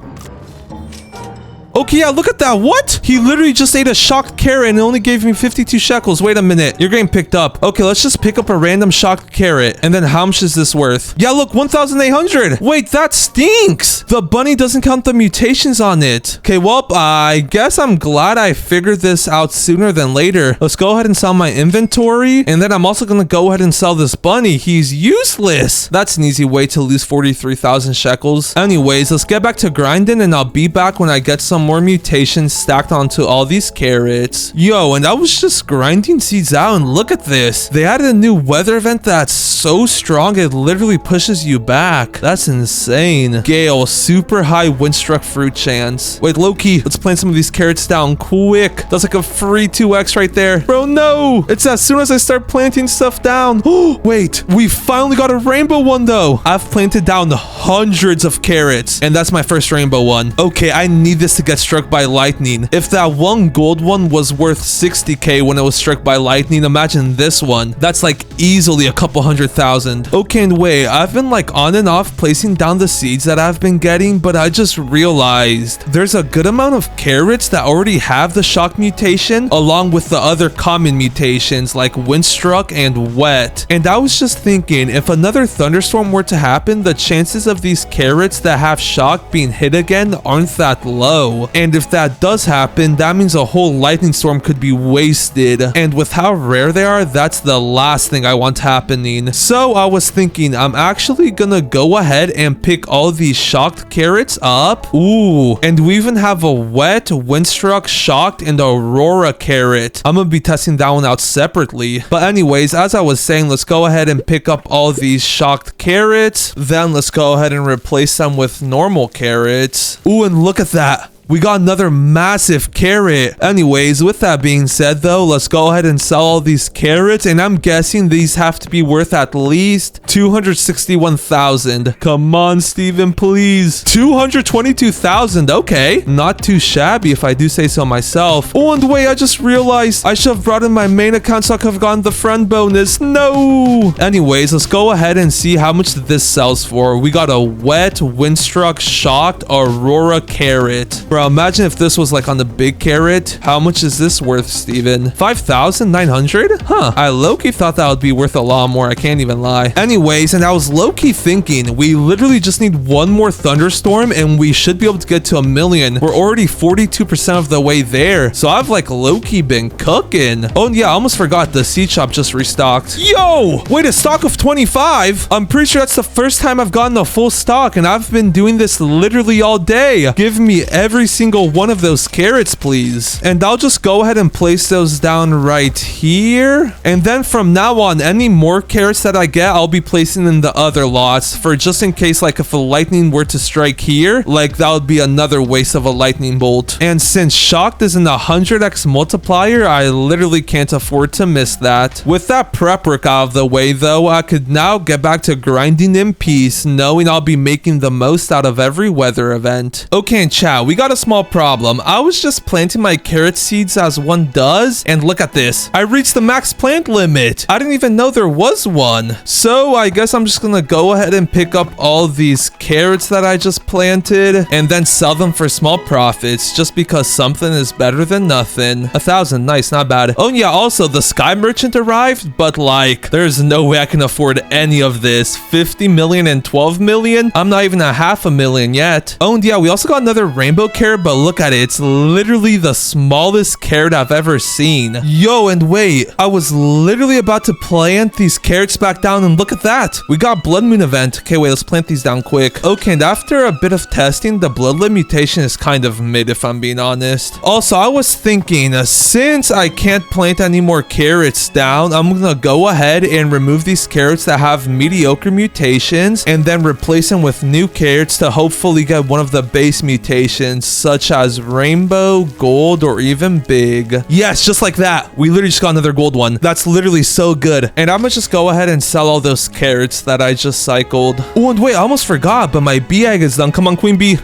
Speaker 1: Okay, yeah, look at that. What? He literally just ate a shocked carrot and it only gave me 52 shekels. Wait a minute. You're getting picked up. Okay, let's just pick up a random shocked carrot. And then how much is this worth? Yeah, look, 1,800. Wait, that stinks. The bunny doesn't count the mutations on it. Okay, well, I guess I'm glad I figured this out sooner than later. Let's go ahead and sell my inventory. And then I'm also going to go ahead and sell this bunny. He's useless. That's an easy way to lose 43,000 shekels. Anyways, let's get back to grinding and I'll be back when I get some more mutations stacked onto all these carrots. Yo, and I was just grinding seeds out and look at this. They added a new weather event that's so strong it literally pushes you back. That's insane. Gale, super high windstruck fruit chance. Wait, Loki, let's plant some of these carrots down quick. That's like a free 2x right there. Bro, no! It's as soon as I start planting stuff down. Oh, wait, we finally got a rainbow one though. I've planted down hundreds of carrots and that's my first rainbow one. Okay, I need this to get struck by lightning. If that one gold one was worth 60k when it was struck by lightning, imagine this one. That's like easily a couple 100,000. Okay, and wait, I've been like on and off placing down the seeds that I've been getting, but I just realized there's a good amount of carrots that already have the shock mutation along with the other common mutations like windstruck and wet. And I was just thinking, if another thunderstorm were to happen, the chances of these carrots that have shock being hit again aren't that low. And if that does happen, that means a whole lightning storm could be wasted. And with how rare they are, that's the last thing I want happening. So I was thinking, I'm actually gonna go ahead and pick all these shocked carrots up. Ooh, and we even have a wet, windstruck, shocked, and aurora carrot. I'm gonna be testing that one out separately. But anyways, as I was saying, let's go ahead and pick up all these shocked carrots. Then let's go ahead and replace them with normal carrots. Ooh, and look at that. We got another massive carrot. Anyways, with that being said though, let's go ahead and sell all these carrots. And I'm guessing these have to be worth at least 261,000. Come on, Steven, please. 222,000. Okay. Not too shabby if I do say so myself. Oh, and wait, I just realized I should have brought in my main account so I could have gotten the friend bonus. No. Anyways, let's go ahead and see how much this sells for. We got a wet, windstruck, shocked, aurora carrot. Bro, imagine if this was like on the big carrot. How much is this worth, Steven? 5,900? Huh. I low-key thought that would be worth a lot more. I can't even lie. Anyways, and I was low-key thinking, we literally just need one more thunderstorm and we should be able to get to 1 million. We're already 42% of the way there. So I've like low-key been cooking. Oh, yeah, I almost forgot the seed shop just restocked. Yo! Wait, a stock of 25? I'm pretty sure that's the first time I've gotten a full stock and I've been doing this literally all day. Give me every single one of those carrots, please. And I'll just go ahead and place those down right here. And then from now on, any more carrots that I get, I'll be placing in the other lots for just in case, like if a lightning were to strike here, like that would be another waste of a lightning bolt. And since shocked is in a 100x multiplier, I literally can't afford to miss that. With that prep work out of the way though, I could now get back to grinding in peace, knowing I'll be making the most out of every weather event. Okay, and chat, we got a small problem. I was just planting my carrot seeds as one does, and look at this. I reached the max plant limit. I didn't even know there was one. So I guess I'm just gonna go ahead and pick up all these carrots that I just planted and then sell them for small profits just because something is better than nothing. 1,000, nice, not bad. Oh yeah, also the sky merchant arrived, but like there's no way I can afford any of this. 50 million and 12 million? I'm not even a half a million yet. Oh, and yeah, we also got another rainbow carrot carrot, but look at it. It's literally the smallest carrot I've ever seen. Yo, and wait, I was literally about to plant these carrots back down, and look at that. We got blood moon event. Okay, wait, let's plant these down quick. Okay, and after a bit of testing, the bloodlet mutation is kind of mid, if I'm being honest. Also, I was thinking, since I can't plant any more carrots down, I'm gonna go ahead and remove these carrots that have mediocre mutations and then replace them with new carrots to hopefully get one of the base mutations, such as rainbow, gold, or even big. Yes, just like that. We literally just got another gold one. That's literally so good. And I'm gonna just go ahead and sell all those carrots that I just cycled. Oh, and wait, I almost forgot, but my bee egg is done. Come on, queen bee.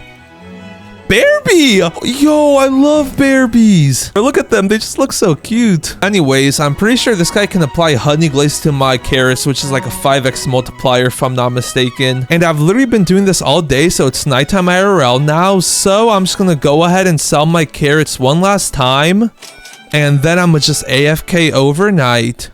Speaker 1: Bear bee! Yo, I love bear bees. Look at them, they just look so cute. Anyways, I'm pretty sure this guy can apply honey glaze to my carrots, which is like a 5x multiplier if I'm not mistaken. And I've literally been doing this all day, so it's nighttime IRL now. So I'm just gonna go ahead and sell my carrots one last time. And then I'm gonna just AFK overnight.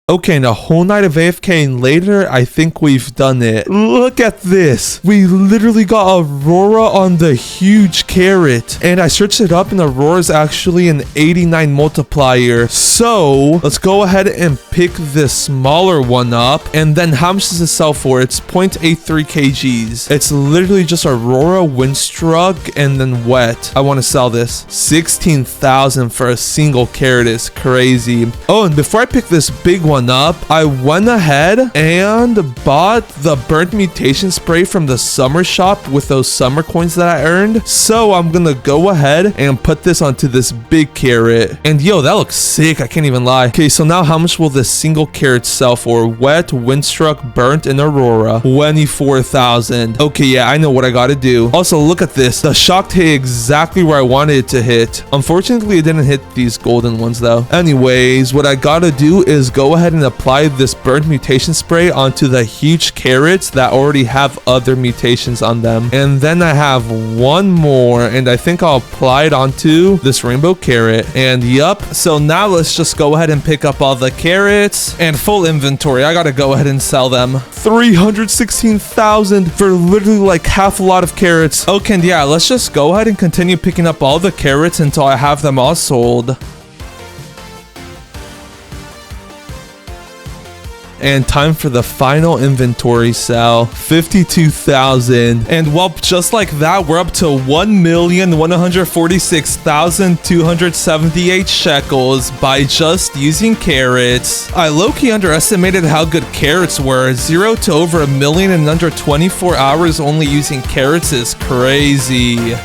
Speaker 1: Okay, and a whole night of AFKing later, I think we've done it. Look at this. We literally got Aurora on the huge carrot. And I searched it up and Aurora is actually an 89 multiplier. So, let's go ahead and pick this smaller one up. And then how much does it sell for? It's 0.83 kgs. It's literally just Aurora, Windstruck, and then Wet. I want to sell this. 16,000 for a single carrot is crazy. Oh, and before I pick this big one up, I went ahead and bought the burnt mutation spray from the summer shop with those summer coins that I earned. So I'm gonna go ahead and put this onto this big carrot. And yo, that looks sick. I can't even lie. Okay, so now how much will this single carrot sell for? Wet, Windstruck, burnt, and Aurora. 24,000. Okay, yeah, I know what I gotta do. Also, look at this. The shock hit exactly where I wanted it to hit. Unfortunately, it didn't hit these golden ones though. Anyways, what I gotta do is go ahead and apply this burnt mutation spray onto the huge carrots that already have other mutations on them. And then I have one more, and I think I'll apply it onto this rainbow carrot. And yup, so now let's just go ahead and pick up all the carrots and full inventory. I gotta go ahead and sell them. 316,000 for literally like half a lot of carrots. Okay, and yeah, let's just go ahead and continue picking up all the carrots until I have them all sold. And time for the final inventory sell. 52,000. And well, just like that, we're up to 1,146,278 shekels by just using carrots. I low-key underestimated how good carrots were. 0 to over 1 million in under 24 hours only using carrots is crazy.